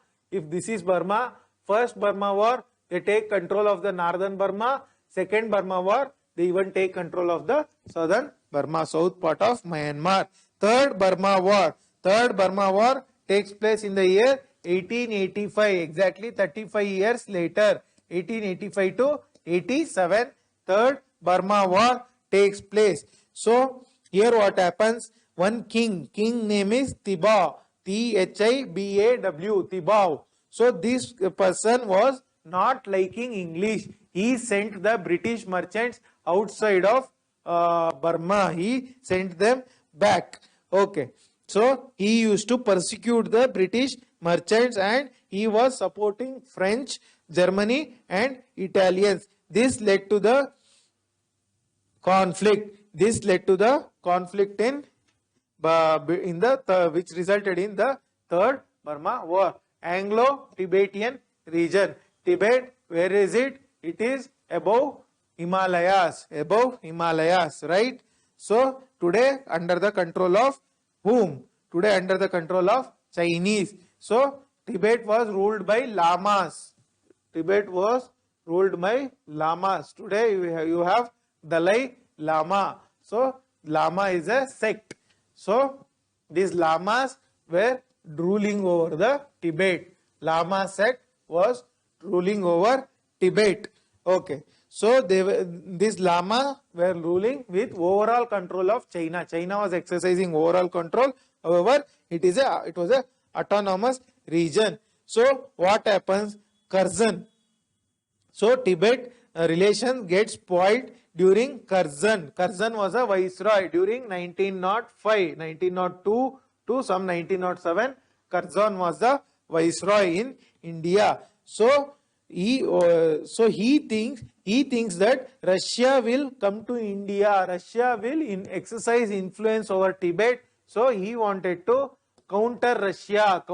first Burma War, they take control of the northern Burma. Second Burma War, they even take control of the southern Burma, south part of Myanmar. Third Burma War takes place in the year 1885, exactly 35 years later, 1885 to 87. Third Burma War takes place. So here what happens? One king name is Thibaw, Thibaw, Thibaw. So this person was not liking English. He sent the British merchants outside of Burma. He sent them back. Okay. So he used to persecute the British merchants, and he was supporting French, Germany and Italians. This led to the conflict. This led to the conflict in the which resulted in the Third Burma War. Anglo-Tibetan region. Tibet, where is it? It is above Himalayas, right? So today under the control of whom? Today under the control of Chinese. So Tibet was ruled by lamas. Today you have Dalai Lama. So Lama is a sect. So these lamas were ruling over the Tibet. Lama sect was ruling over Tibet. Okay. So these lama were ruling with overall control of China. China was exercising overall control. However, it was a autonomous region. So what happens? Curzon. So Tibet relations get spoiled during Curzon. Curzon was a viceroy during 1905, 1902 to some 1907. Curzon was the viceroy in India. So he thinks that Russia will come to India. Russia will exercise influence over Tibet. So he wanted to counter Russia,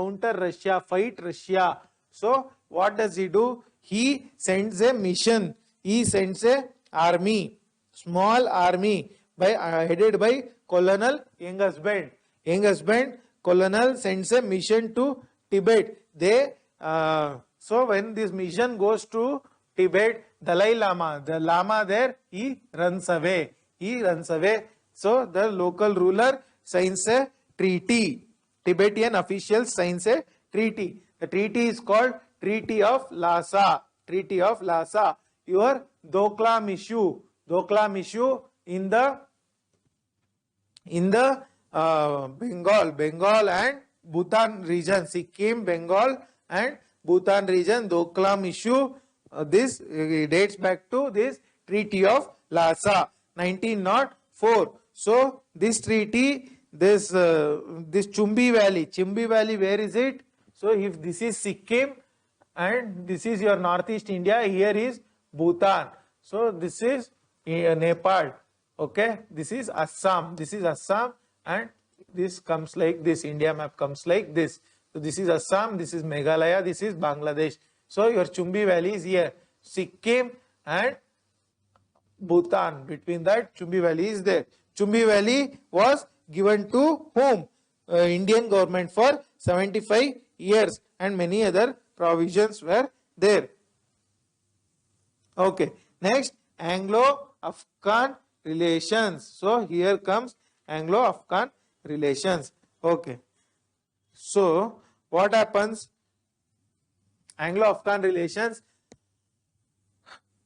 fight Russia. So what does he do? He sends a mission. He sends a army, small army headed by Colonel Young Husband. Colonel sends a mission to Tibet. So when this mission goes to Tibet, Dalai Lama, the Lama there, he runs away. So the local ruler signs a treaty. Tibetan officials signs a treaty. The treaty is called Treaty of Lhasa. Your Doklam issue in the Bengal and Bhutan region, Sikkim, Bengal and Bhutan region, Doklam issue. This dates back to this Treaty of Lhasa, 1904. So this treaty, this Chumbi Valley, where is it? So if this is Sikkim and this is your northeast India, here is Bhutan. So this is Nepal. Okay, this is Assam, and this comes like this. India map comes like this. So this is Assam, this is Meghalaya, this is Bangladesh. So your Chumbi Valley is here, Sikkim and Bhutan. Between that, Chumbi Valley is there. Chumbi Valley was given to whom? Indian government for 75 years, and many other provisions were there. Okay, next, Anglo-Afghan relations. So here comes Anglo-Afghan relations. Okay, so what happens? Anglo-Afghan relations.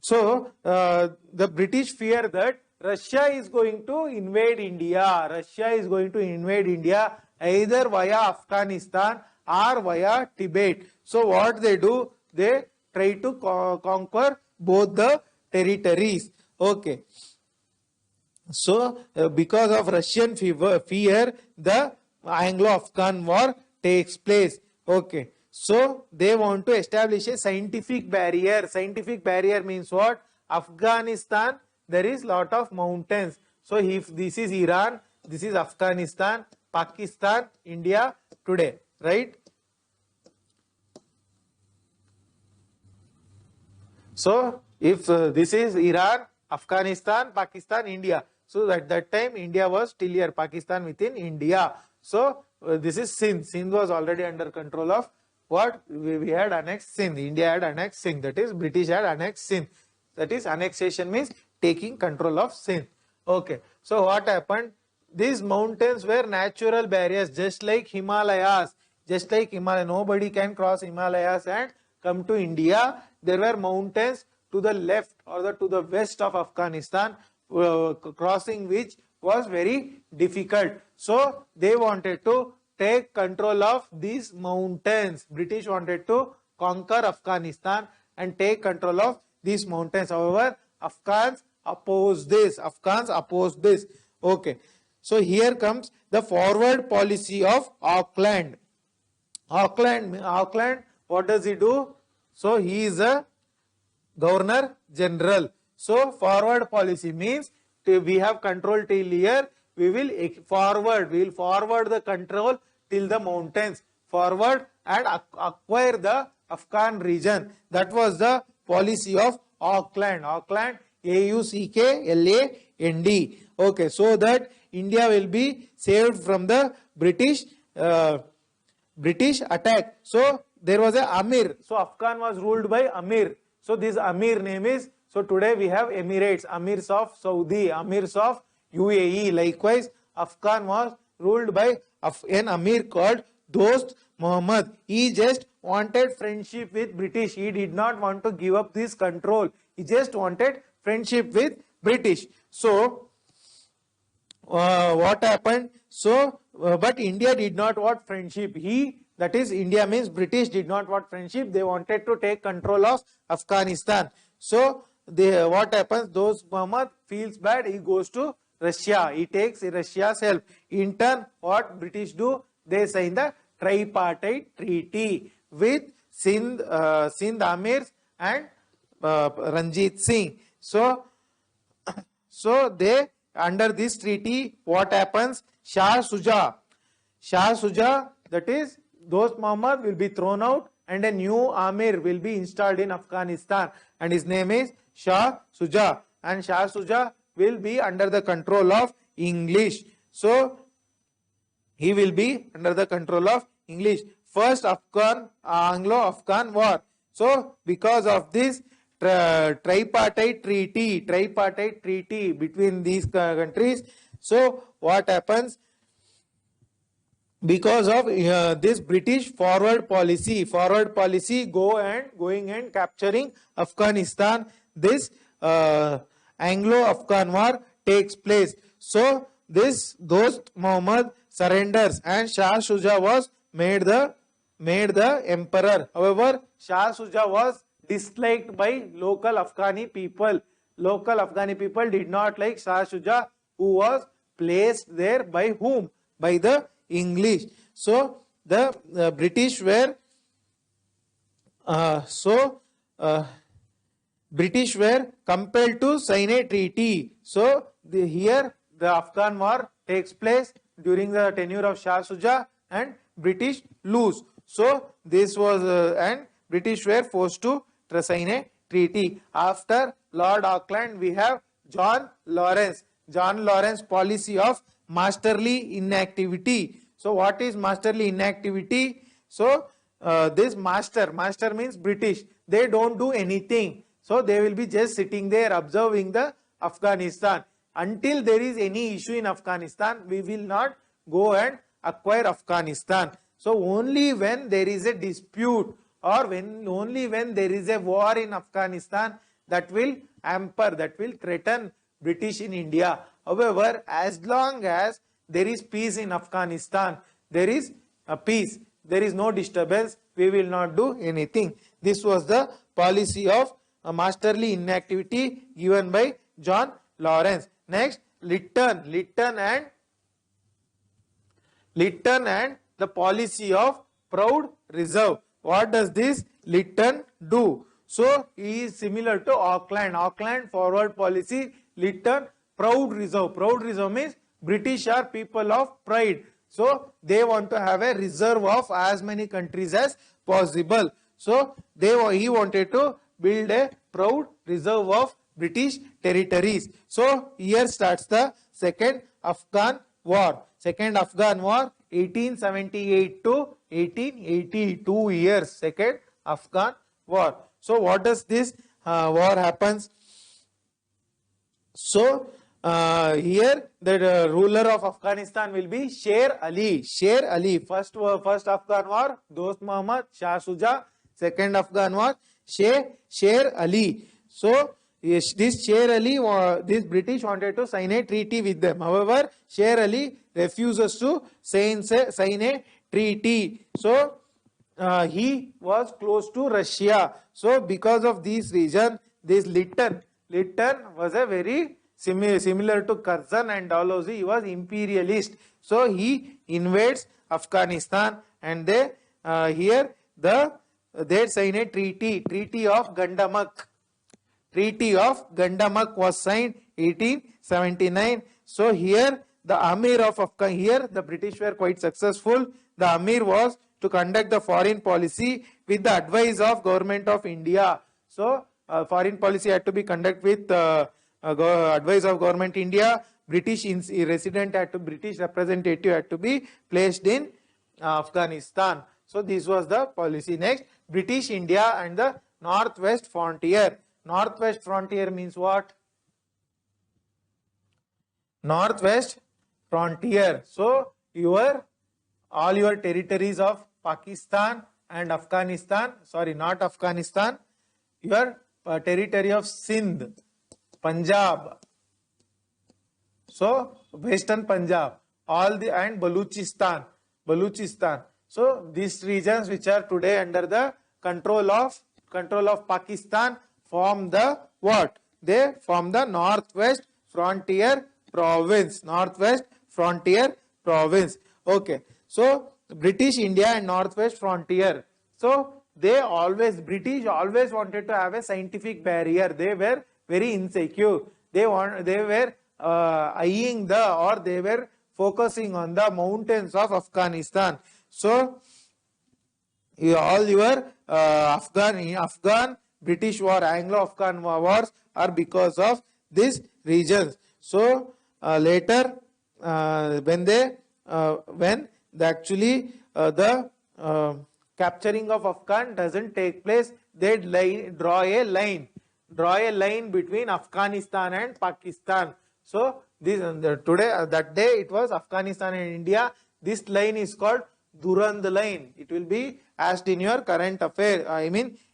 So the British fear that Russia is going to invade India. Russia is going to invade India either via Afghanistan or via Tibet. So what they do? They try to conquer both the territories. Okay. So because of Russian fear, the Anglo-Afghan war takes place. Okay. So they want to establish a scientific barrier. Scientific barrier means what? Afghanistan, there is lot of mountains. So if this is Iran, this is Afghanistan, Pakistan, India today, right? So if this is Iran, Afghanistan, Pakistan, India. So at that time India was still here, Pakistan within India. So this is Sindh. Sindh was already under control of what? We had annexed Sindh. India had annexed Sindh. That is, British had annexed Sindh. That is, annexation means taking control of Sindh. Okay. So what happened? These mountains were natural barriers, just like Himalayas. Just like Himalaya. Nobody can cross Himalayas and come to India. There were mountains to the left or to the west of Afghanistan, crossing which was very difficult. So they wanted to take control of these mountains. British wanted to conquer Afghanistan and take control of these mountains. However, Afghans opposed this. Okay. So here comes the forward policy of Auckland. Auckland, what does he do? So he is a Governor General. So forward policy means we have control till here. We will forward the control till the mountains, forward and acquire the Afghan region. That was the policy of Auckland. Auckland, A-U-C-K-L-A-N-D. Okay, so that India will be saved from the British attack. So there was a Amir. So Afghan was ruled by Amir. So this Amir name is, so today we have Emirates, Amirs of Saudi, Amirs of UAE. Likewise, Afghan was ruled by an Amir called Dost Muhammad. He just wanted friendship with British. He did not want to give up this control. He just wanted friendship with British. So what happened? So but India did not want friendship. That is, India means British did not want friendship. They wanted to take control of Afghanistan. So what happens? Dost Muhammad feels bad. He goes to Russia. He takes Russia's help. In turn, what British do? They sign the tripartite treaty with Sindh Amirs and Ranjit Singh. So they, under this treaty, what happens? Shah Shuja, that is, Dost Muhammad will be thrown out and a new Amir will be installed in Afghanistan, and his name is Shah Shuja, and Shah Shuja will be under the control of English. So he will be under the control of English. First Anglo-Afghan war. So because of this tripartite treaty between these countries, so what happens? Because of this British forward policy going and capturing Afghanistan, this Anglo-Afghan war takes place. So this Dost Muhammad surrenders and Shah Shuja was made the emperor. However, Shah Shuja was disliked by local Afghani people. Local Afghani people did not like Shah Shuja, who was placed there by whom? By the English. So the British were British were compelled to sign a treaty. So here the Afghan war takes place during the tenure of Shah Shuja and British lose. So this was and British were forced to sign a treaty. After Lord Auckland, we have John Lawrence. John Lawrence policy of masterly inactivity. So what is masterly inactivity? So this master means British. They don't do anything. So they will be just sitting there observing the Afghanistan. Until there is any issue in Afghanistan, we will not go and acquire Afghanistan. So only when there is a dispute or only when there is a war in Afghanistan, that will hamper, that will threaten British in India. However, as long as there is peace in Afghanistan, there is a peace, there is no disturbance, we will not do anything. This was the policy of masterly inactivity given by John Lawrence. Next, Lytton and the policy of proud reserve. What does this Lytton do? So he is similar to Auckland. Auckland forward policy, Lytton proud reserve. Proud reserve means British are people of pride. So they want to have a reserve of as many countries as possible. So he wanted to build a proud reserve of British territories. So here starts the Second Afghan War. Second Afghan War, 1878 to 1880, 2 years. Second Afghan War. So what does this war happens? So here the ruler of Afghanistan will be Sher Ali. Sher Ali. First Afghan War, Dost Muhammad, Shah Shuja. Second Afghan War, Sher Ali. So this Sher Ali, this British wanted to sign a treaty with them. However, Sher Ali refuses to sign a treaty. So he was close to Russia. So because of this reason, this Lytton was a very similar to Curzon and Dalhousie. He was imperialist. So he invades Afghanistan, and they sign a treaty of Gandamak. Treaty of Gandamak was signed 1879. So here the Amir of Afghanistan, here the British were quite successful. The Amir was to conduct the foreign policy with the advice of government of India. So foreign policy had to be conducted with advice of government India. British British representative had to be placed in Afghanistan. So this was the policy. Next, British India and the Northwest Frontier. Northwest Frontier means what? Northwest Frontier. So all your territories of Pakistan and Afghanistan, sorry, not Afghanistan, your territory of Sindh, Punjab, so Western Punjab, and Baluchistan. So these regions which are today under the control of Pakistan form the what? They form the Northwest Frontier Province. Northwest Frontier Province. Okay. So British India and Northwest Frontier. So British always wanted to have a scientific barrier. They were very insecure. They were eyeing they were focusing on the mountains of Afghanistan. So all your Afghan British war, Anglo-Afghan wars are because of these regions. So later when actually the capturing of Afghan doesn't take place, they draw a line between Afghanistan and Pakistan. So that day it was Afghanistan and India. This line is called Durand line. It will be asked in your current affair,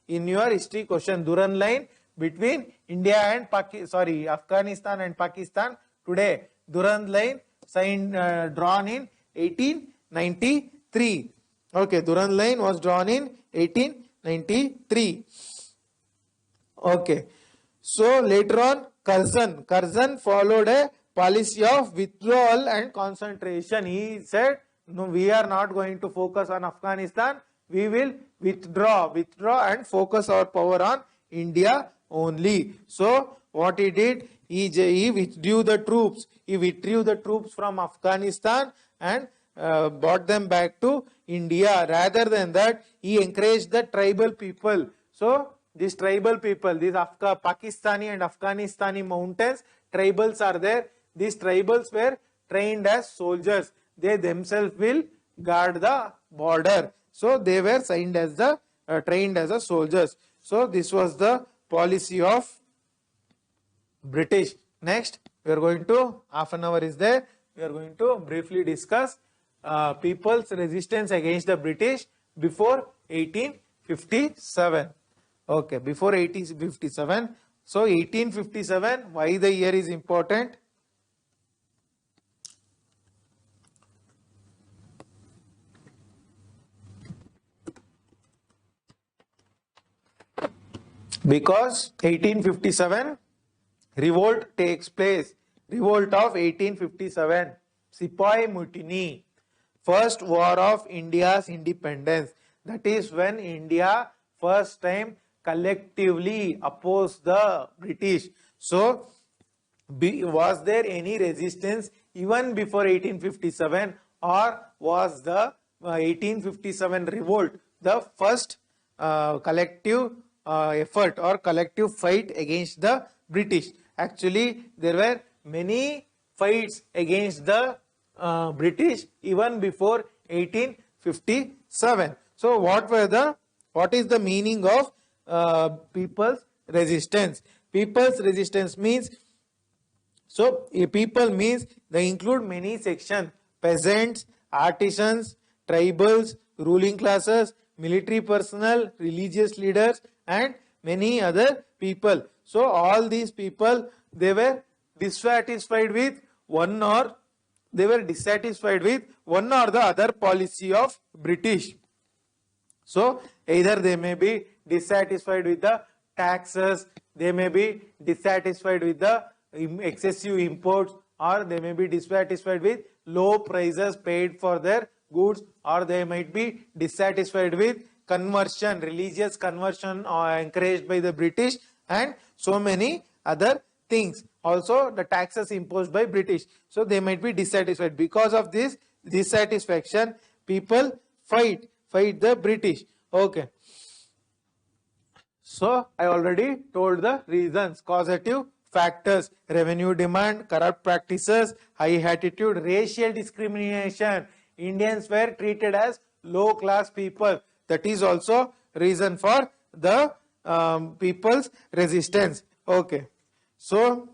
in your history question. Durand line between Afghanistan and Pakistan. Today, Durand line signed, drawn in 1893. Okay, Durand Line was drawn in 1893. Okay, so later on, Curzon followed a policy of withdrawal and concentration. He said, no, we are not going to focus on Afghanistan. We will withdraw and focus our power on India only. So what he did, he withdrew the troops. He withdrew the troops from Afghanistan and brought them back to India. Rather than that, he encouraged the tribal people. So these tribal people, these Pakistani and Afghanistani mountains, tribals are there. These tribals were trained as soldiers. They themselves will guard the border. So they were trained as the soldiers. So this was the policy of British. Next, we are going to, half an hour is there, we are going to briefly discuss people's resistance against the British before 1857. Okay, before 1857. So 1857, why the year is important? Because 1857 revolt takes place. Revolt of 1857, Sepoy Mutiny, first war of India's independence. That is when India first time collectively opposed the British. So was there any resistance even before 1857, or was the 1857 revolt the first collective effort or collective fight against the British? Actually, there were many fights against the British even before 1857. So what is the meaning of people's resistance? People's resistance means, so a people means they include many sections: peasants, artisans, tribals, ruling classes, military personnel, religious leaders, and many other people. So all these people, they were dissatisfied with one or the other policy of British. So either they may be dissatisfied with the taxes, they may be dissatisfied with the excessive imports, or they may be dissatisfied with low prices paid for their goods, or they might be dissatisfied with conversion, religious conversion encouraged by the British, and so many other things. Also the taxes imposed by British. So they might be dissatisfied. Because of this dissatisfaction, people fight the British. Okay. So I already told the reasons: causative factors, revenue demand, corrupt practices, high attitude, racial discrimination. Indians were treated as low class people. That is also reason for the people's resistance. Okay. So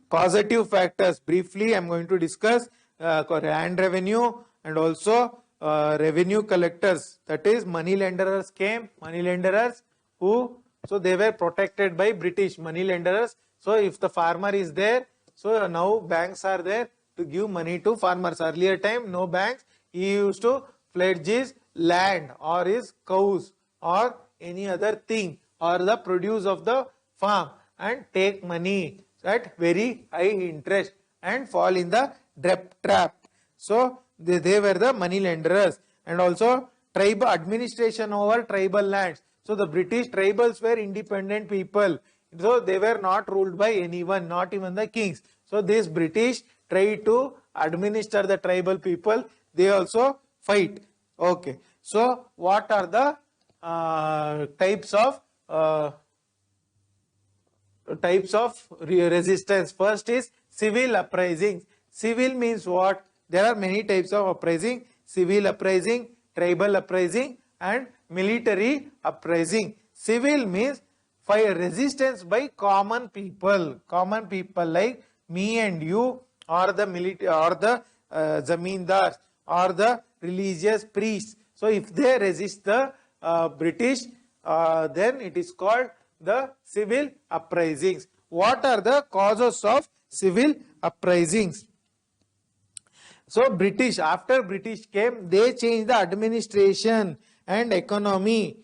causative factors, briefly I am going to discuss land revenue and also revenue collectors. That is, money lenders came, money lenders who, so they were protected by British money lenders. So if the farmer is there, so now banks are there to give money to farmers. Earlier time, no banks. He used to pledge his land or his cows or any other thing or the produce of the farm and take money at very high interest and fall in the debt trap. So they were the money lenders. And also tribal administration over tribal lands. So the British tribals were independent people. So they were not ruled by anyone, not even the kings. So this British tried to administer the tribal people. They also fight. Okay. So what are the types of resistance? First is civil uprisings. Civil means what? There are many types of uprising: civil uprising, tribal uprising, and military uprising. Civil means resistance by common people like me and you, or the military, or the zamindars, or the religious priests. So if they resist the British, then it is called the civil uprisings. What are the causes of civil uprisings? So British, after British came, they changed the administration and economy.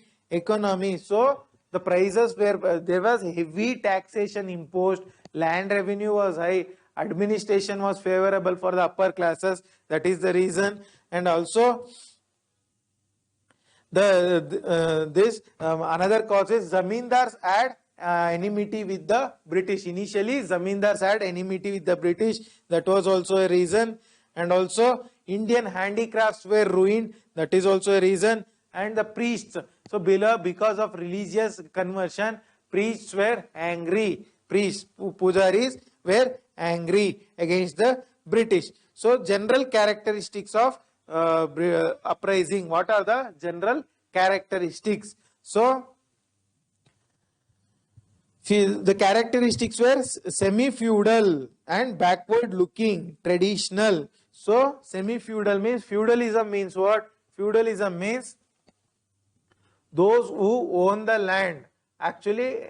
So the prices were, there was heavy taxation imposed, land revenue was high, administration was favorable for the upper classes. That is the reason. And also this another cause is zamindars had enmity with the British. Initially zamindars had enmity with the British. That was also a reason. And also Indian handicrafts were ruined. That is also a reason. And the priests, so below, because of religious conversion, priests were angry. Priests, pujaris were angry against the British. So general characteristics of uprising. What are the general characteristics? So the characteristics were semi-feudal and backward looking, traditional. So semi-feudal means, feudalism means what? Feudalism means those who own the land actually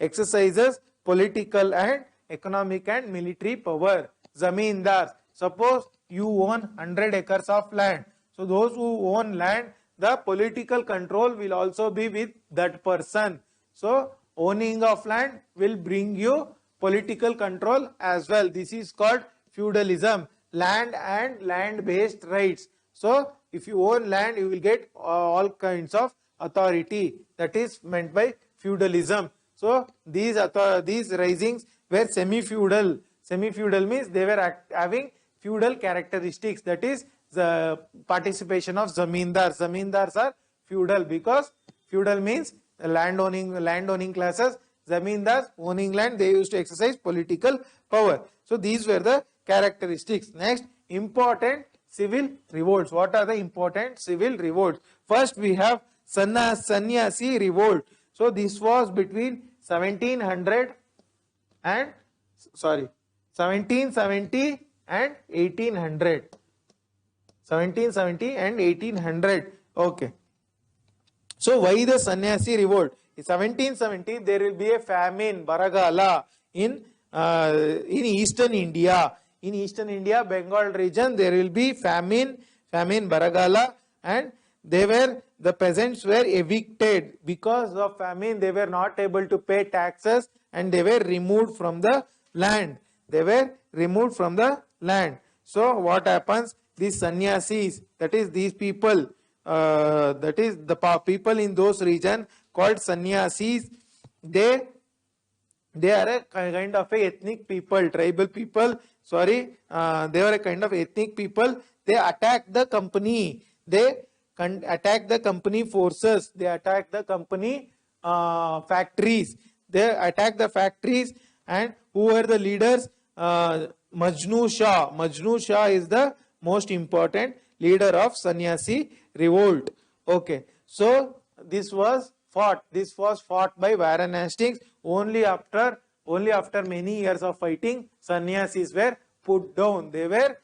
exercises political and economic and military power. Zamindars, suppose you own 100 acres of land. So those who own land, the political control will also be with that person. So owning of land will bring you political control as well. This is called feudalism, land and land-based rights. So if you own land, you will get all kinds of authority. That is meant by feudalism. So these risings were semi-feudal. Semi-feudal means they were having feudal characteristics. That is the participation of zamindars. Zamindars are feudal because feudal means landowning classes. Zamindars owning land, they used to exercise political power. So these were the characteristics. Next, important civil revolts. What are the important civil revolts? First we have Sannyasi revolt. So this was between 1770 and 1800. 1770 and 1800. Okay. So why the Sannyasi revolt? In 1770 there will be a famine, Baragala, in eastern India. In eastern India, Bengal region, there will be famine, Baragala, and the peasants were evicted. Because of famine, they were not able to pay taxes and they were removed from the land. So what happens? These sannyasis, that is these people, that is the people in those regions called sannyasis, they are a kind of a ethnic people, tribal people. They were a kind of ethnic people. They attack the company. They attack the company forces. They attack the company factories. They attack the factories. And who were the leaders? Majnu Shah. Majnu Shah is the most important leader of Sannyasi revolt. Okay. So this was fought. This was fought by Warren Hastings. Only after many years of fighting, sannyasis were put down. They were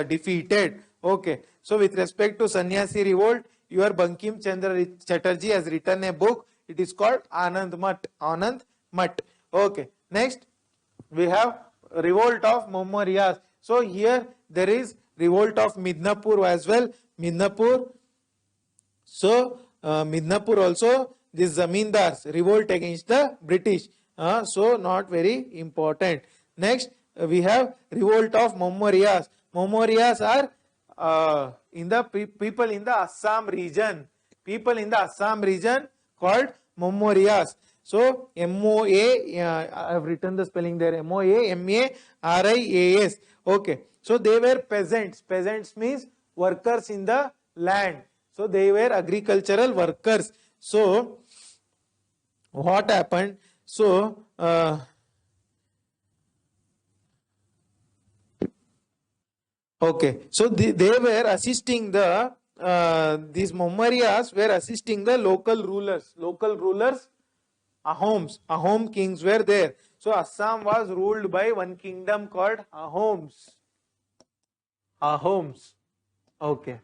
defeated. Okay. So with respect to Sannyasi revolt, your Bankim Chandra Chatterjee has written a book. It is called Anand Mat. Okay. Next, we have revolt of Mommorias. So here there is revolt of Midnapur as well. Midnapur. So Midnapur also, this zamindars revolt against the British. So not very important. Next, we have revolt of Mommorias. Mommorias are in the people in the Assam region. People in the Assam region called Mommorias. So MOA, I have written the spelling there. MOAMARIAS. Okay. So they were peasants. Peasants means workers in the land. So they were agricultural workers. So what happened? So okay, so they were assisting the these Mommorias were assisting the local rulers. Ahom kings were there. So Assam was ruled by one kingdom called Ahoms. Okay.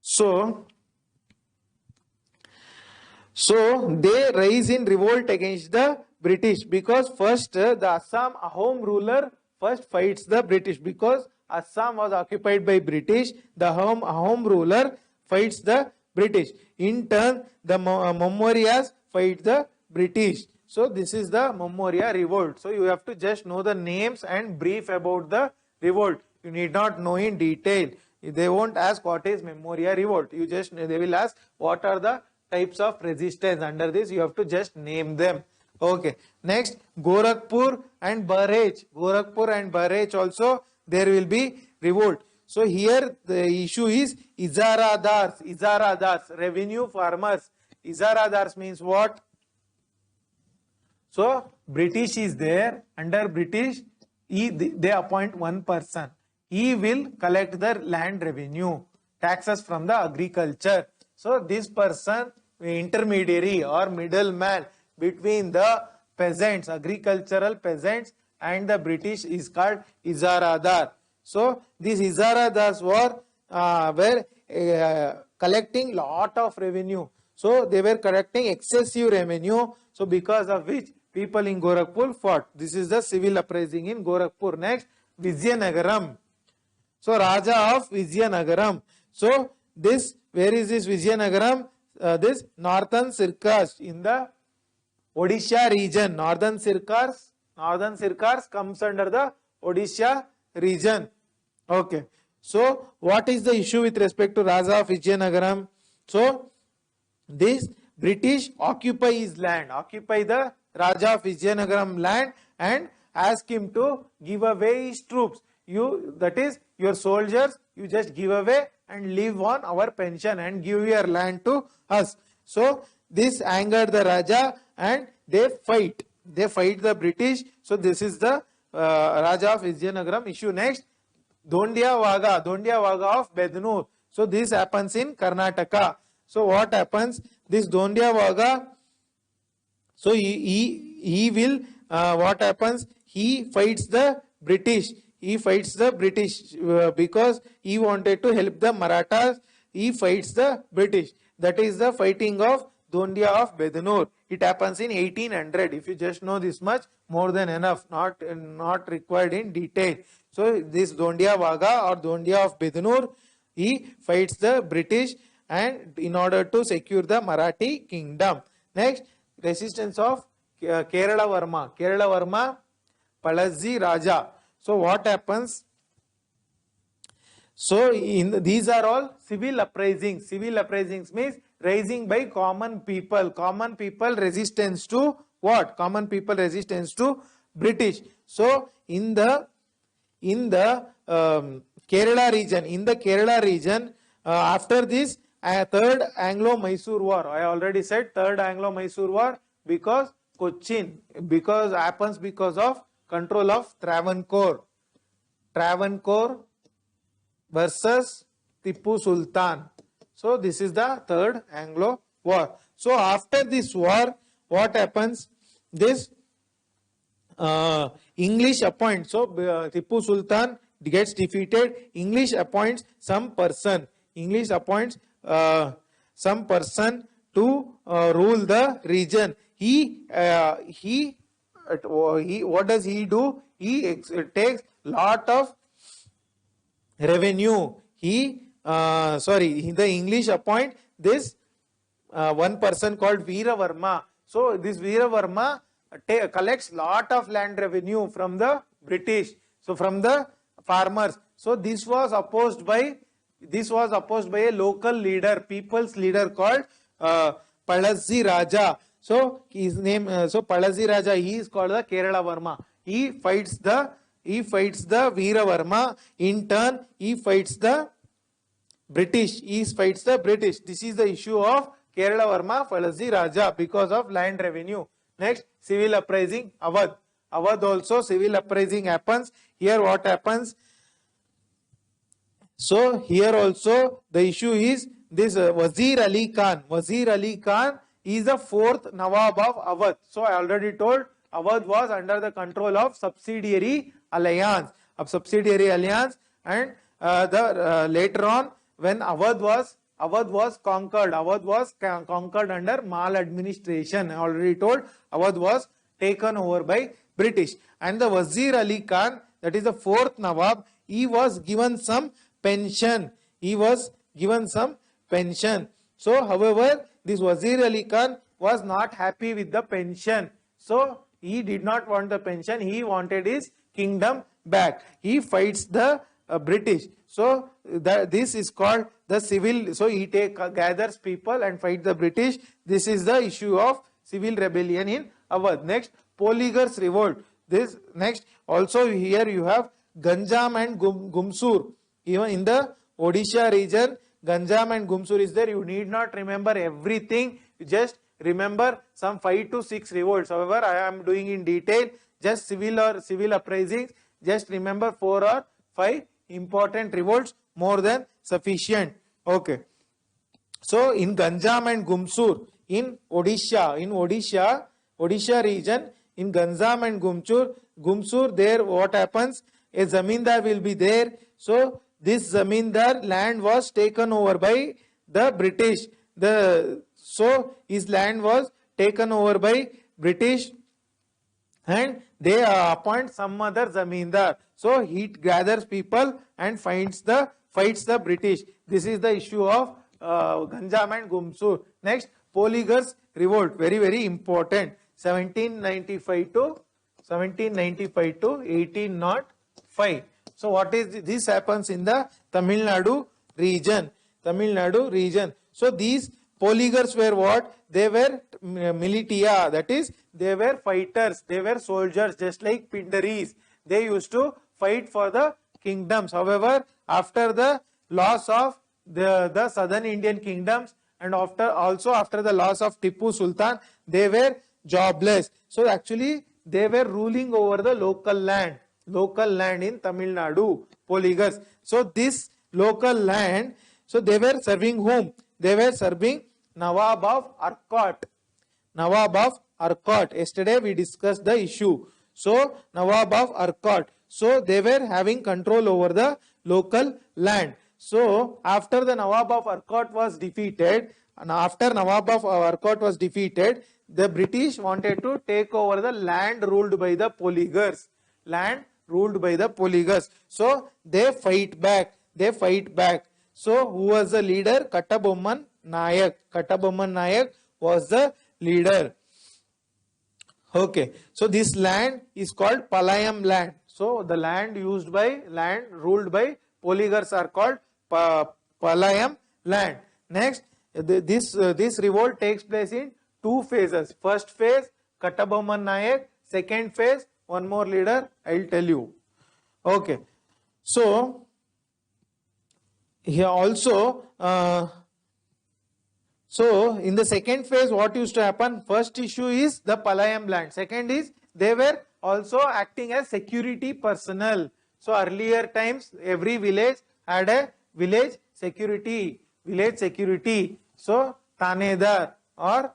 So they rise in revolt against the British because first the Assam Ahom ruler first fights the British because Assam was occupied by British. The home ruler fights the British. In turn, the Maurya's fight the British. So this is the Maurya revolt. So you have to just know the names and brief about the revolt. You need not know in detail. They won't ask what is Maurya revolt. They will ask what are the types of resistance. Under this, you have to just name them. Okay. Next, Gorakhpur and Barhej. Gorakhpur and Barhej also there will be revolt. So here the issue is Izaradars. Izaradars, revenue farmers. Izaradars means what? So British is there. Under British, they appoint one person. He will collect the land revenue, taxes from the agriculture. So this person, intermediary or middleman between the peasants, agricultural peasants and the British is called Izaradar. So these Izaradars were collecting lot of revenue. So they were collecting excessive revenue. So because of which people in Gorakhpur fought. This is the civil uprising in Gorakhpur. Next, Vizianagaram. So Raja of Vizianagaram. So this, where is this Vizianagaram? This northern Sircars in the Odisha region. Northern Sircars comes under the Odisha region. Okay. So what is the issue with respect to Raja of Vizianagaram? So this British occupy his land, occupy the Raja of Vizianagaram land and ask him to give away his troops. That is your soldiers, you just give away and live on our pension and give your land to us. So this angered the Raja and they fight. They fight the British. So this is the Raja of Vizianagaram issue. Next, Dondia Vaga of Bednur. So this happens in Karnataka. So what happens? This Dondia Vaga, so he will, what happens? He fights the British. He fights the British because he wanted to help the Marathas. He fights the British. That is the fighting of Dondia of Bednur. It happens in 1800. If you just know this much, more than enough. Not required in detail. So this Dondia Vaga or Dondia of Bednur, he fights the British and in order to secure the Marathi kingdom. Next, resistance of Kerala Varma, Palazzi Raja. So what happens? So these are all civil uprisings. Civil uprisings means rising by common people. Common people resistance to what? Common people resistance to British. So in the Kerala region, after this third Anglo-Mysore war, I already said third Anglo-Mysore war because Cochin, happens because of control of Travancore versus Tipu Sultan. So this is the third Anglo war. So after this war, what happens? This English appoints. So Tipu Sultan gets defeated. English appoints some person. English appoints some person to rule the region. What does he do? He takes lot of revenue. The English appoint this one person called Veeravarma. So this Veeravarma collects lot of land revenue from the British. So from the farmers. So this was opposed by a local leader, people's leader called Palazzi Raja. So his name, Palazzi Raja, he is called the Kerala Varma. He fights the Veeravarma. In turn, he fights the British. This is the issue of Kerala Varma, Palazzi Raja because of land revenue. Next, civil uprising, Awadh. Awadh also civil uprising happens. Here what happens? So here also the issue is this Wazir Ali Khan. Wazir Ali Khan is the fourth Nawab of Awadh. So I already told Awadh was under the control of subsidiary alliance. And later on when Awadh was conquered. Awadh was conquered under maladministration. I already told Awadh was taken over by British. And the Wazir Ali Khan, that is the fourth Nawab, he was given some pension. He was given some pension. So, however, this Wazir Ali Khan was not happy with the pension. So, he did not want the pension. He wanted his kingdom back. He fights the British. So, this is called the civil. So, he gathers people and fight the British. This is the issue of civil rebellion in Awadh. Next, Polygar's revolt. This next, also here you have Ganjam and Gumsur. Even in the Odisha region, Ganjam and Gumsur is there. You need not remember everything. You just remember some 5 to 6 revolts. However, I am doing in detail just civil or civil uprisings. Just remember 4 or 5 important revolts, more than sufficient. Okay. So in Ganjam and Gumsur in Odisha region, in Ganjam and Gumsur, there what happens? A zamindar will be there. So this zamindar land was taken over by the British. So his land was taken over by British, and they appoint some other zamindar. So he gathers people and fights the British. This is the issue of Ganjam and Gumsur. Next, Polygar's revolt, very very important. 1795 to 1805. So what is this? This happens in the Tamil Nadu region. So these Polygars were what? They were militia, that is, they were fighters, they were soldiers, just like Pindaris. They used to fight for the kingdoms. However, after the loss of the southern Indian kingdoms, and after the loss of Tipu Sultan, they were jobless. So actually they were ruling over the local land in Tamil Nadu, Polygars. So this local land, so they were serving whom? They were serving Nawab of Arcot. Yesterday we discussed the issue. So Nawab of Arcot. So they were having control over the local land. So after the Nawab of Arcot was defeated, the British wanted to take over the land ruled by the Polygars. So they fight back. So who was the leader? Kattabomman Nayak was the leader. Okay. So this land is called Palayam land. So the land ruled by Polygars are called Palayam land. Next, this revolt takes place in 2 phases. First phase, Kattabomman Nayak. Second phase, one more leader, I will tell you. Okay. So here also, so in the second phase, what used to happen? First issue is the Palayam land. Second is they were also acting as security personnel. So earlier times, every village had a village security. So Tanedar or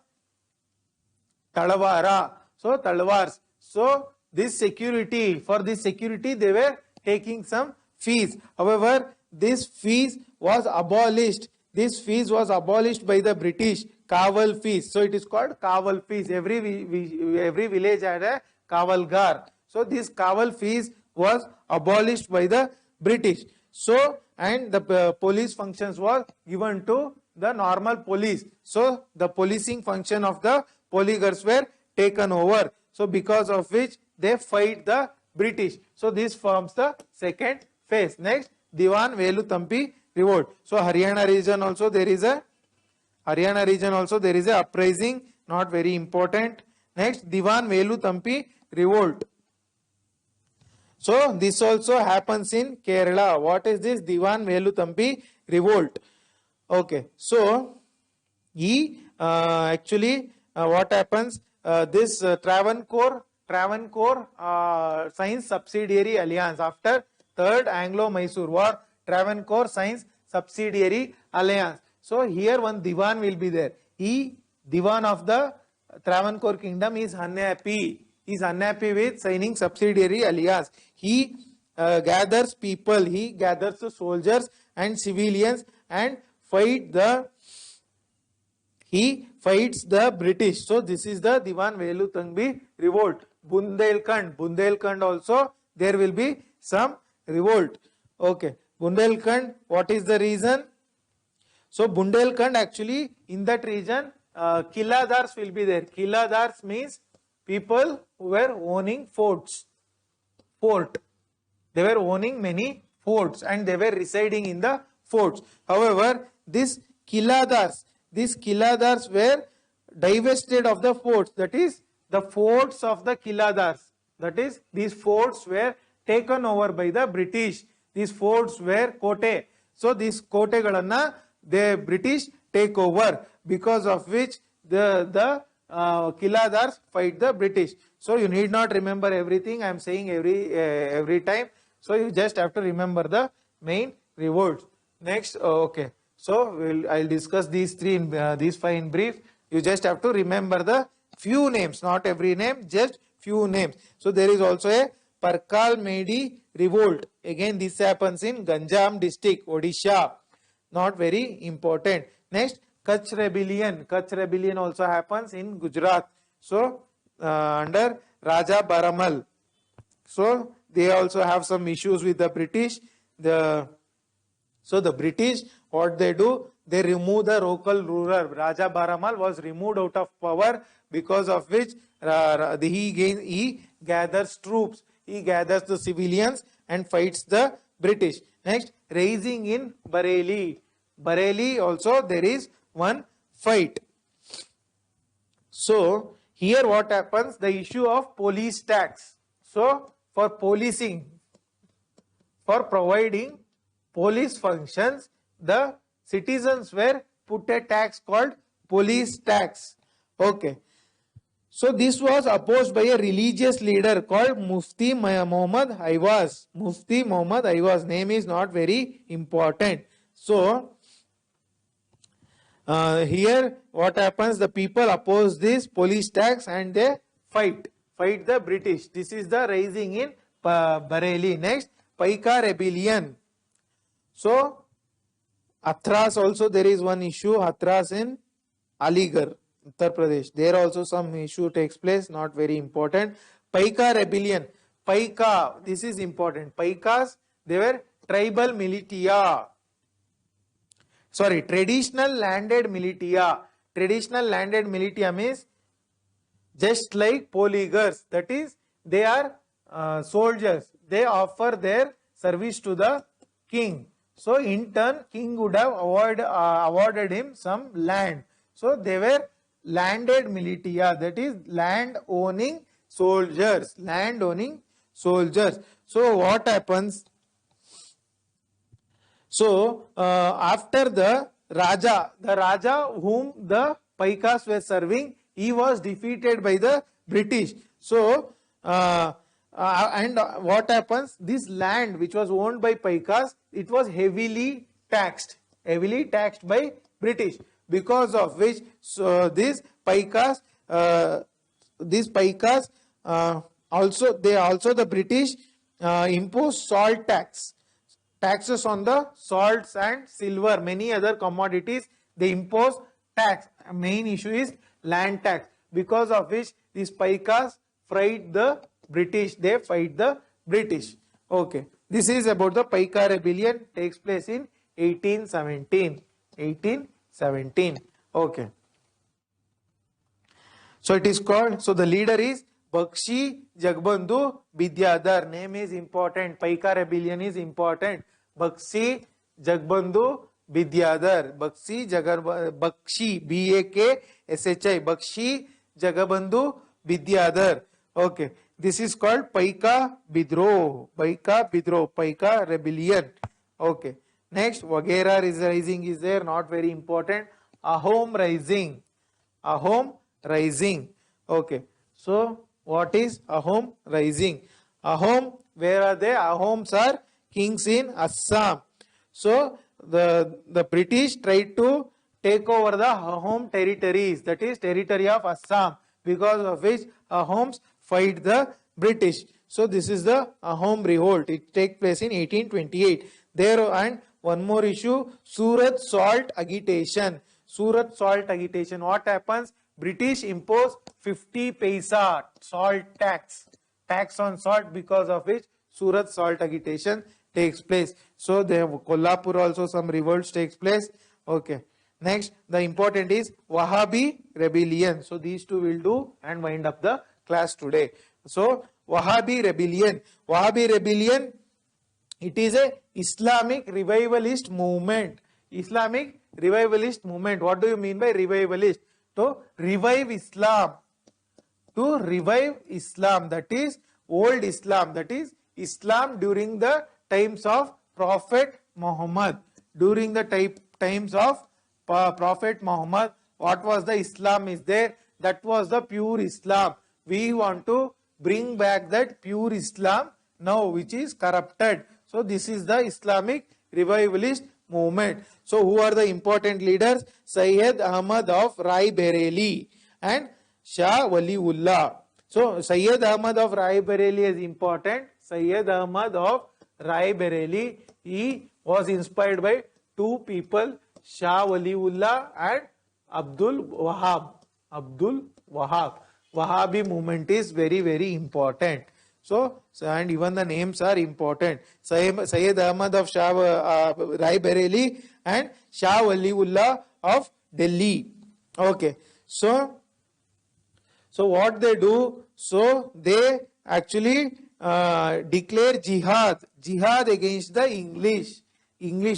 Talwara. So Talwars. So this security, for this security they were taking some fees. However, this fees was abolished. This fees was abolished by the British. Kaval fees. So it is called Kaval fees. Every village had a Kavalgar. So this Kaval fees was abolished by the British. So and the police functions were given to the normal police. So the policing function of the Polygars were taken over. So because of which they fight the British. So this forms the second phase. Next, Diwan Velutampi revolt. So Haryana region also there is a uprising, not very important. Next, Diwan Velutampi revolt. So this also happens in Kerala. What is this? Diwan Velutampi revolt. Okay. So what happens? This Travancore signs subsidiary alliance after Third Anglo-Mysore War. Travancore signs subsidiary alliance. So here one Diwan will be there. Diwan of the Travancore kingdom is unhappy. He is unhappy with signing subsidiary alliance. He gathers people. He gathers the soldiers and civilians and he fights the British. So this is the Diwan Velutampi revolt. Bundelkhand also there will be some revolt. Okay, Bundelkhand, what is the reason? So Bundelkhand, actually in that region, Killadars will be there. Killadars means people who were owning forts. Fort. They were owning many forts and they were residing in the forts. However, these Killadars were divested of the forts. That is, the forts of the Killadars. That is, these forts were taken over by the British. These forts were kote. So these kotegalanna the British take over, because of which the Killadars fight the British. So you need not remember everything I am saying every time. So you just have to remember the main revolts. Next, okay. So I'll discuss these five in brief. You just have to remember the few names, not every name, just few names. So there is also a Parkal Medi revolt. Again, this happens in Ganjam district, Odisha. Not very important. Next, Kutch rebellion. Kutch rebellion also happens in Gujarat. So under Raja Baramal. So they also have some issues with the British. So the British, what they do, they remove the local ruler. Raja Baramal was removed out of power, because of which he gathers troops. He gathers the civilians and fights the British. Next, rising in Bareilly. Bareilly also there is one fight. So here what happens, the issue of police tax. So for policing, for providing police functions, the citizens were put a tax called police tax. Okay. So this was opposed by a religious leader called Mufti Muhammad Aiwaz. Mufti Muhammad Aiwaz, name is not very important. So here what happens, the people oppose this police tax and they fight the British. This is the rising in Bareilly. Next, Paika rebellion. So Hathras also there is one issue, Hathras in Aligarh, Uttar Pradesh. There also some issue takes place, not very important. Paika rebellion. Paika, this is important. Paikas, they were tribal militia. Sorry, traditional landed militia. Traditional landed militia means just like poligars. That is, they are soldiers. They offer their service to the king. So in turn, king would have awarded him some land. So they were landed militia. That is, land owning soldiers. Land owning soldiers. So what happens? So after the Raja whom the Paikas were serving, he was defeated by the British. So and what happens? This land which was owned by Paikas, it was heavily taxed by British, because of which these Paikas also the British imposed salt taxes on the salts and silver, many other commodities. They impose tax. Main issue is land tax, because of which these Paikas fight the British. They fight the British. Okay. This is about the Paika rebellion, takes place in 1817. 1817. Okay. So it is called, so the leader is Bakshi Jagbandhu Vidyadhar. Name is important. Paika rebellion is important. Bakshi Jagbandhu Vidyadhar. Bakshi B-A-K-S-H-I. Bakshi Jagabandhu Vidyadhar. Okay. This is called Paika Bidroh. Paika rebellion. Okay. Next, Wagera rising is there, not very important. Ahom rising. Okay. So what is Ahom rising? Ahom, where are they? Ahoms are kings in Assam. So the British tried to take over the Ahom territories, that is territory of Assam, because of which Ahoms fight the British. So this is the Ahom revolt. It takes place in 1828. There, and one more issue, Surat salt agitation. Surat salt agitation. What happens? British impose 50 paisa salt tax on salt, because of which Surat salt agitation takes place. So they have Kolhapur also some revolts takes place. Okay. Next, the important is Wahhabi rebellion. So these two will do and wind up the class today. So Wahhabi rebellion. Wahhabi rebellion, it is a Islamic revivalist movement. Islamic revivalist movement. What do you mean by revivalist? To revive Islam. To revive Islam, that is old Islam, that is Islam during the times of Prophet Muhammad. During the times of Prophet Muhammad, what was the Islam is there? That was the pure Islam. We want to bring back that pure Islam now, which is corrupted. So this is the Islamic revivalist movement. So who are the important leaders? Syed Ahmad of Rai Bareli and Shah Waliullah. So Syed Ahmad of Rai Bareli is important. Syed Ahmad of Rai Bareli, he was inspired by two people, Shah Waliullah and Abdul Wahab. Abdul Wahab. Wahhabi movement is very, very important. So, and even the names are important. Syed Ahmad of Shah Rai Bareli and Shah Waliullah of Delhi. Okay. So what they do? So they actually declare jihad against the English.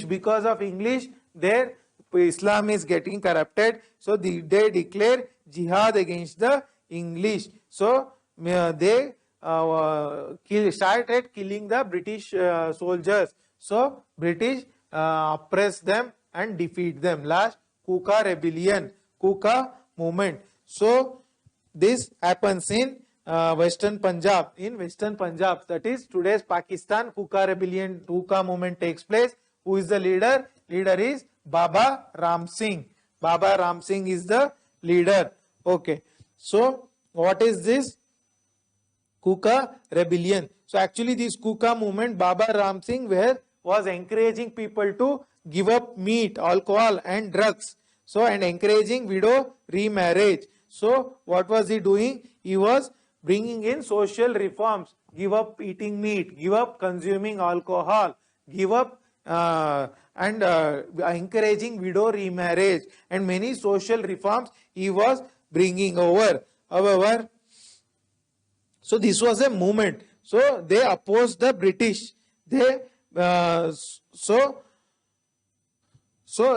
Because of English, their Islam is getting corrupted. So they declare jihad against the English. So they started killing the British soldiers. So British oppressed them and defeat them. Last, Kuka rebellion, Kuka movement. So this happens in Western Punjab. In Western Punjab, that is today's Pakistan, Kuka rebellion, Kuka movement takes place. Who is the leader? Leader is Baba Ram Singh. Baba Ram Singh is the leader. Okay. So what is this Kuka rebellion? So actually this Kuka movement, Baba Ram Singh was encouraging people to give up meat, alcohol and drugs. So and encouraging widow remarriage. So what was he doing? He was bringing in social reforms. Give up eating meat, give up consuming alcohol, give up encouraging widow remarriage, and many social reforms he was bringing over. However, so this was a movement. So they opposed the British. So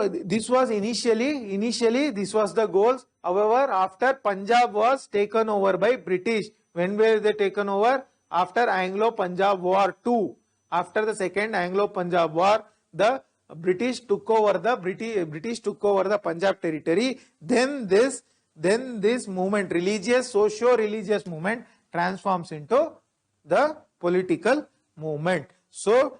this was initially this was the goals. However, after Punjab was taken over by British, when were they taken over? After Anglo-Punjab War II. After the second Anglo-Punjab War, the British took over the Punjab territory. Then this movement, socio-religious movement, transforms into the political movement. So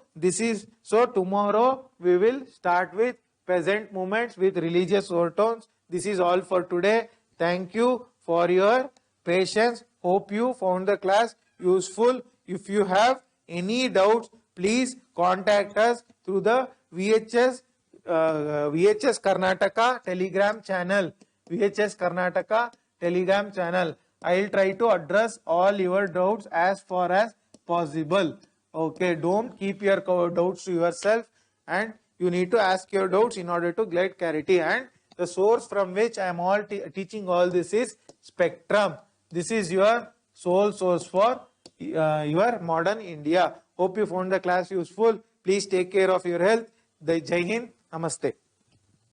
tomorrow we will start with peasant movements with religious overtones. This is all for today. Thank you for your patience. Hope you found the class useful. If you have any doubts, please contact us through the VHS Karnataka Telegram channel. VHS Karnataka Telegram channel. I will try to address all your doubts as far as possible. Okay, don't keep your doubts to yourself, and you need to ask your doubts in order to get clarity. And the source from which I am all teaching all this is Spectrum. This is your sole source for your modern India. Hope you found the class useful. Please take care of your health. Jai Hind. Namaste.